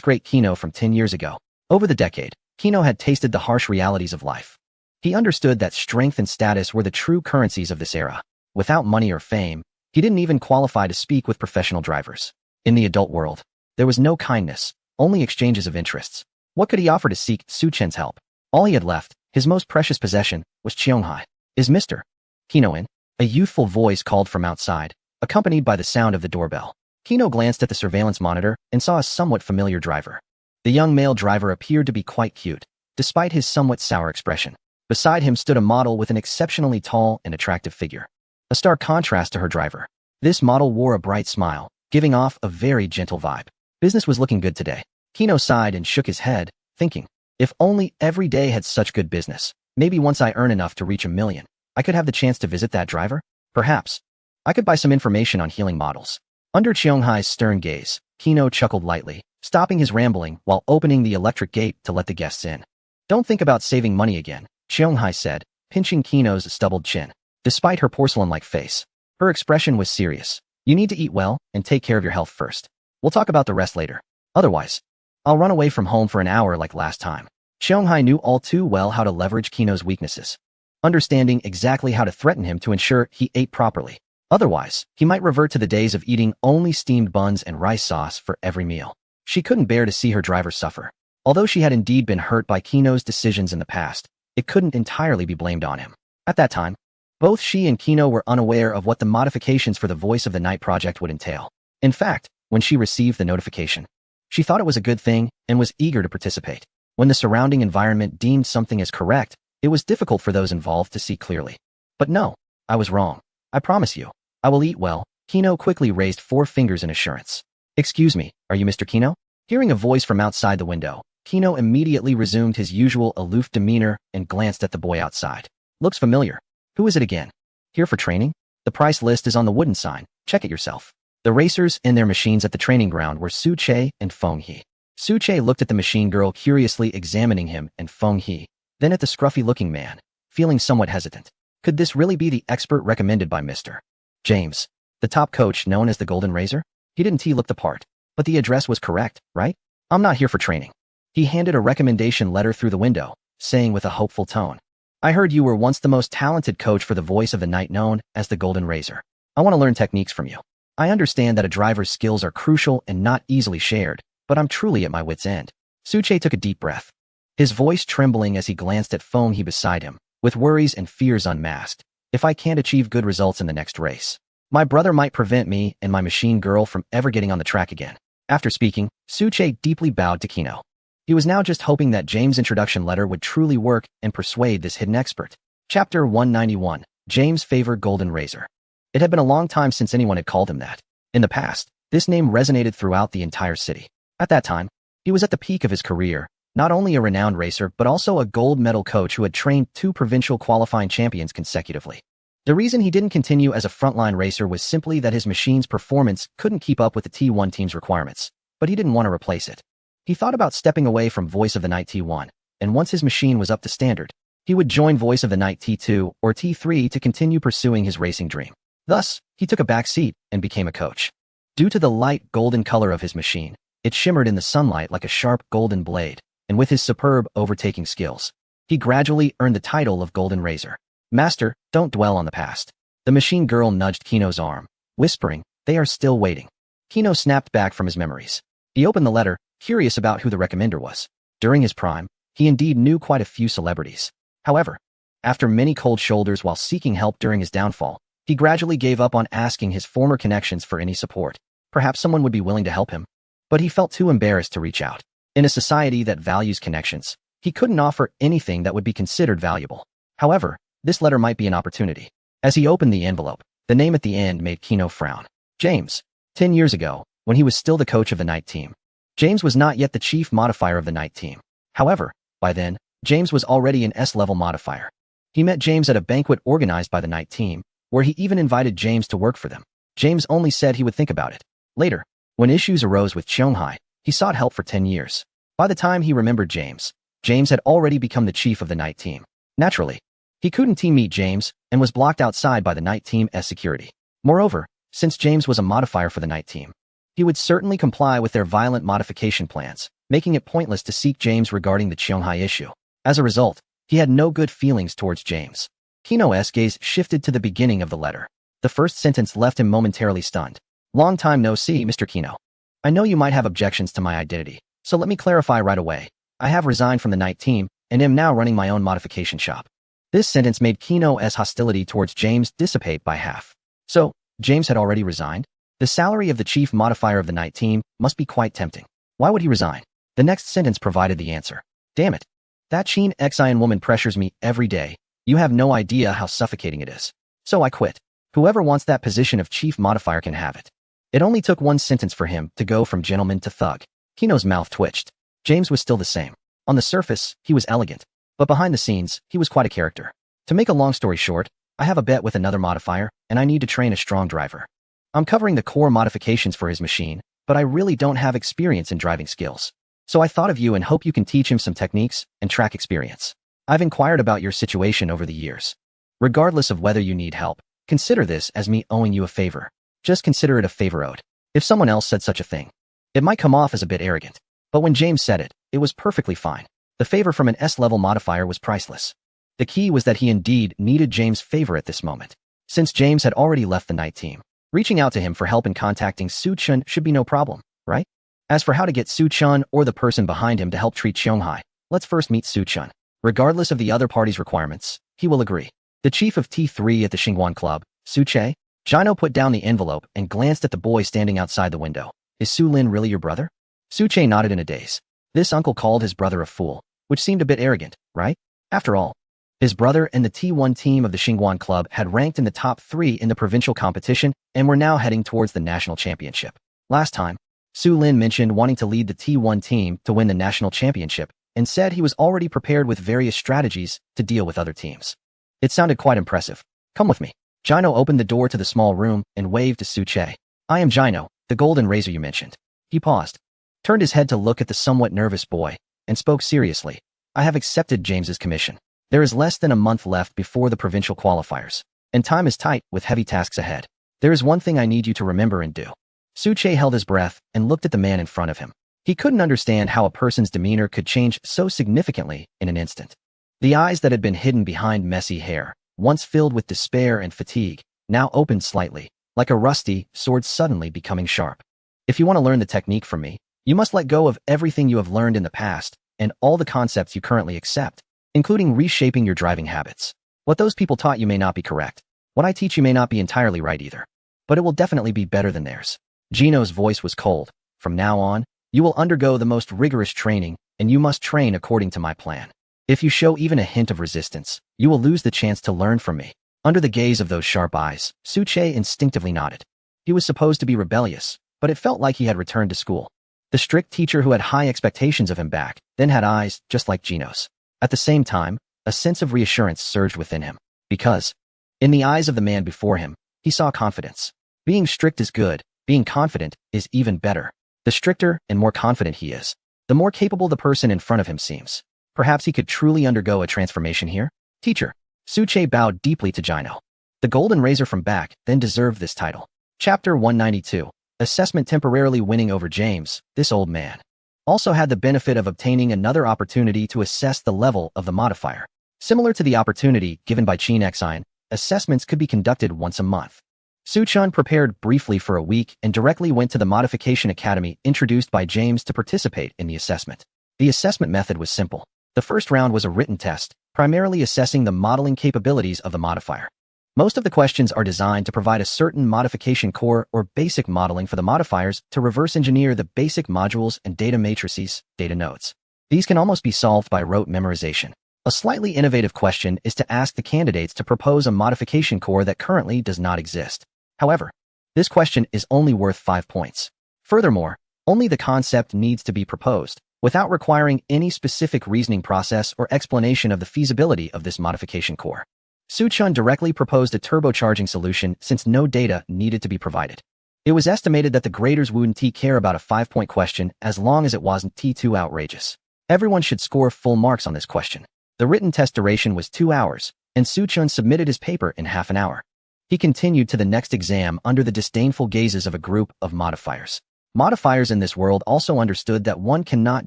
great Kino from 10 years ago? Over the decade, Kino had tasted the harsh realities of life. He understood that strength and status were the true currencies of this era. Without money or fame, he didn't even qualify to speak with professional drivers. In the adult world, there was no kindness, only exchanges of interests. What could he offer to seek Su Chen's help? All he had left, his most precious possession, was Qianghai. Is Mr. Kino in? A youthful voice called from outside, accompanied by the sound of the doorbell. Kino glanced at the surveillance monitor and saw a somewhat familiar driver. The young male driver appeared to be quite cute, despite his somewhat sour expression. Beside him stood a model with an exceptionally tall and attractive figure. A stark contrast to her driver. This model wore a bright smile, giving off a very gentle vibe. Business was looking good today. Kino sighed and shook his head, thinking, if only every day had such good business. Maybe once I earn enough to reach 1 million, I could have the chance to visit that driver? Perhaps. I could buy some information on healing models. Under Qianghai's stern gaze, Kino chuckled lightly, stopping his rambling while opening the electric gate to let the guests in. Don't think about saving money again, Qianghai said, pinching Kino's stubbled chin. Despite her porcelain-like face, her expression was serious. You need to eat well and take care of your health first. We'll talk about the rest later. Otherwise, I'll run away from home for an hour like last time. Qianghai knew all too well how to leverage Kino's weaknesses, understanding exactly how to threaten him to ensure he ate properly. Otherwise, he might revert to the days of eating only steamed buns and rice sauce for every meal. She couldn't bear to see her driver suffer. Although she had indeed been hurt by Kino's decisions in the past, it couldn't entirely be blamed on him. At that time, both she and Kino were unaware of what the modifications for the Voice of the Night project would entail. In fact, when she received the notification, she thought it was a good thing and was eager to participate. When the surrounding environment deemed something as correct, it was difficult for those involved to see clearly. But no, I was wrong. I promise you, I will eat well. Kino quickly raised 4 fingers in assurance. Excuse me, are you Mr. Kino? Hearing a voice from outside the window, Kino immediately resumed his usual aloof demeanor and glanced at the boy outside. Looks familiar. Who is it again? Here for training? The price list is on the wooden sign. Check it yourself. The racers and their machines at the training ground were Su Che and Feng He. Su Che looked at the machine girl, curiously examining him, and Feng He, then at the scruffy-looking man, feeling somewhat hesitant. Could this really be the expert recommended by Mr. James, the top coach known as the Golden Razor? He didn't look the part, but the address was correct, right? I'm not here for training. He handed a recommendation letter through the window, saying with a hopeful tone, I heard you were once the most talented coach for the Voice of the Night known as the Golden Razor. I want to learn techniques from you. I understand that a driver's skills are crucial and not easily shared, but I'm truly at my wit's end. Su Che took a deep breath, his voice trembling as he glanced at Feng He beside him, with worries and fears unmasked. If I can't achieve good results in the next race, my brother might prevent me and my machine girl from ever getting on the track again. After speaking, Su Che deeply bowed to Kino. He was now just hoping that James' introduction letter would truly work and persuade this hidden expert. Chapter 191, James' Favorite Golden Razor. It had been a long time since anyone had called him that. In the past, this name resonated throughout the entire city. At that time, he was at the peak of his career, not only a renowned racer but also a gold medal coach who had trained 2 provincial qualifying champions consecutively. The reason he didn't continue as a frontline racer was simply that his machine's performance couldn't keep up with the T1 team's requirements, but he didn't want to replace it. He thought about stepping away from Voice of the Night T1, and once his machine was up to standard, he would join Voice of the Night T2 or T3 to continue pursuing his racing dream. Thus, he took a back seat and became a coach. Due to the light golden color of his machine, it shimmered in the sunlight like a sharp golden blade, and with his superb overtaking skills, he gradually earned the title of Golden Razor. Master, don't dwell on the past. The machine girl nudged Kino's arm, whispering, they are still waiting. Kino snapped back from his memories. He opened the letter, curious about who the recommender was. During his prime, he indeed knew quite a few celebrities. However, after many cold shoulders while seeking help during his downfall, he gradually gave up on asking his former connections for any support. Perhaps someone would be willing to help him. But he felt too embarrassed to reach out. In a society that values connections, he couldn't offer anything that would be considered valuable. However, this letter might be an opportunity. As he opened the envelope, the name at the end made Kino frown. James. 10 years ago, when he was still the coach of the night team, James was not yet the chief modifier of the night team. However, by then, James was already an S-level modifier. He met James at a banquet organized by the night team, where he even invited James to work for them. James only said he would think about it. Later, when issues arose with Qianghai, he sought help for 10 years. By the time he remembered James, James had already become the chief of the night team. Naturally, he couldn't meet James and was blocked outside by the night team's security. Moreover, since James was a modifier for the night team, he would certainly comply with their violent modification plans, making it pointless to seek James regarding the Qianghai issue. As a result, He had no good feelings towards James. Kino's gaze shifted to the beginning of the letter. The first sentence left him momentarily stunned. Long time no see, Mr. Kino. I know you might have objections to my identity, so let me clarify right away. I have resigned from the night team and am now running my own modification shop. This sentence made Kino's hostility towards James dissipate by half. So, James had already resigned? The salary of the chief modifier of the night team must be quite tempting. Why would he resign? The next sentence provided the answer. Damn it. That Chin Xian woman pressures me every day. You have no idea how suffocating it is. So I quit. Whoever wants that position of chief modifier can have it. It only took one sentence for him to go from gentleman to thug. Kino's mouth twitched. James was still the same. On the surface, he was elegant. But behind the scenes, he was quite a character. To make a long story short, I have a bet with another modifier, and I need to train a strong driver. I'm covering the core modifications for his machine, but I really don't have experience in driving skills. So I thought of you and hope you can teach him some techniques and track experience. I've inquired about your situation over the years. Regardless of whether you need help, consider this as me owing you a favor. Just consider it a favor owed. If someone else said such a thing, it might come off as a bit arrogant. But when James said it, it was perfectly fine. The favor from an S-level modifier was priceless. The key was that he indeed needed James' favor at this moment. Since James had already left the night team, reaching out to him for help in contacting Su Chun should be no problem, right? As for how to get Su Chun or the person behind him to help treat Xianghai, let's first meet Su Chun. Regardless of the other party's requirements, he will agree. The chief of T3 at the Xingguan Club, Su Che, Jino put down the envelope and glanced at the boy standing outside the window. Is Su Lin really your brother? Su Che nodded in a daze. This uncle called his brother a fool, which seemed a bit arrogant, right? After all, his brother and the T1 team of the Xingguan Club had ranked in the top 3 in the provincial competition and were now heading towards the national championship. Last time, Su Lin mentioned wanting to lead the T1 team to win the national championship and said he was already prepared with various strategies to deal with other teams. It sounded quite impressive. Come with me. Jino opened the door to the small room and waved to Su Che. I am Jino, the golden razor you mentioned. He paused, turned his head to look at the somewhat nervous boy, and spoke seriously. I have accepted James's commission. There is less than a month left before the provincial qualifiers, and time is tight with heavy tasks ahead. There is one thing I need you to remember and do. Su Che held his breath and looked at the man in front of him. He couldn't understand how a person's demeanor could change so significantly in an instant. The eyes that had been hidden behind messy hair, once filled with despair and fatigue, now opened slightly, like a rusty sword suddenly becoming sharp. If you want to learn the technique from me, you must let go of everything you have learned in the past and all the concepts you currently accept, including reshaping your driving habits. What those people taught you may not be correct. What I teach you may not be entirely right either. But it will definitely be better than theirs. Gino's voice was cold. From now on, you will undergo the most rigorous training, and you must train according to my plan. If you show even a hint of resistance, you will lose the chance to learn from me. Under the gaze of those sharp eyes, Su Che instinctively nodded. He was supposed to be rebellious, but it felt like he had returned to school. The strict teacher who had high expectations of him back then had eyes just like Gino's. At the same time, a sense of reassurance surged within him, because, in the eyes of the man before him, he saw confidence. Being strict is good, being confident is even better. The stricter and more confident he is, the more capable the person in front of him seems. Perhaps he could truly undergo a transformation here? Teacher. Su Che bowed deeply to Jino. The golden razor from back then deserved this title. Chapter 192. Assessment temporarily winning over James, this old man also had the benefit of obtaining another opportunity to assess the level of the modifier. Similar to the opportunity given by Chin Xian, assessments could be conducted once a month. Su Chun prepared briefly for a week and directly went to the Modification Academy introduced by James to participate in the assessment. The assessment method was simple. The first round was a written test, primarily assessing the modeling capabilities of the modifier. Most of the questions are designed to provide a certain modification core or basic modeling for the modifiers to reverse engineer the basic modules and data matrices, data nodes. These can almost be solved by rote memorization. A slightly innovative question is to ask the candidates to propose a modification core that currently does not exist. However, this question is only worth 5 points. Furthermore, only the concept needs to be proposed, without requiring any specific reasoning process or explanation of the feasibility of this modification core. Su Chun directly proposed a turbocharging solution since no data needed to be provided. It was estimated that the graders wouldn't care about a 5-point question as long as it wasn't too outrageous. Everyone should score full marks on this question. The written test duration was 2 hours, and Su Chun submitted his paper in half an hour. He continued to the next exam under the disdainful gazes of a group of modifiers. Modifiers in this world also understood that one cannot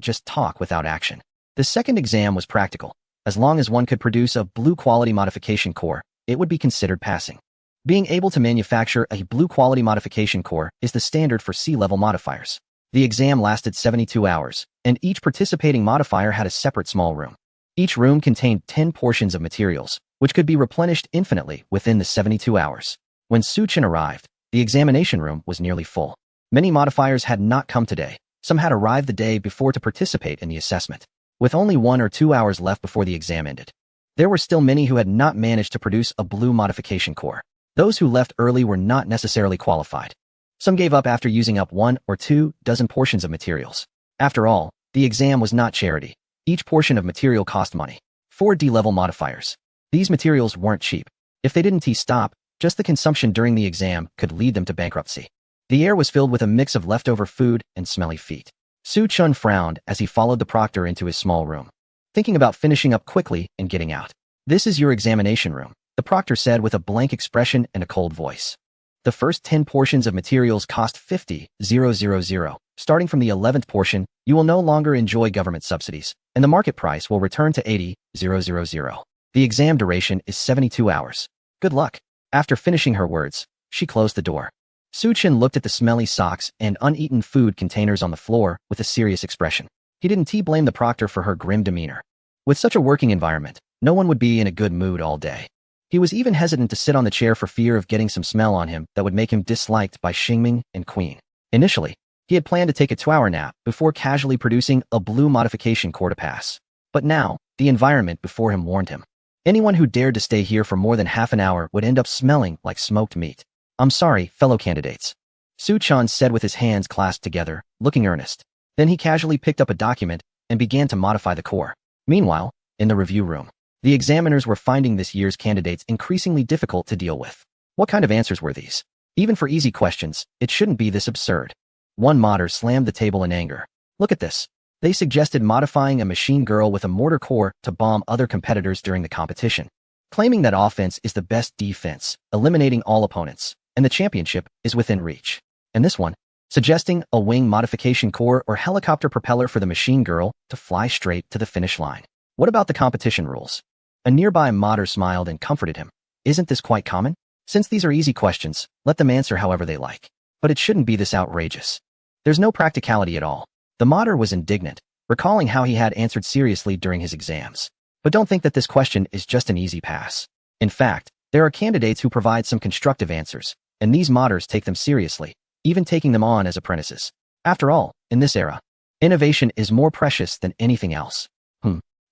just talk without action. The second exam was practical. As long as one could produce a blue quality modification core, it would be considered passing. Being able to manufacture a blue quality modification core is the standard for C-level modifiers. The exam lasted 72 hours, and each participating modifier had a separate small room. Each room contained 10 portions of materials, which could be replenished infinitely within the 72 hours. When Su-Chin arrived, the examination room was nearly full. Many modifiers had not come today. Some had arrived the day before to participate in the assessment. With only 1 or 2 hours left before the exam ended, there were still many who had not managed to produce a blue modification core. Those who left early were not necessarily qualified. Some gave up after using up 1 or 2 dozen portions of materials. After all, the exam was not charity. Each portion of material cost money. 4 D-level modifiers. These materials weren't cheap. If they didn't stop, just the consumption during the exam could lead them to bankruptcy. The air was filled with a mix of leftover food and smelly feet. Su-Chun frowned as he followed the proctor into his small room, thinking about finishing up quickly and getting out. "This is your examination room," the proctor said with a blank expression and a cold voice. "The first 10 portions of materials cost 50,000. Starting from the 11th portion, you will no longer enjoy government subsidies, and the market price will return to 80,000. The exam duration is 72 hours. Good luck." After finishing her words, she closed the door. Su-Chin looked at the smelly socks and uneaten food containers on the floor with a serious expression. He didn't blame the proctor for her grim demeanor. With such a working environment, no one would be in a good mood all day. He was even hesitant to sit on the chair for fear of getting some smell on him that would make him disliked by Xingming and Queen. Initially, he had planned to take a 2-hour nap before casually producing a blue modification core to pass. But now, the environment before him warned him. Anyone who dared to stay here for more than half an hour would end up smelling like smoked meat. "I'm sorry, fellow candidates," Su-Chan said with his hands clasped together, looking earnest. Then he casually picked up a document and began to modify the core. Meanwhile, in the review room, the examiners were finding this year's candidates increasingly difficult to deal with. What kind of answers were these? Even for easy questions, it shouldn't be this absurd. One modder slammed the table in anger. "Look at this. They suggested modifying a machine girl with a mortar core to bomb other competitors during the competition, claiming that offense is the best defense, eliminating all opponents, and the championship is within reach. And this one, suggesting a wing modification core or helicopter propeller for the machine girl to fly straight to the finish line. What about the competition rules?" A nearby modder smiled and comforted him. "Isn't this quite common? Since these are easy questions, let them answer however they like. But it shouldn't be this outrageous. There's no practicality at all." The modder was indignant, recalling how he had answered seriously during his exams. "But don't think that this question is just an easy pass. In fact, there are candidates who provide some constructive answers, and these modders take them seriously, even taking them on as apprentices. After all, in this era, innovation is more precious than anything else."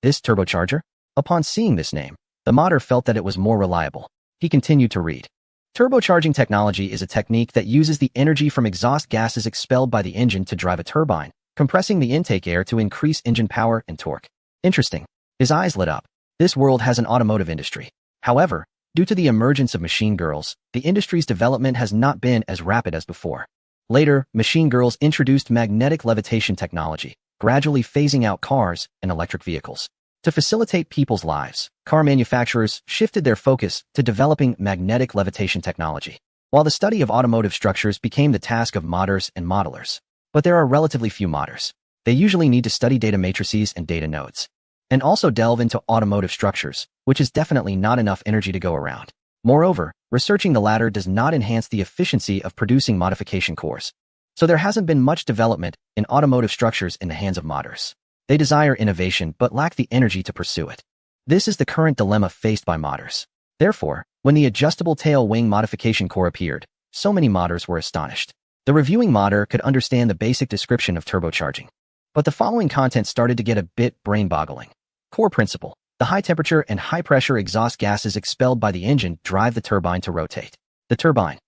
This turbocharger? Upon seeing this name, the modder felt that it was more reliable. He continued to read. "Turbocharging technology is a technique that uses the energy from exhaust gases expelled by the engine to drive a turbine, compressing the intake air to increase engine power and torque." Interesting. His eyes lit up. This world has an automotive industry. However, due to the emergence of machine girls, the industry's development has not been as rapid as before. Later, machine girls introduced magnetic levitation technology, gradually phasing out cars and electric vehicles. To facilitate people's lives, car manufacturers shifted their focus to developing magnetic levitation technology, while the study of automotive structures became the task of modders and modelers. But there are relatively few modders. They usually need to study data matrices and data nodes, and also delve into automotive structures, which is definitely not enough energy to go around. Moreover, researching the latter does not enhance the efficiency of producing modification cores. So there hasn't been much development in automotive structures in the hands of modders. They desire innovation but lack the energy to pursue it. This is the current dilemma faced by modders. Therefore, when the adjustable tail wing modification core appeared, so many modders were astonished. The reviewing modder could understand the basic description of turbocharging, but the following content started to get a bit brain-boggling. Core principle. The high-temperature and high-pressure exhaust gases expelled by the engine drive the turbine to rotate. The turbine,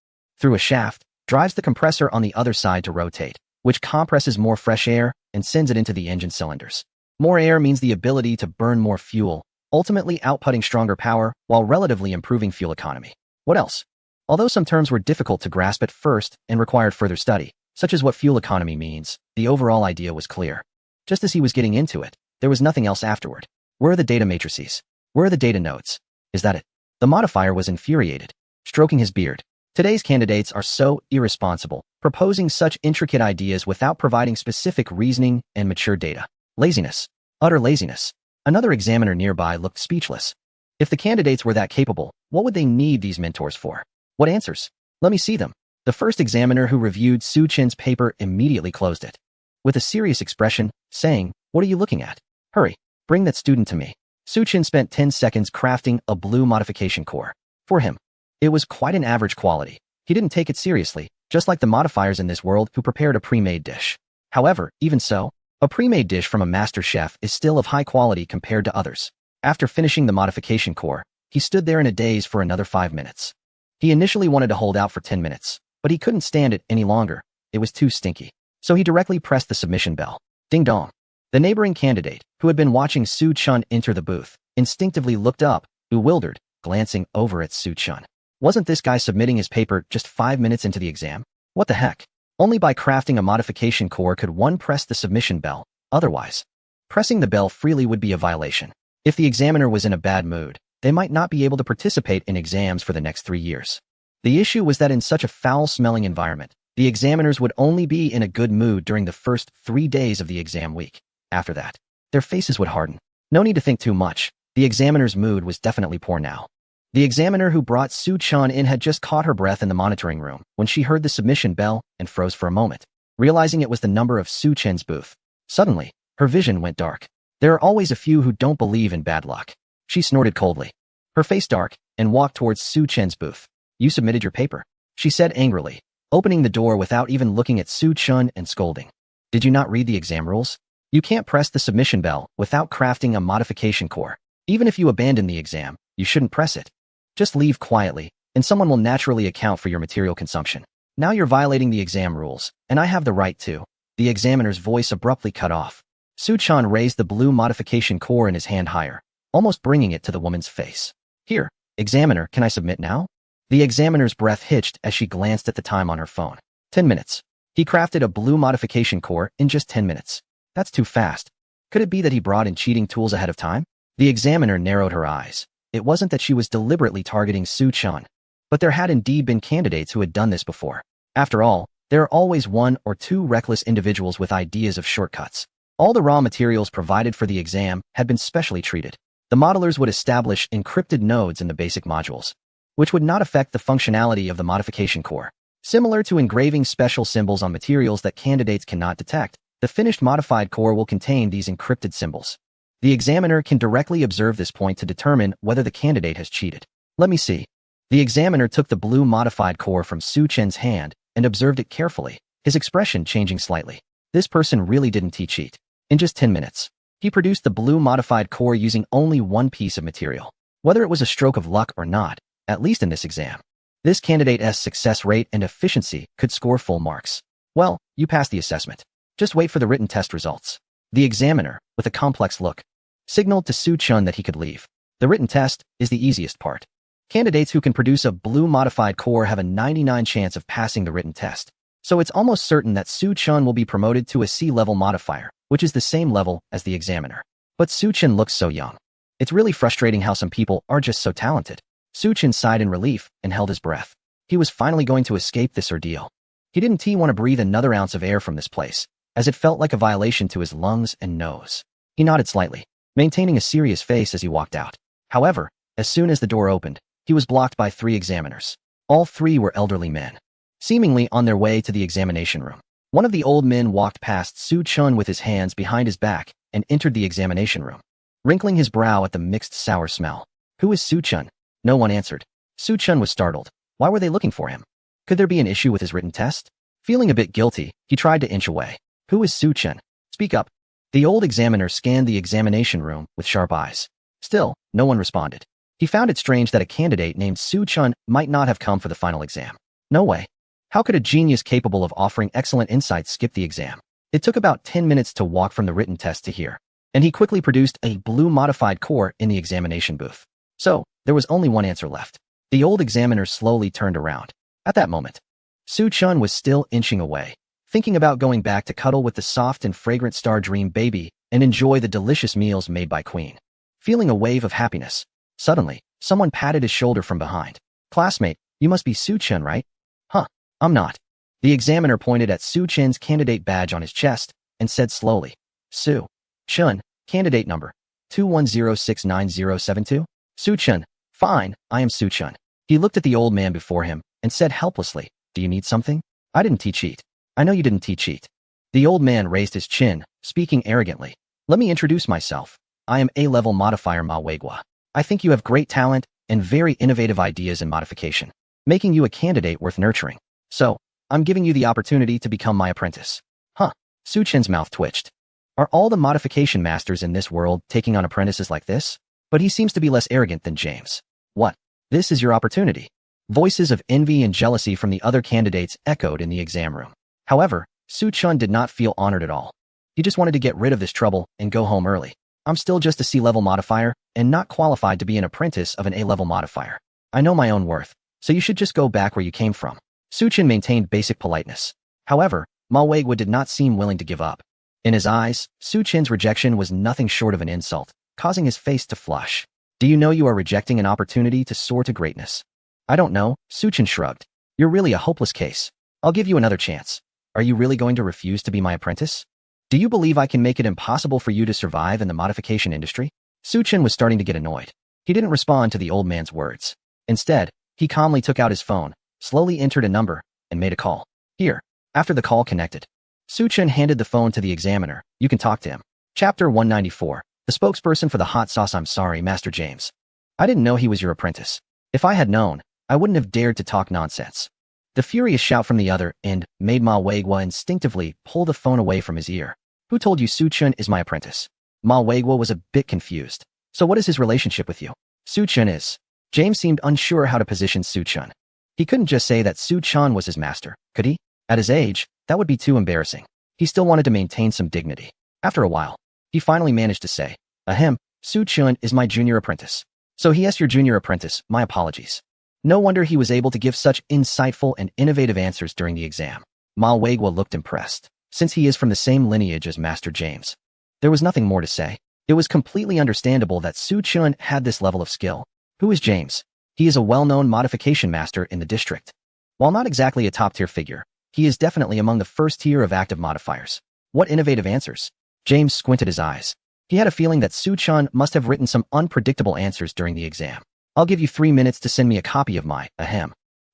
through a shaft, drives the compressor on the other side to rotate, which compresses more fresh air and sends it into the engine cylinders. More air means the ability to burn more fuel, ultimately outputting stronger power while relatively improving fuel economy. What else? Although some terms were difficult to grasp at first and required further study, such as what fuel economy means, the overall idea was clear. Just as he was getting into it, there was nothing else afterward. Where are the data matrices? Where are the data nodes? Is that it? The modifier was infuriated, stroking his beard. Today's candidates are so irresponsible, proposing such intricate ideas without providing specific reasoning and mature data. Laziness. Utter laziness. Another examiner nearby looked speechless. If the candidates were that capable, what would they need these mentors for? What answers? Let me see them. The first examiner who reviewed Su Chen's paper immediately closed it. With a serious expression, saying, "What are you looking at? Hurry, bring that student to me." Su Chen spent 10 seconds crafting a blue modification core. For him, it was quite an average quality. He didn't take it seriously, just like the modifiers in this world who prepared a pre-made dish. However, even so, a pre-made dish from a master chef is still of high quality compared to others. After finishing the modification core, he stood there in a daze for another 5 minutes. He initially wanted to hold out for 10 minutes, but he couldn't stand it any longer. It was too stinky. So he directly pressed the submission bell. Ding dong. The neighboring candidate, who had been watching Su Chen enter the booth, instinctively looked up, bewildered, glancing over at Su Chen. Wasn't this guy submitting his paper just 5 minutes into the exam? What the heck? Only by crafting a modification core could one press the submission bell. Otherwise, pressing the bell freely would be a violation. If the examiner was in a bad mood, they might not be able to participate in exams for the next 3 years. The issue was that in such a foul-smelling environment, the examiners would only be in a good mood during the first 3 days of the exam week. After that, their faces would harden. No need to think too much. The examiner's mood was definitely poor now. The examiner who brought Su Chen in had just caught her breath in the monitoring room when she heard the submission bell and froze for a moment, realizing it was the number of Su Chen's booth. Suddenly, her vision went dark. There are always a few who don't believe in bad luck. She snorted coldly, her face dark, and walked towards Su Chen's booth. "You submitted your paper," she said angrily, opening the door without even looking at Su Chen and scolding. "Did you not read the exam rules? You can't press the submission bell without crafting a modification core. Even if you abandon the exam, you shouldn't press it. Just leave quietly, and someone will naturally account for your material consumption. Now you're violating the exam rules, and I have the right to." The examiner's voice abruptly cut off. Su Chen raised the blue modification core in his hand higher, almost bringing it to the woman's face. "Here, examiner, can I submit now?" The examiner's breath hitched as she glanced at the time on her phone. 10 minutes. He crafted a blue modification core in just 10 minutes. That's too fast. Could it be that he brought in cheating tools ahead of time? The examiner narrowed her eyes. It wasn't that she was deliberately targeting Su Chen, but there had indeed been candidates who had done this before. After all, there are always 1 or 2 reckless individuals with ideas of shortcuts. All the raw materials provided for the exam had been specially treated. The modelers would establish encrypted nodes in the basic modules, which would not affect the functionality of the modification core. Similar to engraving special symbols on materials that candidates cannot detect, the finished modified core will contain these encrypted symbols. The examiner can directly observe this point to determine whether the candidate has cheated. "Let me see." The examiner took the blue modified core from Su Chen's hand and observed it carefully, his expression changing slightly. This person really didn't cheat. In just 10 minutes, he produced the blue modified core using only one piece of material. Whether it was a stroke of luck or not, at least in this exam, this candidate's success rate and efficiency could score full marks. "Well, you passed the assessment. Just wait for the written test results." The examiner, with a complex look, signaled to Su Chen that he could leave. The written test is the easiest part. Candidates who can produce a blue modified core have a 99% chance of passing the written test. So it's almost certain that Su Chen will be promoted to a C-level modifier, which is the same level as the examiner. But Su Chen looks so young. It's really frustrating how some people are just so talented. Su Chen sighed in relief and held his breath. He was finally going to escape this ordeal. He didn't want to breathe another ounce of air from this place, as it felt like a violation to his lungs and nose. He nodded slightly, maintaining a serious face as he walked out. However, as soon as the door opened, he was blocked by 3 examiners. All 3 were elderly men, seemingly on their way to the examination room. One of the old men walked past Su Chen with his hands behind his back and entered the examination room, wrinkling his brow at the mixed sour smell. "Who is Su Chen?" No one answered. Su Chen was startled. Why were they looking for him? Could there be an issue with his written test? Feeling a bit guilty, he tried to inch away. "Who is Su Chen? Speak up." The old examiner scanned the examination room with sharp eyes. Still, no one responded. He found it strange that a candidate named Su Chen might not have come for the final exam. No way. How could a genius capable of offering excellent insights skip the exam? It took about 10 minutes to walk from the written test to here, and he quickly produced a blue modified core in the examination booth. So, there was only one answer left. The old examiner slowly turned around. At that moment, Su Chen was still inching away, thinking about going back to cuddle with the soft and fragrant Star Dream baby and enjoy the delicious meals made by Queen. Feeling a wave of happiness, suddenly, someone patted his shoulder from behind. "Classmate, you must be Su Chen, right?" "Huh, I'm not." The examiner pointed at Su Chen's candidate badge on his chest and said slowly, "Su Chen, candidate number 2106972? Su-chun. Fine, I am Su-chun. He looked at the old man before him and said helplessly, do you need something? I didn't cheat. I know you didn't cheat. The old man raised his chin, speaking arrogantly. Let me introduce myself. I am A-level modifier Ma Weigua. I think you have great talent and very innovative ideas in modification, making you a candidate worth nurturing. So, I'm giving you the opportunity to become my apprentice. Huh. Su-chen's mouth twitched. Are all the modification masters in this world taking on apprentices like this? But he seems to be less arrogant than James. What? This is your opportunity. Voices of envy and jealousy from the other candidates echoed in the exam room. However, Su-chun did not feel honored at all. He just wanted to get rid of this trouble and go home early. I'm still just a C-level modifier and not qualified to be an apprentice of an A-level modifier. I know my own worth, so you should just go back where you came from. Su-chun maintained basic politeness. However, Ma Weigua did not seem willing to give up. In his eyes, Su-chen's rejection was nothing short of an insult, causing his face to flush. Do you know you are rejecting an opportunity to soar to greatness? I don't know, Su-chen shrugged. You're really a hopeless case. I'll give you another chance. Are you really going to refuse to be my apprentice? Do you believe I can make it impossible for you to survive in the modification industry? Su-chen was starting to get annoyed. He didn't respond to the old man's words. Instead, he calmly took out his phone, slowly entered a number, and made a call. Here. After the call connected, Su-chen handed the phone to the examiner. You can talk to him. Chapter 194. The spokesperson for the hot sauce. I'm sorry, Master James. I didn't know he was your apprentice. If I had known, I wouldn't have dared to talk nonsense. The furious shout from the other end made Ma Weigua instinctively pull the phone away from his ear. Who told you Su-chun is my apprentice? Ma Weigua was a bit confused. So what is his relationship with you? Su-chun is. James seemed unsure how to position Su-chun. He couldn't just say that Su-chun was his master, could he? At his age, that would be too embarrassing. He still wanted to maintain some dignity. After a while, he finally managed to say, Ahem, Su-chun is my junior apprentice. So he is your junior apprentice, my apologies. No wonder he was able to give such insightful and innovative answers during the exam. Ma Weigua looked impressed, since he is from the same lineage as Master James. There was nothing more to say. It was completely understandable that Su-chun had this level of skill. Who is James? He is a well-known modification master in the district. While not exactly a top-tier figure, he is definitely among the first tier of active modifiers. What innovative answers? James squinted his eyes. He had a feeling that Su-chun must have written some unpredictable answers during the exam. I'll give you 3 minutes to send me a copy of my,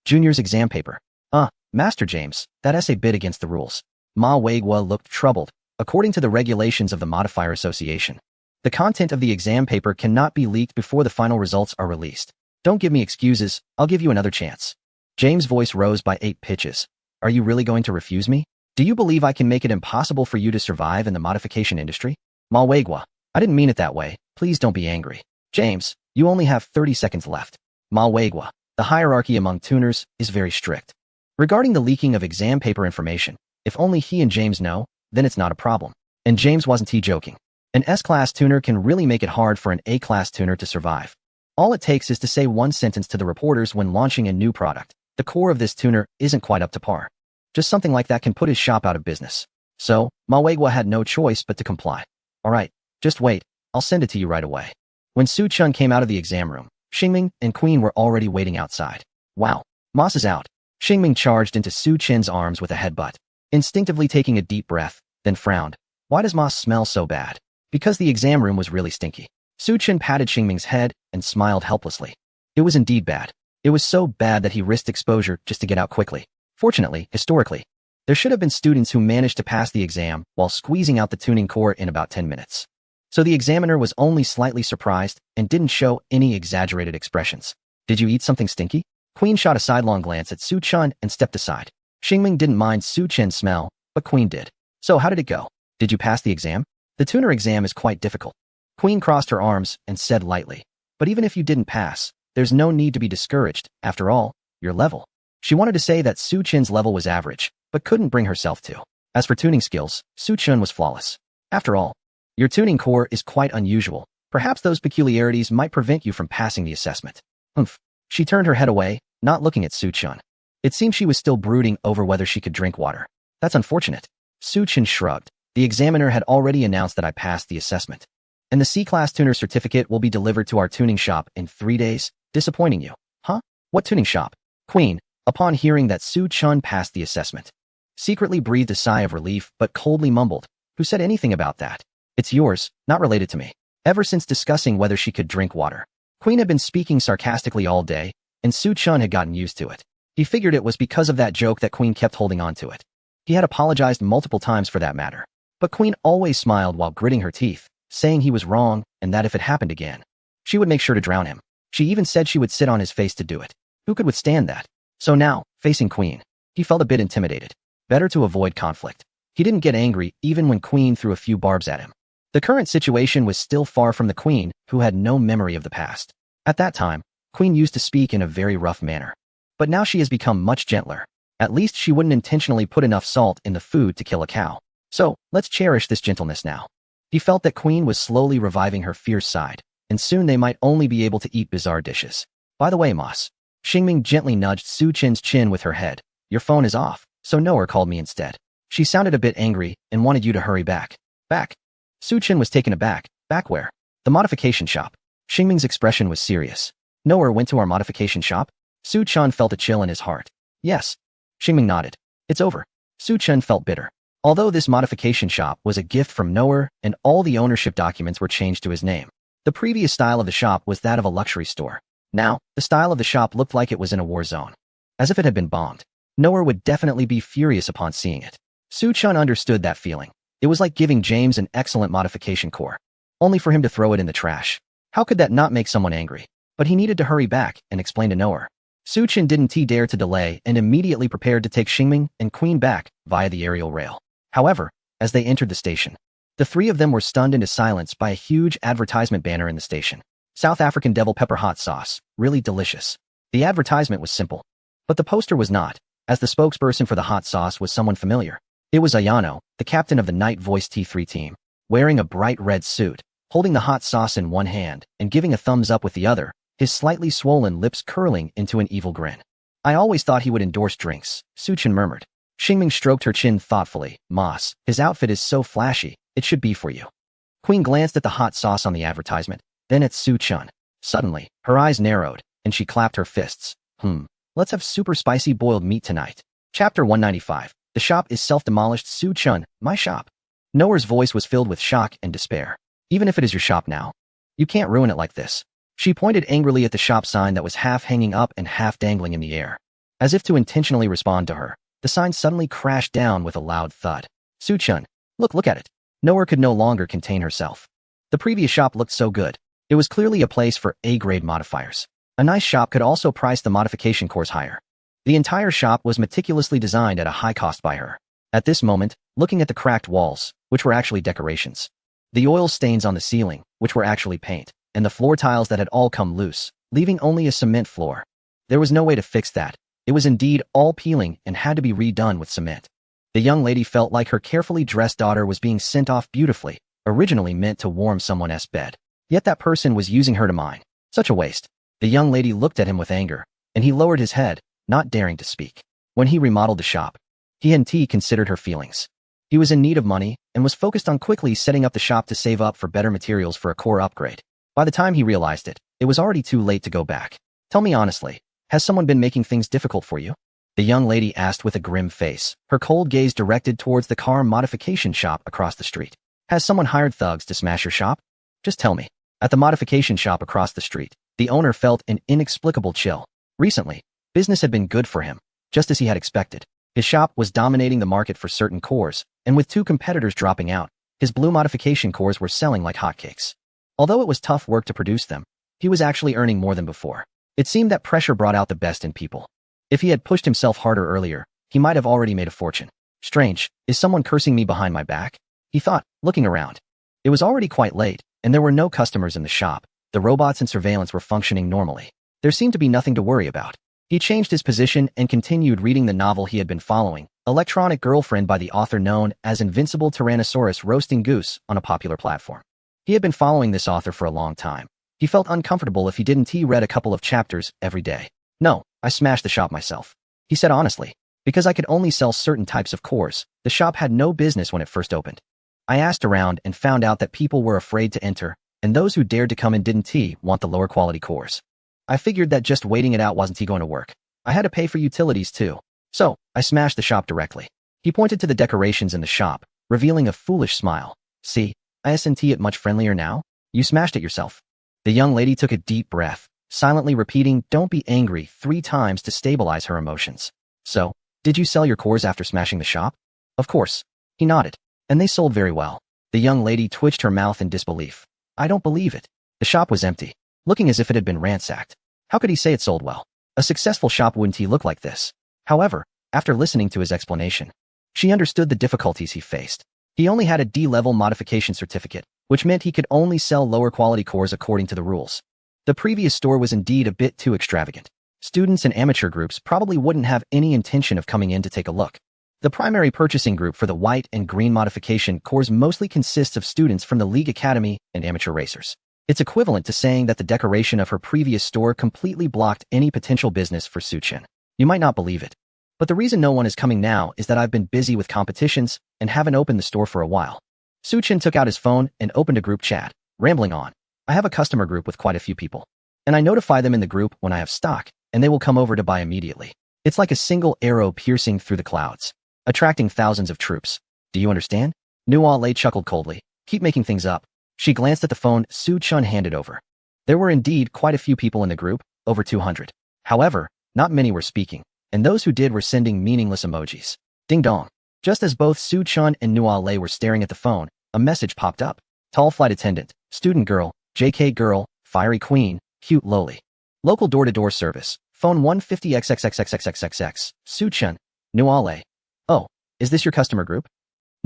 junior's exam paper. Master James, that essay bit against the rules. Ma Weigua looked troubled. According to the regulations of the Modifier Association, the content of the exam paper cannot be leaked before the final results are released. Don't give me excuses, I'll give you another chance. James' voice rose by 8 pitches. Are you really going to refuse me? Do you believe I can make it impossible for you to survive in the modification industry? Ma Weigua, I didn't mean it that way. Please don't be angry. James, you only have 30 seconds left. Ma Weigua, the hierarchy among tuners is very strict. Regarding the leaking of exam paper information, if only he and James know, then it's not a problem. And James wasn't joking. An S-class tuner can really make it hard for an A-class tuner to survive. All it takes is to say one sentence to the reporters when launching a new product. The core of this tuner isn't quite up to par. Just something like that can put his shop out of business. So, Ma Weigua had no choice but to comply. Alright, just wait, I'll send it to you right away. When Su-chun came out of the exam room, Xingming and Queen were already waiting outside. Wow, Moss is out. Xingming charged into Su-chen's arms with a headbutt, instinctively taking a deep breath, then frowned. Why does Moss smell so bad? Because the exam room was really stinky. Su-chen patted Xingming's head and smiled helplessly. It was indeed bad. It was so bad that he risked exposure just to get out quickly. Fortunately, historically, there should have been students who managed to pass the exam while squeezing out the tuning core in about 10 minutes. So the examiner was only slightly surprised and didn't show any exaggerated expressions. Did you eat something stinky? Queen shot a sidelong glance at Su-chun and stepped aside. Xingming didn't mind Su-chen's smell, but Queen did. So how did it go? Did you pass the exam? The tuner exam is quite difficult. Queen crossed her arms and said lightly. But even if you didn't pass, there's no need to be discouraged. After all, your level. She wanted to say that Su-chen's level was average, but couldn't bring herself to. As for tuning skills, Su-chun was flawless. After all, your tuning core is quite unusual. Perhaps those peculiarities might prevent you from passing the assessment. She turned her head away, not looking at Su-chun. It seemed she was still brooding over whether she could drink water. That's unfortunate. Su-chun shrugged. The examiner had already announced that I passed the assessment. And the C-class tuner certificate will be delivered to our tuning shop in 3 days, disappointing you. Huh? What tuning shop? Queen, upon hearing that Su-chun passed the assessment, secretly breathed a sigh of relief but coldly mumbled. Who said anything about that? It's yours, not related to me. ever since discussing whether she could drink water. Queen had been speaking sarcastically all day, and Su Chun had gotten used to it. He figured it was because of that joke that Queen kept holding on to it. He had apologized multiple times for that matter. But Queen always smiled while gritting her teeth, saying he was wrong and that if it happened again, she would make sure to drown him. She even said she would sit on his face to do it. Who could withstand that? So now, facing Queen, he felt a bit intimidated. Better to avoid conflict. He didn't get angry even when Queen threw a few barbs at him. The current situation was still far from the Queen, who had no memory of the past. At that time, Queen used to speak in a very rough manner. But now she has become much gentler. At least she wouldn't intentionally put enough salt in the food to kill a cow. So, let's cherish this gentleness now. He felt that Queen was slowly reviving her fierce side, and soon they might only be able to eat bizarre dishes. By the way, Moss. Xingming gently nudged Su Chen's chin with her head. Your phone is off, so Noah called me instead. She sounded a bit angry and wanted you to hurry back. Back? Su Chen was taken aback. Back where? The modification shop. Xingming's expression was serious. Noah went to our modification shop? Su Chen felt a chill in his heart. Yes. Xingming nodded. It's over. Su Chen felt bitter. Although this modification shop was a gift from Noah and all the ownership documents were changed to his name, the previous style of the shop was that of a luxury store. Now, the style of the shop looked like it was in a war zone. As if it had been bombed. Noah would definitely be furious upon seeing it. Su Chen understood that feeling. It was like giving James an excellent modification core, only for him to throw it in the trash. How could that not make someone angry? But he needed to hurry back and explain to Noah. Su Chen didn't dare to delay and immediately prepared to take Xingming and Queen back via the aerial rail. However, as they entered the station, the three of them were stunned into silence by a huge advertisement banner in the station. South African devil pepper hot sauce, really delicious. The advertisement was simple, but the poster was not, as the spokesperson for the hot sauce was someone familiar. It was Ayano, the captain of the Night Voice T3 team, wearing a bright red suit, holding the hot sauce in one hand and giving a thumbs up with the other, his slightly swollen lips curling into an evil grin. I always thought he would endorse drinks, Su Chen murmured. Xingming stroked her chin thoughtfully. Moss, his outfit is so flashy, it should be for you. Queen glanced at the hot sauce on the advertisement, then at Su Chen. Suddenly, her eyes narrowed, and she clapped her fists. Let's have super spicy boiled meat tonight. Chapter 195. The shop is self-demolished. Su Chen, my shop. Noah's voice was filled with shock and despair. Even if it is your shop now, you can't ruin it like this. She pointed angrily at the shop sign that was half hanging up and half dangling in the air. As if to intentionally respond to her, the sign suddenly crashed down with a loud thud. Su Chen, look at it. Noah could no longer contain herself. The previous shop looked so good. It was clearly a place for A-grade modifiers. A nice shop could also price the modification cores higher. The entire shop was meticulously designed at a high cost by her. At this moment, looking at the cracked walls, which were actually decorations, the oil stains on the ceiling, which were actually paint, and the floor tiles that had all come loose, leaving only a cement floor. There was no way to fix that. It was indeed all peeling and had to be redone with cement. The young lady felt like her carefully dressed daughter was being sent off beautifully, originally meant to warm someone's bed. Yet that person was using her to mine. Such a waste. The young lady looked at him with anger, and he lowered his head, not daring to speak. When he remodeled the shop, he hadn't considered her feelings. He was in need of money and was focused on quickly setting up the shop to save up for better materials for a core upgrade. By the time he realized it, it was already too late to go back. Tell me honestly, has someone been making things difficult for you? The young lady asked with a grim face, her cold gaze directed towards the car modification shop across the street. Has someone hired thugs to smash your shop? Just tell me. At the modification shop across the street, the owner felt an inexplicable chill. Recently, business had been good for him, just as he had expected. His shop was dominating the market for certain cores, and with two competitors dropping out, his blue modification cores were selling like hotcakes. Although it was tough work to produce them, he was actually earning more than before. It seemed that pressure brought out the best in people. If he had pushed himself harder earlier, he might have already made a fortune. Strange, is someone cursing me behind my back? He thought, looking around. It was already quite late, and there were no customers in the shop. The robots and surveillance were functioning normally. There seemed to be nothing to worry about. He changed his position and continued reading the novel he had been following, Electronic Girlfriend by the author known as Invincible Tyrannosaurus Roasting Goose, on a popular platform. He had been following this author for a long time. He felt uncomfortable if he didn't read a couple of chapters every day. No, I smashed the shop myself. He said honestly. Because I could only sell certain types of cores, the shop had no business when it first opened. I asked around and found out that people were afraid to enter, and those who dared to come in didn't want the lower quality cores. I figured that just waiting it out wasn't going to work. I had to pay for utilities too. So, I smashed the shop directly. He pointed to the decorations in the shop, revealing a foolish smile. See, isn't it much friendlier now? You smashed it yourself. The young lady took a deep breath, silently repeating, "Don't be angry," 3 times to stabilize her emotions. So, did you sell your cores after smashing the shop? Of course. He nodded. And they sold very well. The young lady twitched her mouth in disbelief. I don't believe it. The shop was empty, looking as if it had been ransacked. How could he say it sold well? A successful shop wouldn't he look like this? However, after listening to his explanation, she understood the difficulties he faced. He only had a D-level modification certificate, which meant he could only sell lower quality cores according to the rules. The previous store was indeed a bit too extravagant. Students and amateur groups probably wouldn't have any intention of coming in to take a look. The primary purchasing group for the white and green modification cores mostly consists of students from the League Academy and amateur racers. It's equivalent to saying that the decoration of her previous store completely blocked any potential business for Su-chin. You might not believe it, but the reason no one is coming now is that I've been busy with competitions and haven't opened the store for a while. Su-chin took out his phone and opened a group chat, rambling on. I have a customer group with quite a few people, and I notify them in the group when I have stock, and they will come over to buy immediately. It's like a single arrow piercing through the clouds, attracting thousands of troops. Do you understand? Nuale chuckled coldly. Keep making things up. She glanced at the phone Su-chin handed over. There were indeed quite a few people in the group, over 200. However, not many were speaking, and those who did were sending meaningless emojis. Ding dong. Just as both Su-chin and Nuale were staring at the phone, a message popped up. Tall flight attendant, student girl, JK girl, fiery queen, cute loli. Local door-to-door service, phone 150XXXXXXX. Su-chin, Nuale. Oh, is this your customer group?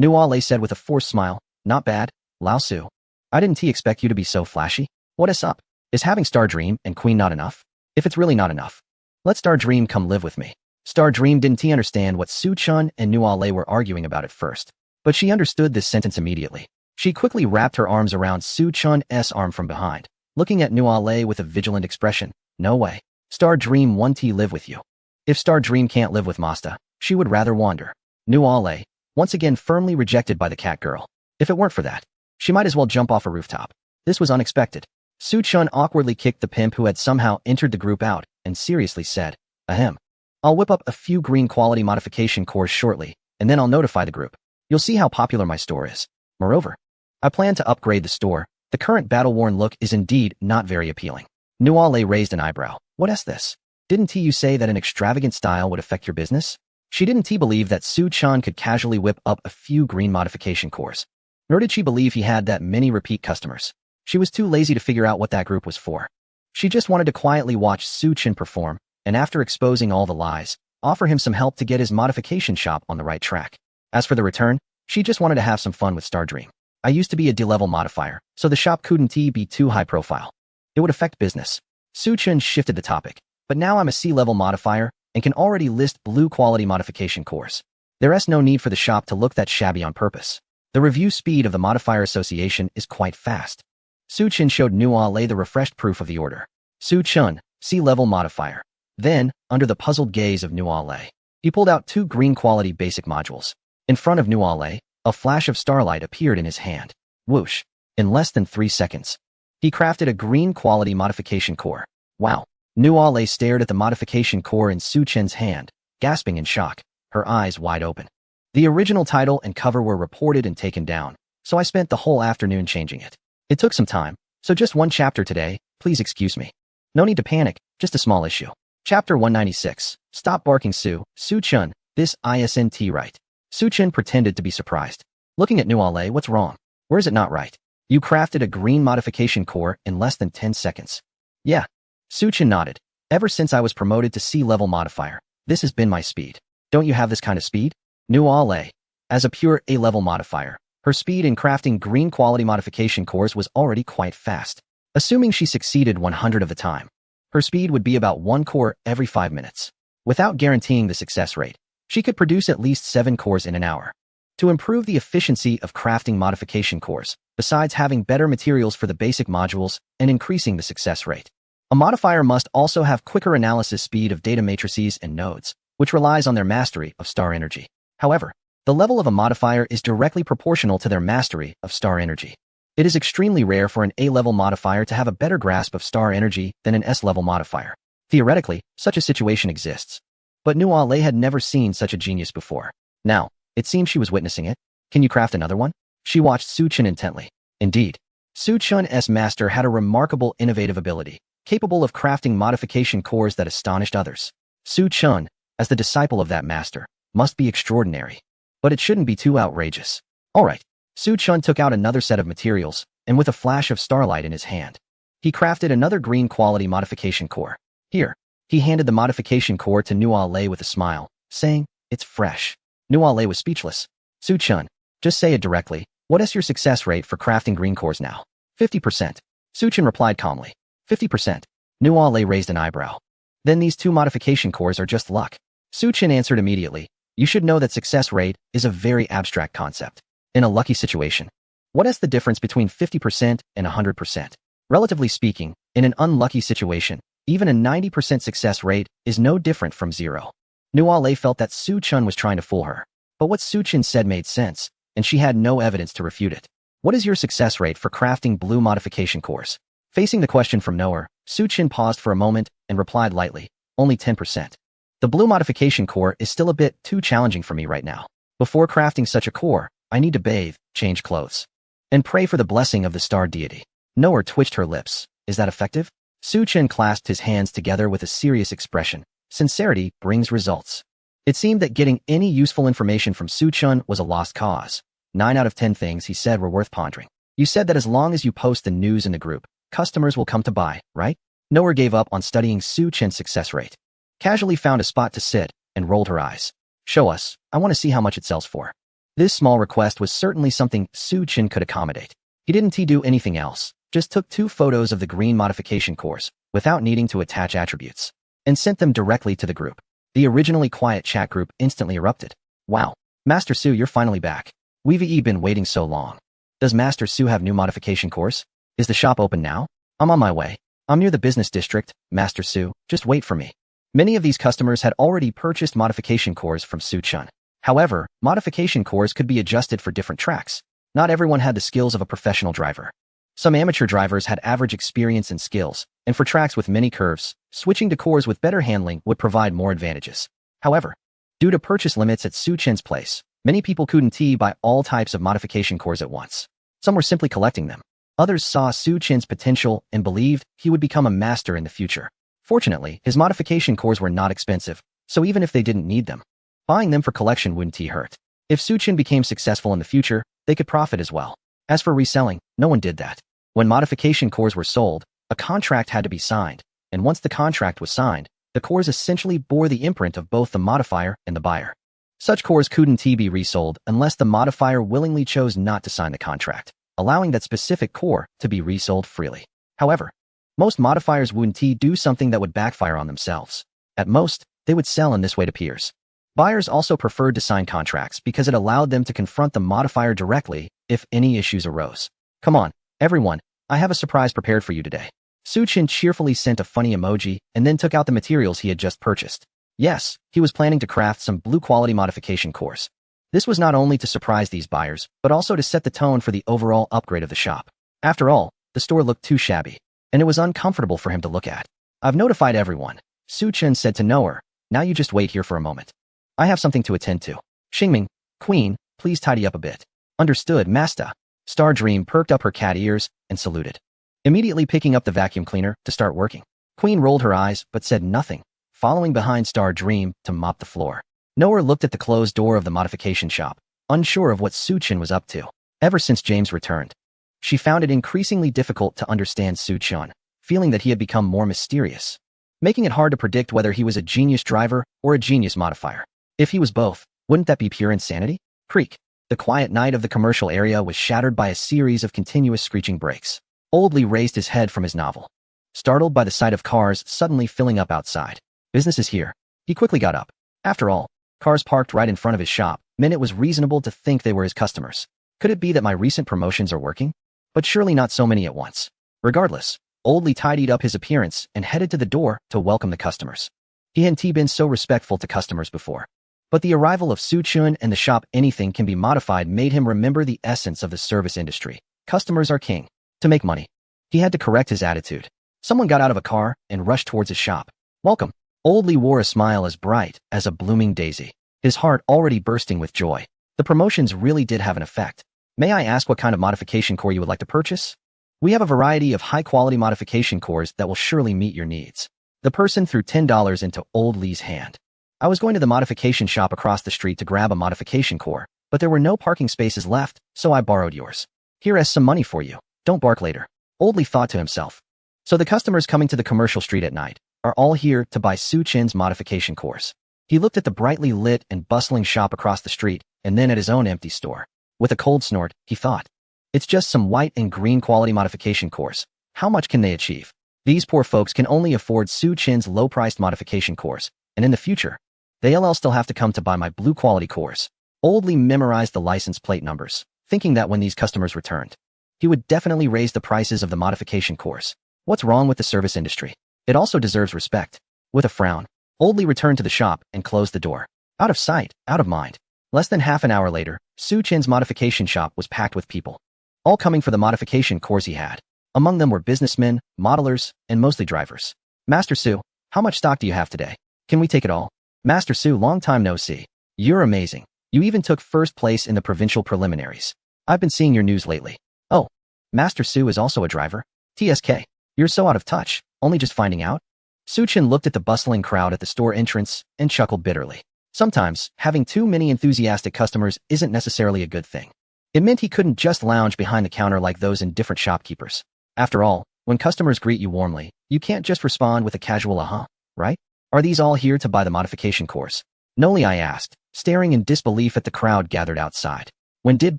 Nuale said with a forced smile. Not bad, Lao Su. I didn't expect you to be so flashy. What is up? Is having Star Dream and Queen not enough? If it's really not enough, let Star Dream come live with me. Star Dream didn't understand what Su-chin and Nuale were arguing about at first, but she understood this sentence immediately. She quickly wrapped her arms around Su-chin's arm from behind, looking at Nuale with a vigilant expression. No way. Star Dream won't live with you. If Star Dream can't live with Masta, she would rather wander. Nuale, once again firmly rejected by the cat girl. If it weren't for that, she might as well jump off a rooftop. This was unexpected. Su-chin awkwardly kicked the pimp who had somehow entered the group out and seriously said, Ahem. I'll whip up a few green quality modification cores shortly, and then I'll notify the group. You'll see how popular my store is. Moreover, I plan to upgrade the store. The current battle-worn look is indeed not very appealing. Nuale raised an eyebrow. What is this? Didn't you say that an extravagant style would affect your business? She didn't believe that Su-chin could casually whip up a few green modification cores. Nor did she believe he had that many repeat customers. She was too lazy to figure out what that group was for. She just wanted to quietly watch Su-chin perform, and after exposing all the lies, offer him some help to get his modification shop on the right track. As for the return, she just wanted to have some fun with Star Dream. I used to be a D-level modifier, so the shop couldn't be too high profile. It would affect business. Su-chin shifted the topic, but now I'm a C-level modifier and can already list blue quality modification cores. There's no need for the shop to look that shabby on purpose. The review speed of the Modifier Association is quite fast. Su-chin showed Nuale the refreshed proof of the order. Su-chin, C-level modifier. Then, under the puzzled gaze of Nuale, he pulled out 2 green quality basic modules. In front of Nuale, a flash of starlight appeared in his hand. Whoosh. In less than 3 seconds, he crafted a green quality modification core. Wow. Nuale stared at the modification core in Su-chin's hand, gasping in shock, her eyes wide open. The original title and cover were reported and taken down, so I spent the whole afternoon changing it. It took some time, so just 1 chapter today, please excuse me. No need to panic, just a small issue. Chapter 196. Stop barking Su-chin, this isn't right. Su-chin pretended to be surprised. Looking at Nuale, what's wrong? Where is it not right? You crafted a green modification core in less than 10 seconds. Yeah. Su-chin nodded. Ever since I was promoted to C-level modifier, this has been my speed. Don't you have this kind of speed? Nuale, as a pure A-level modifier, her speed in crafting green quality modification cores was already quite fast. Assuming she succeeded 100 of the time, her speed would be about 1 core every 5 minutes. Without guaranteeing the success rate, she could produce at least 7 cores in an hour. To improve the efficiency of crafting modification cores, besides having better materials for the basic modules and increasing the success rate, a modifier must also have quicker analysis speed of data matrices and nodes, which relies on their mastery of star energy. However, the level of a modifier is directly proportional to their mastery of star energy. It is extremely rare for an A-level modifier to have a better grasp of star energy than an S-level modifier. Theoretically, such a situation exists. But Nuale had never seen such a genius before. Now, it seemed she was witnessing it. Can you craft another one? She watched Su-chin intently. Indeed. Su Chun's master had a remarkable innovative ability, capable of crafting modification cores that astonished others. Su Chun, as the disciple of that master, must be extraordinary. But it shouldn't be too outrageous. Alright. Su Chun took out another set of materials, and with a flash of starlight in his hand, he crafted another green quality modification core. Here, he handed the modification core to Nuale with a smile, saying, "It's fresh." Nuale was speechless. Su Chun, just say it directly. What is your success rate for crafting green cores now? 50%. Su Chun replied calmly. 50%. Nuale raised an eyebrow. Then these two modification cores are just luck. Su Chun answered immediately. You should know that success rate is a very abstract concept. In a lucky situation, what is the difference between 50% and 100%? Relatively speaking, in an unlucky situation, even a 90% success rate is no different from zero. Nuale felt that Su Chun was trying to fool her. But what Su Chun said made sense, and she had no evidence to refute it. What is your success rate for crafting blue modification cores? Facing the question from nowhere, Su Chun paused for a moment and replied lightly, only 10%. The blue modification core is still a bit too challenging for me right now. Before crafting such a core, I need to bathe, change clothes, and pray for the blessing of the star deity. Noer twitched her lips. Is that effective? Su Chun clasped his hands together with a serious expression. Sincerity brings results. It seemed that getting any useful information from Su Chun was a lost cause. 9 out of 10 things he said were worth pondering. You said that as long as you post the news in the group, customers will come to buy, right? Noer gave up on studying Su Chun's success rate. Casually found a spot to sit and rolled her eyes. Show us. I want to see how much it sells for. This small request was certainly something Su Chun could accommodate. He didn't do anything else, just took 2 photos of the green modification cores, without needing to attach attributes, and sent them directly to the group. The originally quiet chat group instantly erupted. Wow. Master Su, you're finally back. We've been waiting so long. Does Master Su have new modification cores? Is the shop open now? I'm on my way. I'm near the business district, Master Su, just wait for me. Many of these customers had already purchased modification cores from Su Chun. However, modification cores could be adjusted for different tracks. Not everyone had the skills of a professional driver. Some amateur drivers had average experience and skills, and for tracks with many curves, switching to cores with better handling would provide more advantages. However, due to purchase limits at Su Chen's place, many people couldn't buy all types of modification cores at once. Some were simply collecting them. Others saw Su Chen's potential and believed he would become a master in the future. Fortunately, his modification cores were not expensive, so even if they didn't need them, buying them for collection wouldn't hurt. If Su Chen became successful in the future, they could profit as well. As for reselling, no one did that. When modification cores were sold, a contract had to be signed, and once the contract was signed, the cores essentially bore the imprint of both the modifier and the buyer. Such cores couldn't be resold unless the modifier willingly chose not to sign the contract, allowing that specific core to be resold freely. However, most modifiers wouldn't do something that would backfire on themselves. At most, they would sell in this way to peers. Buyers also preferred to sign contracts because it allowed them to confront the modifier directly if any issues arose. Come on, everyone, I have a surprise prepared for you today. Su Chen cheerfully sent a funny emoji and then took out the materials he had just purchased. Yes, he was planning to craft some blue quality modification cores. This was not only to surprise these buyers, but also to set the tone for the overall upgrade of the shop. After all, the store looked too shabby, and it was uncomfortable for him to look at. I've notified everyone, Su Chen said to Noer. Now you just wait here for a moment. I have something to attend to. Xingming, Queen, please tidy up a bit. Understood, Master. Star Dream perked up her cat ears and saluted, immediately picking up the vacuum cleaner to start working. Queen rolled her eyes but said nothing, following behind Star Dream to mop the floor. Noer looked at the closed door of the modification shop, unsure of what Su Chen was up to. Ever since James returned, she found it increasingly difficult to understand Su Chen, feeling that he had become more mysterious, making it hard to predict whether he was a genius driver or a genius modifier. If he was both, wouldn't that be pure insanity? Creak. The quiet night of the commercial area was shattered by a series of continuous screeching brakes. Old Lee raised his head from his novel, startled by the sight of cars suddenly filling up outside. Business is here. He quickly got up. After all, cars parked right in front of his shop meant it was reasonable to think they were his customers. Could it be that my recent promotions are working? But surely not so many at once. Regardless, Old Lee tidied up his appearance and headed to the door to welcome the customers. He hadn't been so respectful to customers before. But the arrival of Su Chen and the shop anything can be modified made him remember the essence of the service industry. Customers are king. To make money, he had to correct his attitude. Someone got out of a car and rushed towards his shop. Welcome. Old Lee wore a smile as bright as a blooming daisy, his heart already bursting with joy. The promotions really did have an effect. May I ask what kind of modification core you would like to purchase? We have a variety of high-quality modification cores that will surely meet your needs. The person threw $10 into Old Lee's hand. I was going to the modification shop across the street to grab a modification core, but there were no parking spaces left, so I borrowed yours. Here is some money for you. Don't bark later. Old Lee thought to himself. So the customers coming to the commercial street at night are all here to buy Su Chin's modification cores. He looked at the brightly lit and bustling shop across the street and then at his own empty store. With a cold snort, he thought, it's just some white and green quality modification cores. How much can they achieve? These poor folks can only afford Su Chin's low-priced modification cores, and in the future, they'll still have to come to buy my blue quality cores. Old Lee memorized the license plate numbers, thinking that when these customers returned, he would definitely raise the prices of the modification cores. What's wrong with the service industry? It also deserves respect. With a frown, Old Lee returned to the shop and closed the door. Out of sight, out of mind. Less than half an hour later, Su Chin's modification shop was packed with people, all coming for the modification cores he had. Among them were businessmen, modelers, and mostly drivers. Master Su, how much stock do you have today? Can we take it all? Master Su, long time no see. You're amazing. You even took first place in the provincial preliminaries. I've been seeing your news lately. Oh, Master Su is also a driver? TSK. You're so out of touch, only just finding out? Su Chin looked at the bustling crowd at the store entrance and chuckled bitterly. Sometimes, having too many enthusiastic customers isn't necessarily a good thing. It meant he couldn't just lounge behind the counter like those indifferent shopkeepers. After all, when customers greet you warmly, you can't just respond with a casual right? Are these all here to buy the modification cores? Noli, I asked, staring in disbelief at the crowd gathered outside. When did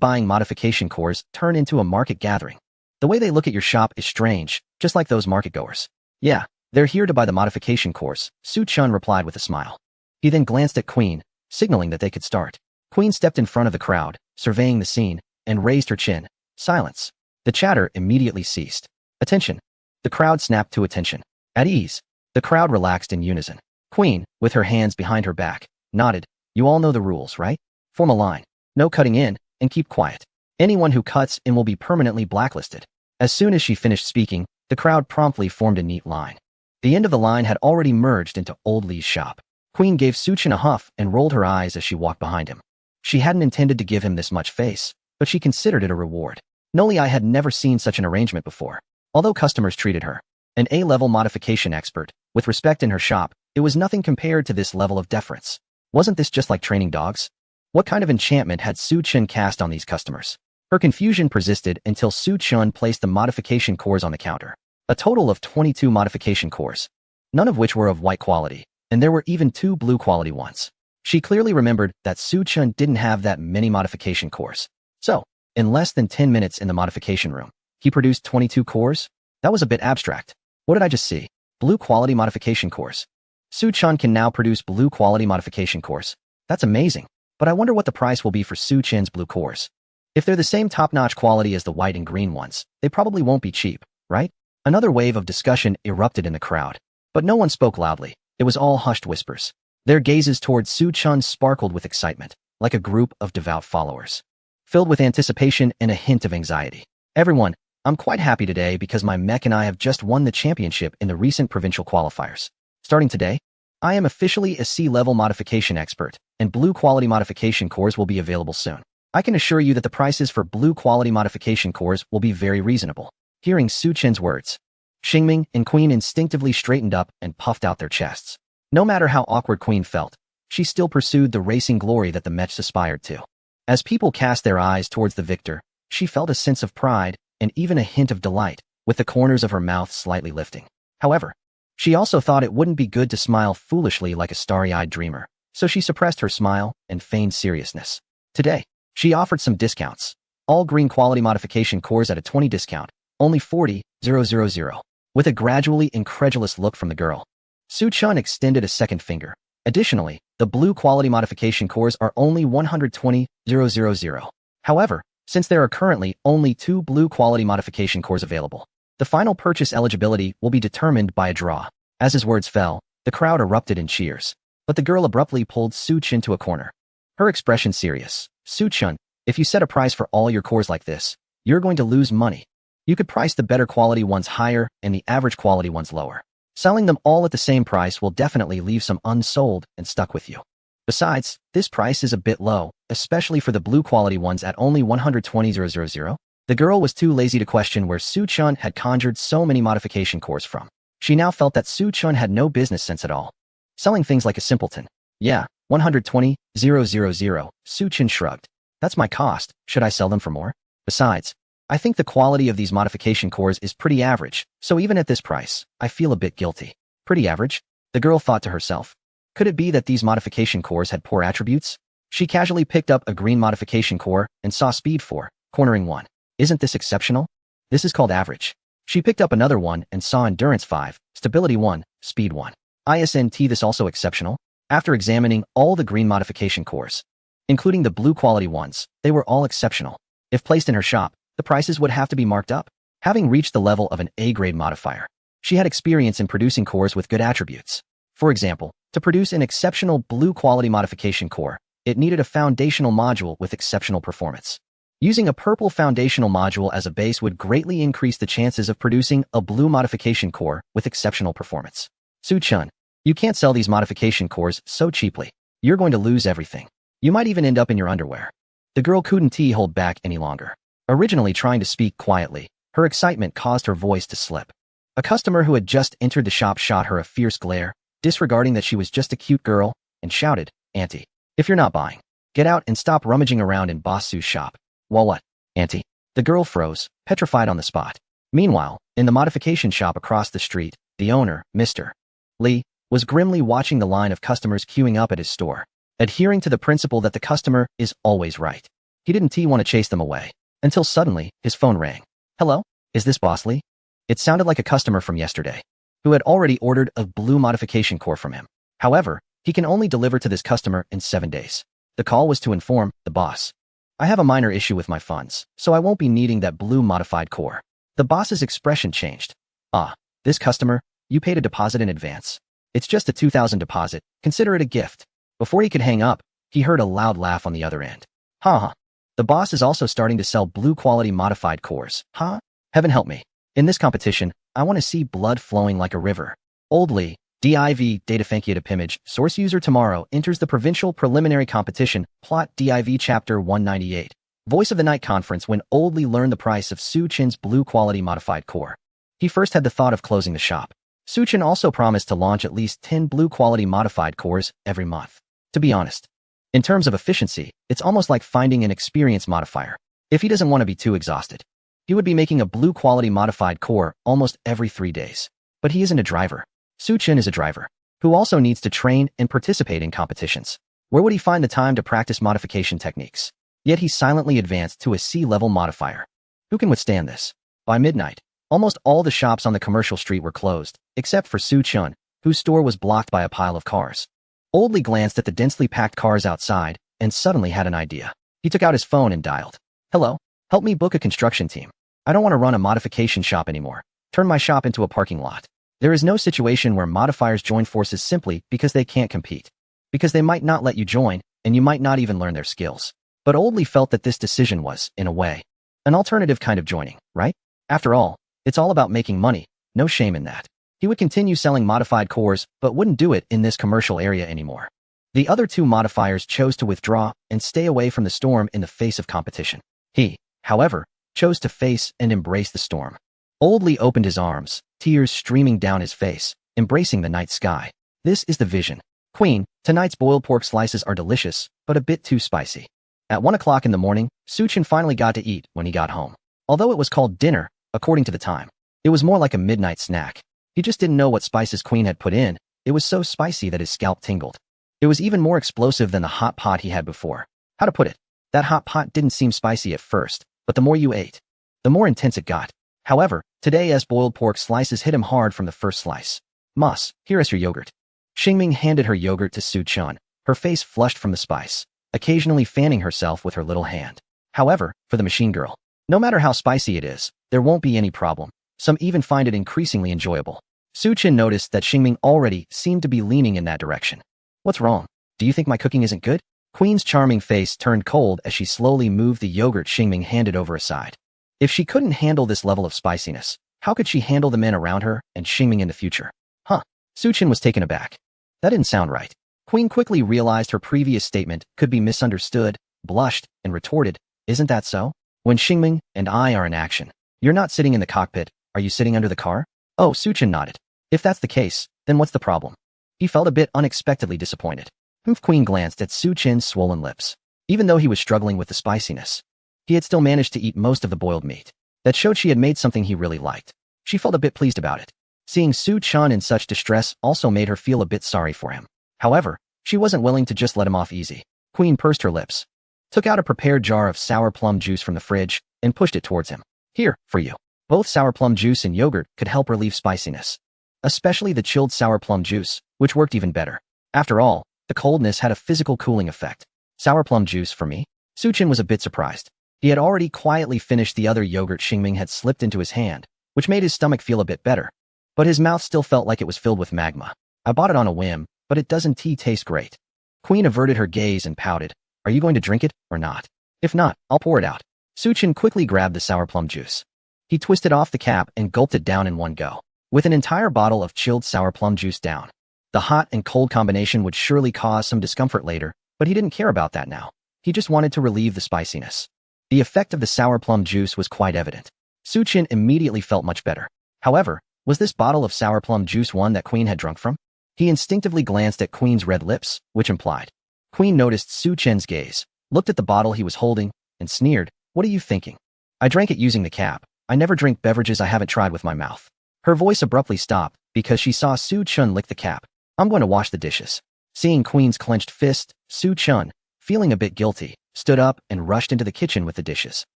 buying modification cores turn into a market gathering? The way they look at your shop is strange, just like those market-goers. Yeah, they're here to buy the modification cores, Su Chun replied with a smile. He then glanced at Queen, signaling that they could start. Queen stepped in front of the crowd, surveying the scene, and raised her chin. Silence. The chatter immediately ceased. Attention. The crowd snapped to attention. At ease. The crowd relaxed in unison. Queen, with her hands behind her back, nodded. You all know the rules, right? Form a line. No cutting in, and keep quiet. Anyone who cuts in will be permanently blacklisted. As soon as she finished speaking, the crowd promptly formed a neat line. The end of the line had already merged into Old Lee's shop. Queen gave Su Chin a huff and rolled her eyes as she walked behind him. She hadn't intended to give him this much face, but she considered it a reward. Noli, I had never seen such an arrangement before. Although customers treated her, an A-level modification expert, with respect in her shop, it was nothing compared to this level of deference. Wasn't this just like training dogs? What kind of enchantment had Su Chin cast on these customers? Her confusion persisted until Su Chin placed the modification cores on the counter. A total of 22 modification cores, none of which were of white quality, and there were even 2 blue quality ones. She clearly remembered that Su Chin didn't have that many modification cores. So, in less than 10 minutes in the modification room, he produced 22 cores? That was a bit abstract. What did I just see? Blue quality modification cores. Su Chin can now produce blue quality modification cores. That's amazing. But I wonder what the price will be for Su Chin's blue cores. If they're the same top-notch quality as the white and green ones, they probably won't be cheap, right? Another wave of discussion erupted in the crowd. But no one spoke loudly. It was all hushed whispers. Their gazes toward Su Chin sparkled with excitement, like a group of devout followers, filled with anticipation and a hint of anxiety. Everyone, I'm quite happy today because my mech and I have just won the championship in the recent provincial qualifiers. Starting today, I am officially a C-level modification expert, and blue quality modification cores will be available soon. I can assure you that the prices for blue quality modification cores will be very reasonable. Hearing Su Chin's words, Xingming and Queen instinctively straightened up and puffed out their chests. No matter how awkward Queen felt, she still pursued the racing glory that the Mechs aspired to. As people cast their eyes towards the victor, she felt a sense of pride and even a hint of delight, with the corners of her mouth slightly lifting. However, she also thought it wouldn't be good to smile foolishly like a starry-eyed dreamer, so she suppressed her smile and feigned seriousness. Today, she offered some discounts. All green quality modification cores at a 20% discount, only 40,000. With a gradually incredulous look from the girl, Su Chin extended a second finger. Additionally, the blue quality modification cores are only 120,000. However, since there are currently only 2 blue quality modification cores available, the final purchase eligibility will be determined by a draw. As his words fell, the crowd erupted in cheers, but the girl abruptly pulled Su Chin to a corner. Her expression serious. Su Chin, if you set a price for all your cores like this, you're going to lose money. You could price the better quality ones higher and the average quality ones lower. Selling them all at the same price will definitely leave some unsold and stuck with you. Besides, this price is a bit low, especially for the blue quality ones at only 120,000. The girl was too lazy to question where Su Chun had conjured so many modification cores from. She now felt that Su Chun had no business sense at all, selling things like a simpleton. Yeah, 120,000. Su Chun shrugged. That's my cost. Should I sell them for more? Besides, I think the quality of these modification cores is pretty average, so even at this price, I feel a bit guilty. Pretty average? The girl thought to herself. Could it be that these modification cores had poor attributes? She casually picked up a green modification core and saw speed 4, cornering 1. Isn't this exceptional? This is called average. She picked up another one and saw endurance 5, stability 1, speed 1. Isn't this also exceptional? After examining all the green modification cores, including the blue quality ones, they were all exceptional. If placed in her shop, the prices would have to be marked up. Having reached the level of an A-grade modifier, she had experience in producing cores with good attributes. For example, to produce an exceptional blue quality modification core, it needed a foundational module with exceptional performance. Using a purple foundational module as a base would greatly increase the chances of producing a blue modification core with exceptional performance. Su Chun, you can't sell these modification cores so cheaply. You're going to lose everything. You might even end up in your underwear. The girl couldn't hold back any longer. Originally trying to speak quietly, her excitement caused her voice to slip. A customer who had just entered the shop shot her a fierce glare, disregarding that she was just a cute girl, and shouted, "Auntie, if you're not buying, get out and stop rummaging around in Boss Su's shop." "Well, what, Auntie?" The girl froze, petrified on the spot. Meanwhile, in the modification shop across the street, the owner, Mr. Lee, was grimly watching the line of customers queuing up at his store, adhering to the principle that the customer is always right. He didn't want to chase them away, until suddenly, his phone rang. "Hello? Is this Boss Lee?" It sounded like a customer from yesterday, who had already ordered a blue modification core from him. However, he can only deliver to this customer in 7 days. The call was to inform the boss. "I have a minor issue with my funds, so I won't be needing that blue modified core." The boss's expression changed. "Ah, this customer, you paid a deposit in advance. It's just a 2,000 deposit, consider it a gift." Before he could hang up, he heard a loud laugh on the other end. "Ha. The boss is also starting to sell blue quality modified cores, huh? Heaven help me. In this competition, I want to see blood flowing like a river." Old Lee, div data Fankiata Pimage, source user tomorrow enters the provincial preliminary competition, plot div chapter 198. Voice of the Night conference when Old Lee learned the price of Su Chin's blue quality modified core. He first had the thought of closing the shop. Su Chin also promised to launch at least 10 blue quality modified cores every month. To be honest, in terms of efficiency, it's almost like finding an experience modifier. If he doesn't want to be too exhausted, he would be making a blue quality modified core almost every 3 days. But he isn't a driver. Su Chin is a driver, who also needs to train and participate in competitions. Where would he find the time to practice modification techniques? Yet he silently advanced to a C-level modifier. Who can withstand this? By midnight, almost all the shops on the commercial street were closed, except for Su Chun, whose store was blocked by a pile of cars. Old Lee glanced at the densely packed cars outside and suddenly had an idea. He took out his phone and dialed. "Hello, help me book a construction team. I don't want to run a modification shop anymore. Turn my shop into a parking lot." There is no situation where modifiers join forces simply because they can't compete. Because they might not let you join, and you might not even learn their skills. But Old Lee felt that this decision was, in a way, an alternative kind of joining, right? After all, it's all about making money, no shame in that. He would continue selling modified cores, but wouldn't do it in this commercial area anymore. The other 2 modifiers chose to withdraw and stay away from the storm in the face of competition. He, however, chose to face and embrace the storm. Old Lee opened his arms, tears streaming down his face, embracing the night sky. "This is the vision. Queen, tonight's boiled pork slices are delicious, but a bit too spicy." At 1 o'clock in the morning, Su Chin finally got to eat when he got home. Although it was called dinner, according to the time, it was more like a midnight snack. He just didn't know what spices Queen had put in. It was so spicy that his scalp tingled. It was even more explosive than the hot pot he had before. How to put it? That hot pot didn't seem spicy at first, but the more you ate, the more intense it got. However, today's boiled pork slices hit him hard from the first slice. "Mus, here is your yogurt." Xingming handed her yogurt to Su Chun, her face flushed from the spice, occasionally fanning herself with her little hand. However, for the machine girl, no matter how spicy it is, there won't be any problem. Some even find it increasingly enjoyable. Su Chin noticed that Xingming already seemed to be leaning in that direction. "What's wrong? Do you think my cooking isn't good?" Queen's charming face turned cold as she slowly moved the yogurt Xingming handed over aside. If she couldn't handle this level of spiciness, how could she handle the men around her and Xingming in the future? Huh. Su Chin was taken aback. That didn't sound right. Queen quickly realized her previous statement could be misunderstood, blushed, and retorted, "Isn't that so? When Xingming and I are in action, you're not sitting in the cockpit, are you sitting under the car? Oh, Suchin nodded. If that's the case, then what's the problem? He felt a bit unexpectedly disappointed. Hoof Queen glanced at Suchin's swollen lips. Even though he was struggling with the spiciness, he had still managed to eat most of the boiled meat. That showed she had made something he really liked. She felt a bit pleased about it. Seeing Su Chun in such distress also made her feel a bit sorry for him. However, she wasn't willing to just let him off easy. Queen pursed her lips, took out a prepared jar of sour plum juice from the fridge, and pushed it towards him. Here, for you. Both sour plum juice and yogurt could help relieve spiciness, especially the chilled sour plum juice, which worked even better. After all, the coldness had a physical cooling effect. Sour plum juice for me? Suchin was a bit surprised. He had already quietly finished the other yogurt Xingming had slipped into his hand, which made his stomach feel a bit better. But his mouth still felt like it was filled with magma. I bought it on a whim, but it doesn't taste great. Queen averted her gaze and pouted. Are you going to drink it, or not? If not, I'll pour it out. Suchin quickly grabbed the sour plum juice. He twisted off the cap and gulped it down in one go. With an entire bottle of chilled sour plum juice down, the hot and cold combination would surely cause some discomfort later, but he didn't care about that now. He just wanted to relieve the spiciness. The effect of the sour plum juice was quite evident. Suchin immediately felt much better. However, was this bottle of sour plum juice one that Queen had drunk from? He instinctively glanced at Queen's red lips, which implied. Queen noticed Suchin's gaze, looked at the bottle he was holding, and sneered, "What are you thinking? I drank it using the cap. I never drink beverages I haven't tried with my mouth." Her voice abruptly stopped because she saw Su Chun lick the cap. "I'm going to wash the dishes." Seeing Queen's clenched fist, Su Chun, feeling a bit guilty, stood up and rushed into the kitchen with the dishes.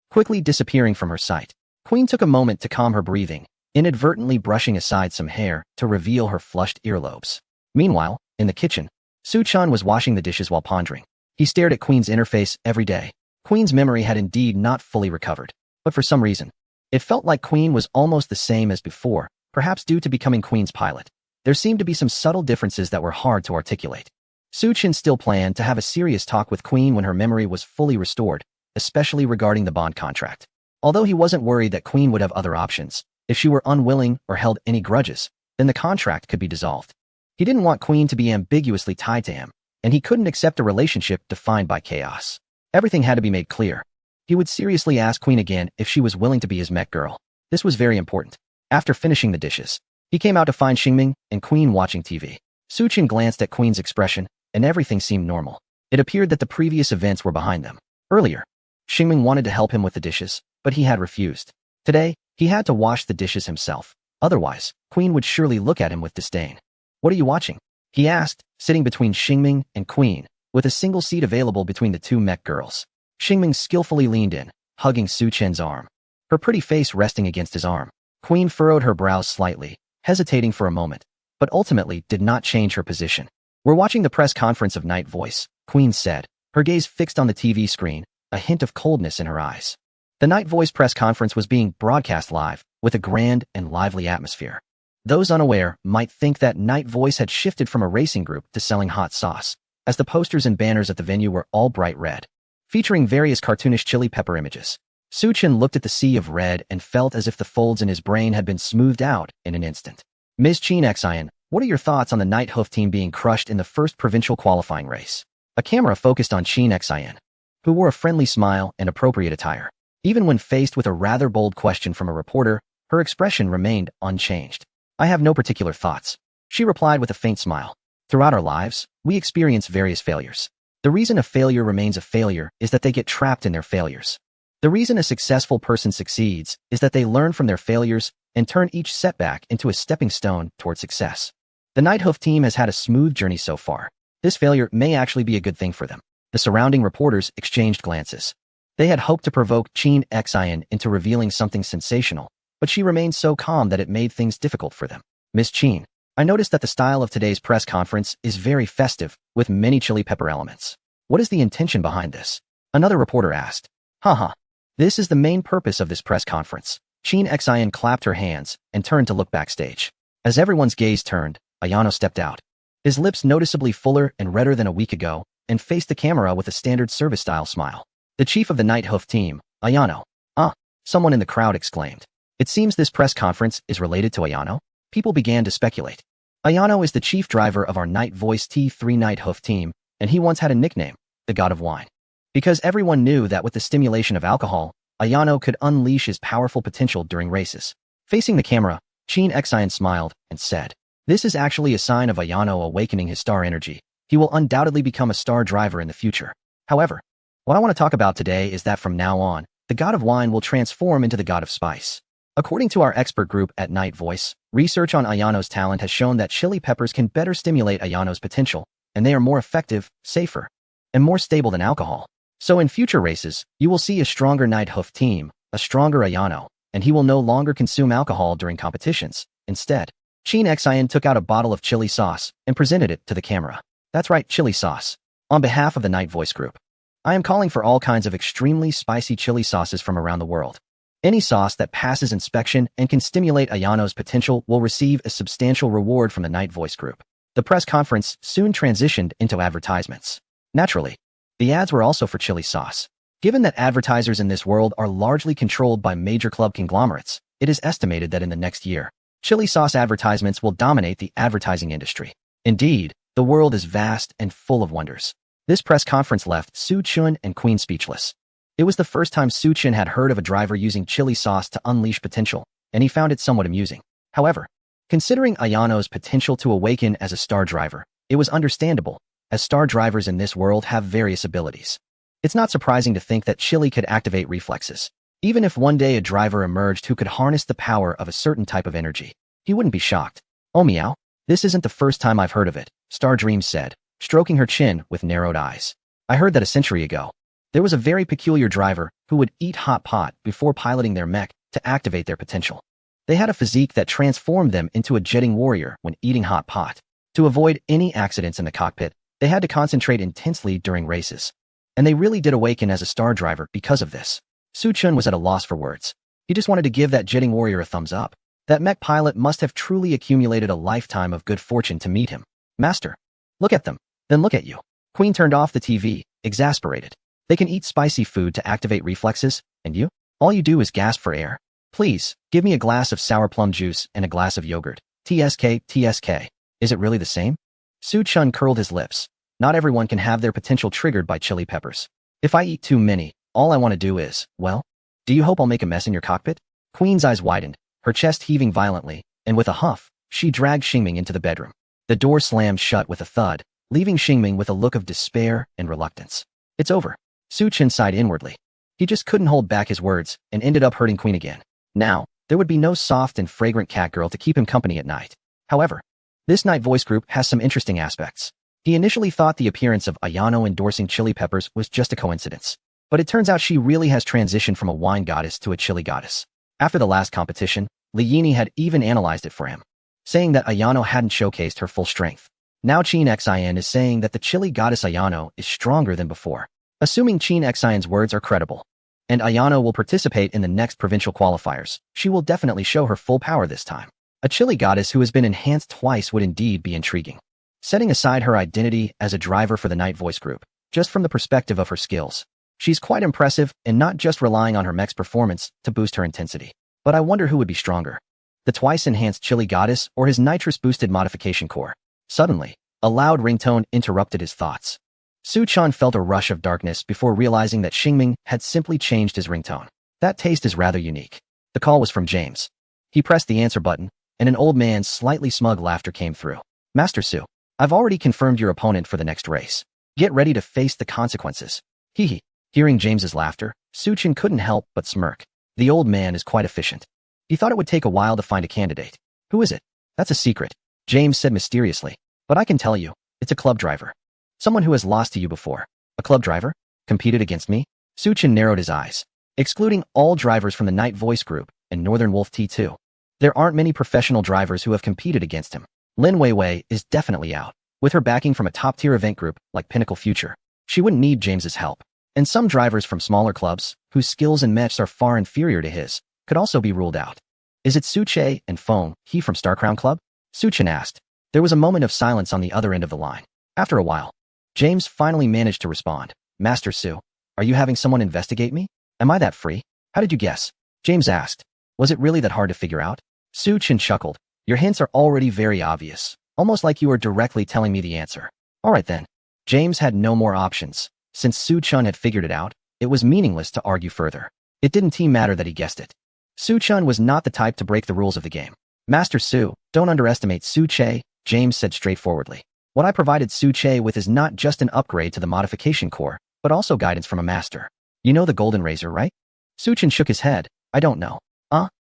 Quickly disappearing from her sight, Queen took a moment to calm her breathing, inadvertently brushing aside some hair to reveal her flushed earlobes. Meanwhile, in the kitchen, Su Chun was washing the dishes while pondering. He stared at Queen's interface every day. Queen's memory had indeed not fully recovered, but for some reason, it felt like Queen was almost the same as before, perhaps due to becoming Queen's pilot. There seemed to be some subtle differences that were hard to articulate. Suchin still planned to have a serious talk with Queen when her memory was fully restored, especially regarding the bond contract. Although he wasn't worried that Queen would have other options, if she were unwilling or held any grudges, then the contract could be dissolved. He didn't want Queen to be ambiguously tied to him, and he couldn't accept a relationship defined by chaos. Everything had to be made clear. He would seriously ask Queen again if she was willing to be his mech girl. This was very important. After finishing the dishes, he came out to find Xingming and Queen watching TV. Suchin glanced at Queen's expression, and everything seemed normal. It appeared that the previous events were behind them. Earlier, Xingming wanted to help him with the dishes, but he had refused. Today, he had to wash the dishes himself. Otherwise, Queen would surely look at him with disdain. "What are you watching?" he asked, sitting between Xingming and Queen, with a single seat available between the two mech girls. Xingming skillfully leaned in, hugging Suchin's arm, her pretty face resting against his arm. Queen furrowed her brows slightly, hesitating for a moment, but ultimately did not change her position. "We're watching the press conference of Night Voice," Queen said, her gaze fixed on the TV screen, a hint of coldness in her eyes. The Night Voice press conference was being broadcast live, with a grand and lively atmosphere. Those unaware might think that Night Voice had shifted from a racing group to selling hot sauce, as the posters and banners at the venue were all bright red, featuring various cartoonish chili pepper images. Suchin looked at the sea of red and felt as if the folds in his brain had been smoothed out in an instant. "Ms. Chin Xian, what are your thoughts on the Night Hoof team being crushed in the first provincial qualifying race?" A camera focused on Chin Xian, who wore a friendly smile and appropriate attire. Even when faced with a rather bold question from a reporter, her expression remained unchanged. "I have no particular thoughts," she replied with a faint smile. "Throughout our lives, we experience various failures. The reason a failure remains a failure is that they get trapped in their failures. The reason a successful person succeeds is that they learn from their failures and turn each setback into a stepping stone toward success. The Night Hoof team has had a smooth journey so far. This failure may actually be a good thing for them." The surrounding reporters exchanged glances. They had hoped to provoke Chin Xian into revealing something sensational, but she remained so calm that it made things difficult for them. "Miss Chin, I noticed that the style of today's press conference is very festive, with many chili pepper elements. What is the intention behind this?" Another reporter asked. Haha. This is the main purpose of this press conference." Chin Xian clapped her hands and turned to look backstage. As everyone's gaze turned, Ayano stepped out. His lips noticeably fuller and redder than a week ago, and faced the camera with a standard service-style smile. "The chief of the Night Hoof team, Ayano." "Ah," someone in the crowd exclaimed. It seems this press conference is related to Ayano. People began to speculate. Ayano is the chief driver of our Night Voice T3 Night Hoof team, and he once had a nickname, the God of Wine. Because everyone knew that with the stimulation of alcohol, Ayano could unleash his powerful potential during races. Facing the camera, Chin Xian smiled and said, "This is actually a sign of Ayano awakening his star energy. He will undoubtedly become a star driver in the future. However, what I want to talk about today is that from now on, the god of wine will transform into the god of spice." According to our expert group at Night Voice, research on Ayano's talent has shown that chili peppers can better stimulate Ayano's potential, and they are more effective, safer, and more stable than alcohol. So in future races, you will see a stronger Night Hoof team, a stronger Ayano, and he will no longer consume alcohol during competitions. Instead, Chin Xian took out a bottle of chili sauce and presented it to the camera. That's right, chili sauce. On behalf of the Night Voice group, I am calling for all kinds of extremely spicy chili sauces from around the world. Any sauce that passes inspection and can stimulate Ayano's potential will receive a substantial reward from the Night Voice group. The press conference soon transitioned into advertisements. Naturally, the ads were also for chili sauce. Given that advertisers in this world are largely controlled by major club conglomerates, it is estimated that in the next year, chili sauce advertisements will dominate the advertising industry. Indeed, the world is vast and full of wonders. This press conference left Su Chun and Queen speechless. It was the first time Su Chun had heard of a driver using chili sauce to unleash potential, and he found it somewhat amusing. However, considering Ayano's potential to awaken as a star driver, it was understandable, as star drivers in this world have various abilities. It's not surprising to think that chili could activate reflexes. Even if one day a driver emerged who could harness the power of a certain type of energy, he wouldn't be shocked. "Oh meow, this isn't the first time I've heard of it," Star Dream said, stroking her chin with narrowed eyes. "I heard that a century ago, there was a very peculiar driver who would eat hot pot before piloting their mech to activate their potential. They had a physique that transformed them into a jetting warrior when eating hot pot. To avoid any accidents in the cockpit, they had to concentrate intensely during races. And they really did awaken as a star driver because of this." Su Chun was at a loss for words. He just wanted to give that jetting warrior a thumbs up. That mech pilot must have truly accumulated a lifetime of good fortune to meet him. "Master, look at them, then look at you." Queen turned off the TV, exasperated. "They can eat spicy food to activate reflexes, and you? All you do is gasp for air. Please, give me a glass of sour plum juice and a glass of yogurt. TSK, TSK. Is it really the same?" Su Chun curled his lips. "Not everyone can have their potential triggered by chili peppers. If I eat too many, all I want to do is, well, do you hope I'll make a mess in your cockpit?" Queen's eyes widened, her chest heaving violently, and with a huff, she dragged Xingming into the bedroom. The door slammed shut with a thud, leaving Xingming with a look of despair and reluctance. "It's over." Su Chun sighed inwardly. He just couldn't hold back his words and ended up hurting Queen again. Now, there would be no soft and fragrant cat girl to keep him company at night. However, this Night Voice group has some interesting aspects. He initially thought the appearance of Ayano endorsing chili peppers was just a coincidence. But it turns out she really has transitioned from a wine goddess to a chili goddess. After the last competition, Li Yini had even analyzed it for him, saying that Ayano hadn't showcased her full strength. Now Chin Xian is saying that the chili goddess Ayano is stronger than before. Assuming Chin Xian's words are credible, and Ayano will participate in the next provincial qualifiers, she will definitely show her full power this time. A chili goddess who has been enhanced twice would indeed be intriguing. Setting aside her identity as a driver for the Night Voice group, just from the perspective of her skills, she's quite impressive and not just relying on her mech's performance to boost her intensity. But I wonder who would be stronger, the twice-enhanced chili goddess or his nitrous-boosted modification core. Suddenly, a loud ringtone interrupted his thoughts. Su Chun felt a rush of darkness before realizing that Xingming had simply changed his ringtone. That taste is rather unique. The call was from James. He pressed the answer button, and an old man's slightly smug laughter came through. "Master Su, I've already confirmed your opponent for the next race. Get ready to face the consequences." Hee hee. Hearing James's laughter, Su Chun couldn't help but smirk. The old man is quite efficient. He thought it would take a while to find a candidate. "Who is it?" "That's a secret," James said mysteriously. "But I can tell you, it's a club driver. Someone who has lost to you before." "A club driver? Competed against me?" Su Chun narrowed his eyes. Excluding all drivers from the Night Voice group and Northern Wolf T2, there aren't many professional drivers who have competed against him. Lin Weiwei is definitely out. With her backing from a top-tier event group like Pinnacle Future, she wouldn't need James's help. And some drivers from smaller clubs, whose skills and mechs are far inferior to his, could also be ruled out. "Is it Su Che and Feng, he from Star Crown Club?" Su Chun asked. There was a moment of silence on the other end of the line. After a while, James finally managed to respond. "Master Su, are you having someone investigate me? Am I that free?" "How did you guess?" James asked. "Was it really that hard to figure out?" Su Chun chuckled. "Your hints are already very obvious, almost like you are directly telling me the answer." "All right then." James had no more options. Since Su Chun had figured it out, it was meaningless to argue further. It didn't matter that he guessed it. Su Chun was not the type to break the rules of the game. Master Su, don't underestimate Su Che, James said straightforwardly. What I provided Su Che with is not just an upgrade to the modification core, but also guidance from a master. You know the Golden Razor, right? Su Chun shook his head. I don't know.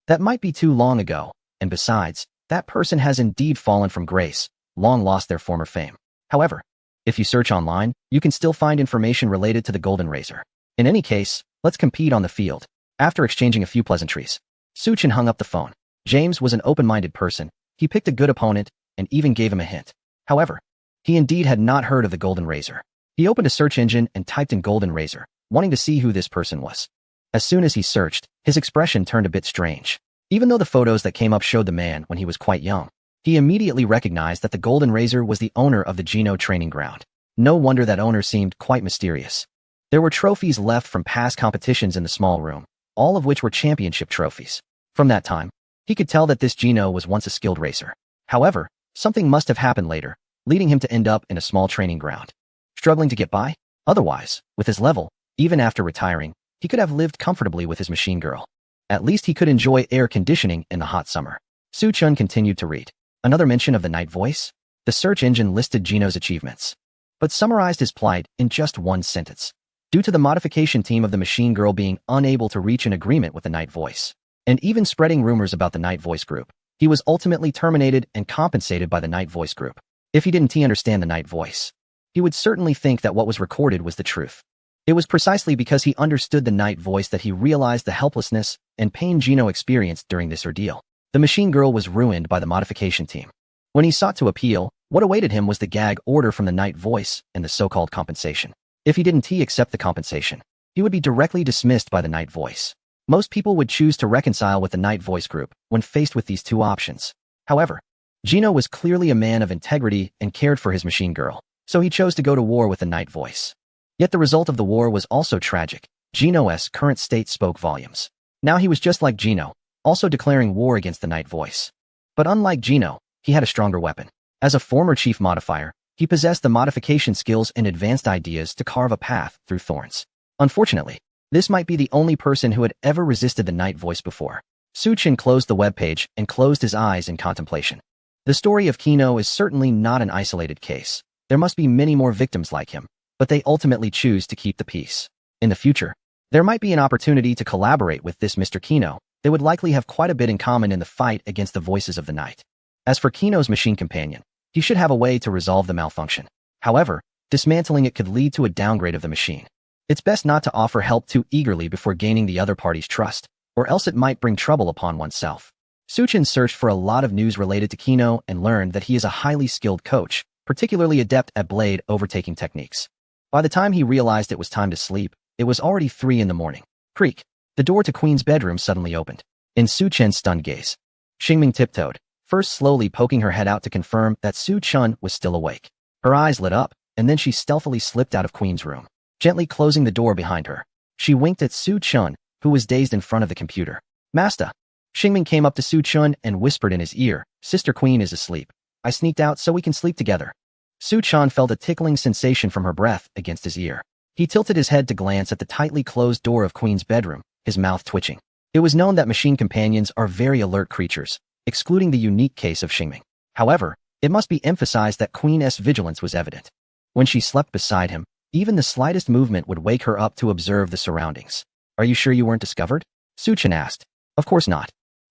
That might be too long ago, and besides, that person has indeed fallen from grace, long lost their former fame. However, if you search online, you can still find information related to the Golden Razor. In any case, let's compete on the field. After exchanging a few pleasantries, Su Chun hung up the phone. James was an open-minded person. He picked a good opponent and even gave him a hint. However, he indeed had not heard of the Golden Razor. He opened a search engine and typed in Golden Razor, wanting to see who this person was. As soon as he searched, his expression turned a bit strange. Even though the photos that came up showed the man when he was quite young, he immediately recognized that the Golden Razor was the owner of the Geno training ground. No wonder that owner seemed quite mysterious. There were trophies left from past competitions in the small room, all of which were championship trophies. From that time, he could tell that this Geno was once a skilled racer. However, something must have happened later, leading him to end up in a small training ground. Struggling to get by? Otherwise, with his level, even after retiring, he could have lived comfortably with his machine girl. At least he could enjoy air conditioning in the hot summer. Su Chun continued to read. Another mention of the night voice? The search engine listed Geno's achievements, but summarized his plight in just one sentence. Due to the modification team of the machine girl being unable to reach an agreement with the night voice, and even spreading rumors about the night voice group, he was ultimately terminated and compensated by the night voice group. If he didn't understand the night voice, he would certainly think that what was recorded was the truth. It was precisely because he understood the night voice that he realized the helplessness and pain Geno experienced during this ordeal. The machine girl was ruined by the modification team. When he sought to appeal, what awaited him was the gag order from the night voice and the so-called compensation. If he didn't accept the compensation, he would be directly dismissed by the night voice. Most people would choose to reconcile with the night voice group when faced with these two options. However, Geno was clearly a man of integrity and cared for his machine girl, so he chose to go to war with the night voice. Yet the result of the war was also tragic. Geno's current state spoke volumes. Now he was just like Geno, also declaring war against the night voice. But unlike Geno, he had a stronger weapon. As a former chief modifier, he possessed the modification skills and advanced ideas to carve a path through thorns. Unfortunately, this might be the only person who had ever resisted the night voice before. Su Chun closed the webpage and closed his eyes in contemplation. The story of Geno is certainly not an isolated case. There must be many more victims like him, but they ultimately choose to keep the peace. In the future, there might be an opportunity to collaborate with this Mr. Geno. They would likely have quite a bit in common in the fight against the voices of the night. As for Geno's machine companion, he should have a way to resolve the malfunction. However, dismantling it could lead to a downgrade of the machine. It's best not to offer help too eagerly before gaining the other party's trust, or else it might bring trouble upon oneself. Su Chun searched for a lot of news related to Geno and learned that he is a highly skilled coach, particularly adept at blade overtaking techniques. By the time he realized it was time to sleep, it was already 3 in the morning. Creak. The door to Queen's bedroom suddenly opened. In Su Chun's stunned gaze, Xingming tiptoed, first slowly poking her head out to confirm that Su Chun was still awake. Her eyes lit up, and then she stealthily slipped out of Queen's room, gently closing the door behind her. She winked at Su Chun, who was dazed in front of the computer. Master. Xingming came up to Su Chun and whispered in his ear, Sister Queen is asleep. I sneaked out so we can sleep together. Su Chun felt a tickling sensation from her breath against his ear. He tilted his head to glance at the tightly closed door of Queen's bedroom, his mouth twitching. It was known that machine companions are very alert creatures, excluding the unique case of Xingming. However, it must be emphasized that Queen's vigilance was evident. When she slept beside him, even the slightest movement would wake her up to observe the surroundings. Are you sure you weren't discovered? Su Chun asked. Of course not.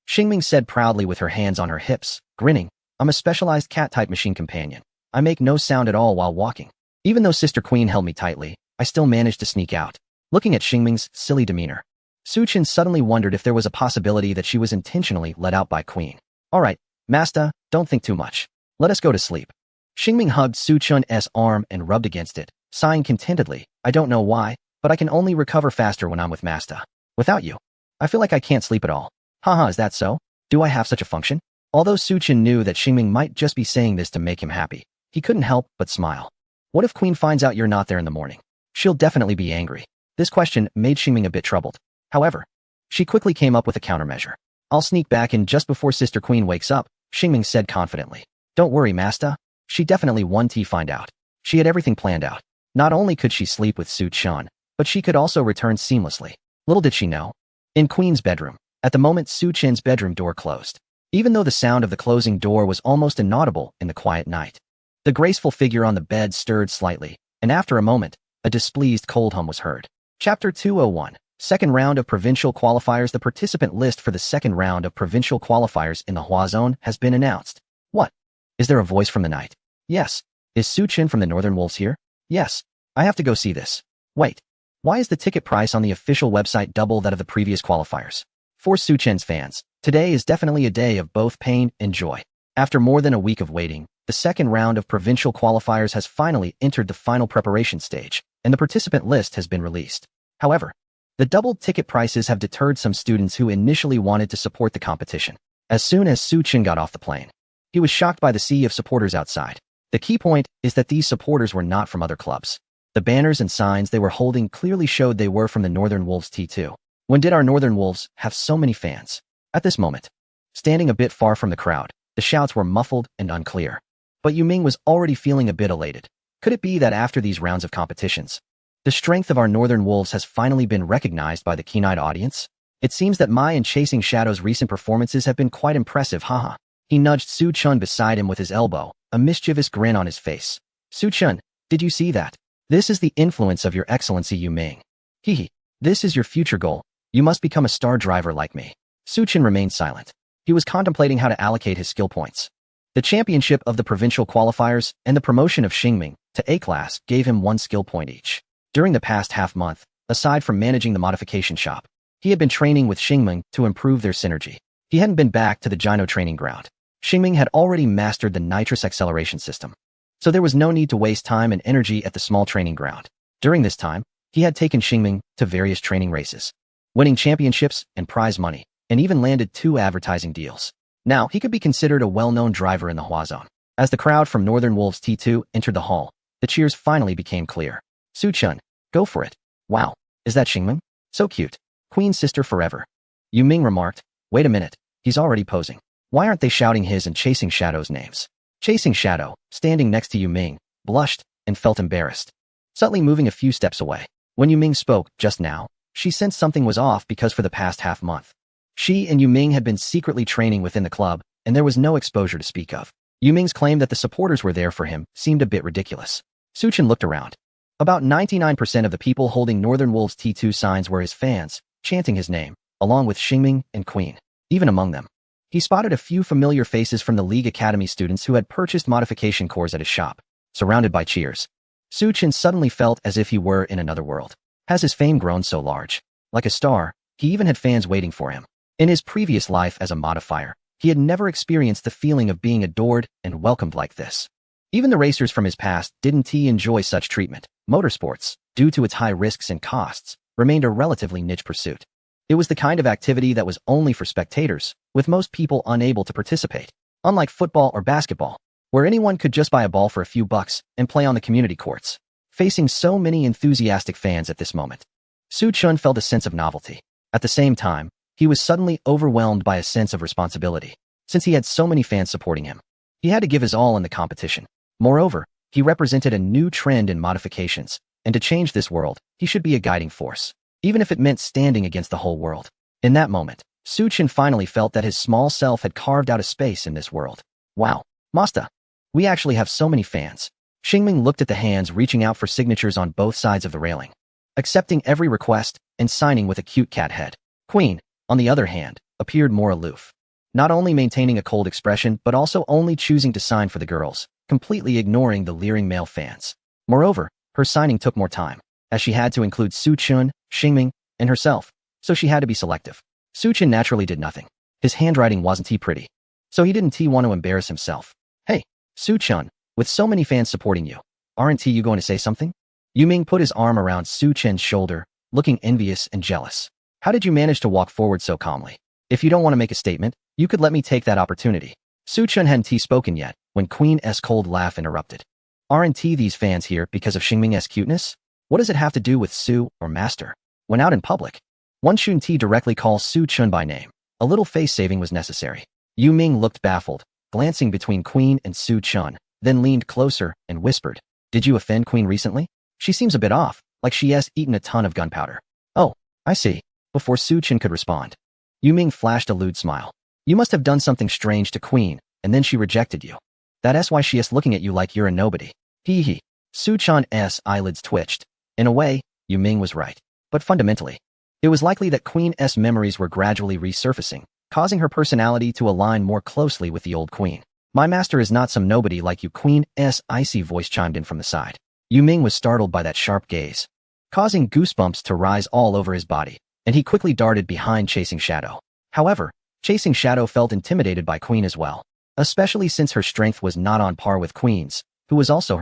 Xingming said proudly with her hands on her hips, grinning. I'm a specialized cat-type machine companion. I make no sound at all while walking. Even though Sister Queen held me tightly, I still managed to sneak out. Looking at Xingming's silly demeanor, Su Chun suddenly wondered if there was a possibility that she was intentionally let out by Queen. All right, Master, don't think too much. Let us go to sleep. Xingming hugged Su Chun's arm and rubbed against it, sighing contentedly. I don't know why, but I can only recover faster when I'm with Master. Without you, I feel like I can't sleep at all. Haha, is that so? Do I have such a function? Although Su Chun knew that Xingming might just be saying this to make him happy, he couldn't help but smile. What if Queen finds out you're not there in the morning? She'll definitely be angry. This question made Xingming a bit troubled. However, she quickly came up with a countermeasure. I'll sneak back in just before Sister Queen wakes up, Xingming said confidently. Don't worry, Master. She definitely won't find out. She had everything planned out. Not only could she sleep with Su Chun, but she could also return seamlessly. Little did she know, In Queen's bedroom, at the moment Su Chen's bedroom door closed. Even though the sound of the closing door was almost inaudible in the quiet night. The graceful figure on the bed stirred slightly, and after a moment, a displeased cold hum was heard. Chapter 201. Second round of provincial qualifiers. The participant list for the second round of provincial qualifiers in the Hua Zone has been announced. What? Is there a voice from the night? Yes. Is Su Chen from the Northern Wolves here? Yes. I have to go see this. Wait. Why is the ticket price on the official website double that of the previous qualifiers? For Su Chen's fans, today is definitely a day of both pain and joy. After more than a week of waiting, the second round of provincial qualifiers has finally entered the final preparation stage, and the participant list has been released. However, the doubled ticket prices have deterred some students who initially wanted to support the competition. As soon as Su Chen got off the plane, he was shocked by the sea of supporters outside. The key point is that these supporters were not from other clubs. The banners and signs they were holding clearly showed they were from the Northern Wolves T2. When did our Northern Wolves have so many fans? At this moment, standing a bit far from the crowd, the shouts were muffled and unclear. But Yu Ming was already feeling a bit elated. Could it be that after these rounds of competitions, the strength of our Northern Wolves has finally been recognized by the keen-eyed audience? It seems that Mai and Chasing Shadow's recent performances have been quite impressive, haha. He nudged Su Chun beside him with his elbow, a mischievous grin on his face. Su Chun, did you see that? This is the influence of your excellency Yu Ming. Hehe, this is your future goal. You must become a star driver like me. Su Chen remained silent. He was contemplating how to allocate his skill points. The championship of the provincial qualifiers and the promotion of Xingming to A-class gave him 1 skill point each. During the past half-month, aside from managing the modification shop, he had been training with Xingming to improve their synergy. He hadn't been back to the Gyno training ground. Xingming had already mastered the nitrous acceleration system, so there was no need to waste time and energy at the small training ground. During this time, he had taken Xingming to various training races, winning championships and prize money, and even landed 2 advertising deals. Now, he could be considered a well-known driver in the Hua Zone. As the crowd from Northern Wolves T2 entered the hall, the cheers finally became clear. Su Chun, go for it. Wow, is that Xingming? So cute. Queen's sister forever. Yu Ming remarked, wait a minute, he's already posing. Why aren't they shouting his and Chasing Shadow's names? Chasing Shadow, standing next to Yu Ming, blushed and felt embarrassed, subtly moving a few steps away. When Yu Ming spoke just now, she sensed something was off because for the past half-month, she and Yu Ming had been secretly training within the club, and there was no exposure to speak of. Yu Ming's claim that the supporters were there for him seemed a bit ridiculous. Su Chen looked around. About 99% of the people holding Northern Wolves T2 signs were his fans, chanting his name, along with Xingming and Queen. Even among them, he spotted a few familiar faces from the League Academy students who had purchased modification cores at his shop. Surrounded by cheers, Su Chen suddenly felt as if he were in another world. Has his fame grown so large? Like a star, he even had fans waiting for him. In his previous life as a modifier, he had never experienced the feeling of being adored and welcomed like this. Even the racers from his past didn't enjoy such treatment. Motorsports, due to its high risks and costs, remained a relatively niche pursuit. It was the kind of activity that was only for spectators, with most people unable to participate. Unlike football or basketball, where anyone could just buy a ball for a few bucks and play on the community courts. Facing so many enthusiastic fans at this moment, Su Chun felt a sense of novelty. At the same time, he was suddenly overwhelmed by a sense of responsibility. Since he had so many fans supporting him, he had to give his all in the competition. Moreover, he represented a new trend in modifications, and to change this world, he should be a guiding force, even if it meant standing against the whole world. In that moment, Su Chen finally felt that his small self had carved out a space in this world. Wow, Masta, we actually have so many fans. Xingming looked at the hands reaching out for signatures on both sides of the railing, accepting every request and signing with a cute cat head. Queen, on the other hand, appeared more aloof, not only maintaining a cold expression but also only choosing to sign for the girls, completely ignoring the leering male fans. Moreover, her signing took more time, as she had to include Su Chun, Xingming, and herself, so she had to be selective. Su Chen naturally did nothing. His handwriting wasn't pretty, so he didn't want to embarrass himself. Hey, Su Chun, with so many fans supporting you, aren't you going to say something? Yu Ming put his arm around Su Chen's shoulder, looking envious and jealous. How did you manage to walk forward so calmly? If you don't want to make a statement, you could let me take that opportunity. Su Chen hadn't spoken yet, when Queen's cold laugh interrupted. Aren't these fans here because of Xingming's cuteness? What does it have to do with Su or Master? When out in public, one shouldn't directly call Su Chun by name. A little face-saving was necessary. Yu Ming looked baffled, glancing between Queen and Su Chun, then leaned closer and whispered, did you offend Queen recently? She seems a bit off, like she has eaten a ton of gunpowder. Oh, I see. before Su Chen could respond. Yu Ming flashed a lewd smile. You must have done something strange to Queen, and then she rejected you. That's why she is looking at you like you're a nobody. Hee hee. Su Chan's eyelids twitched. In a way, Yu Ming was right. But fundamentally, it was likely that Queen's memories were gradually resurfacing, causing her personality to align more closely with the old queen. My master is not some nobody like you. Queen's icy voice chimed in from the side. Yu Ming was startled by that sharp gaze, causing goosebumps to rise all over his body, and he quickly darted behind Chasing Shadow. However, Chasing Shadow felt intimidated by Queen as well, especially since her strength was not on par with Queen's, who was also her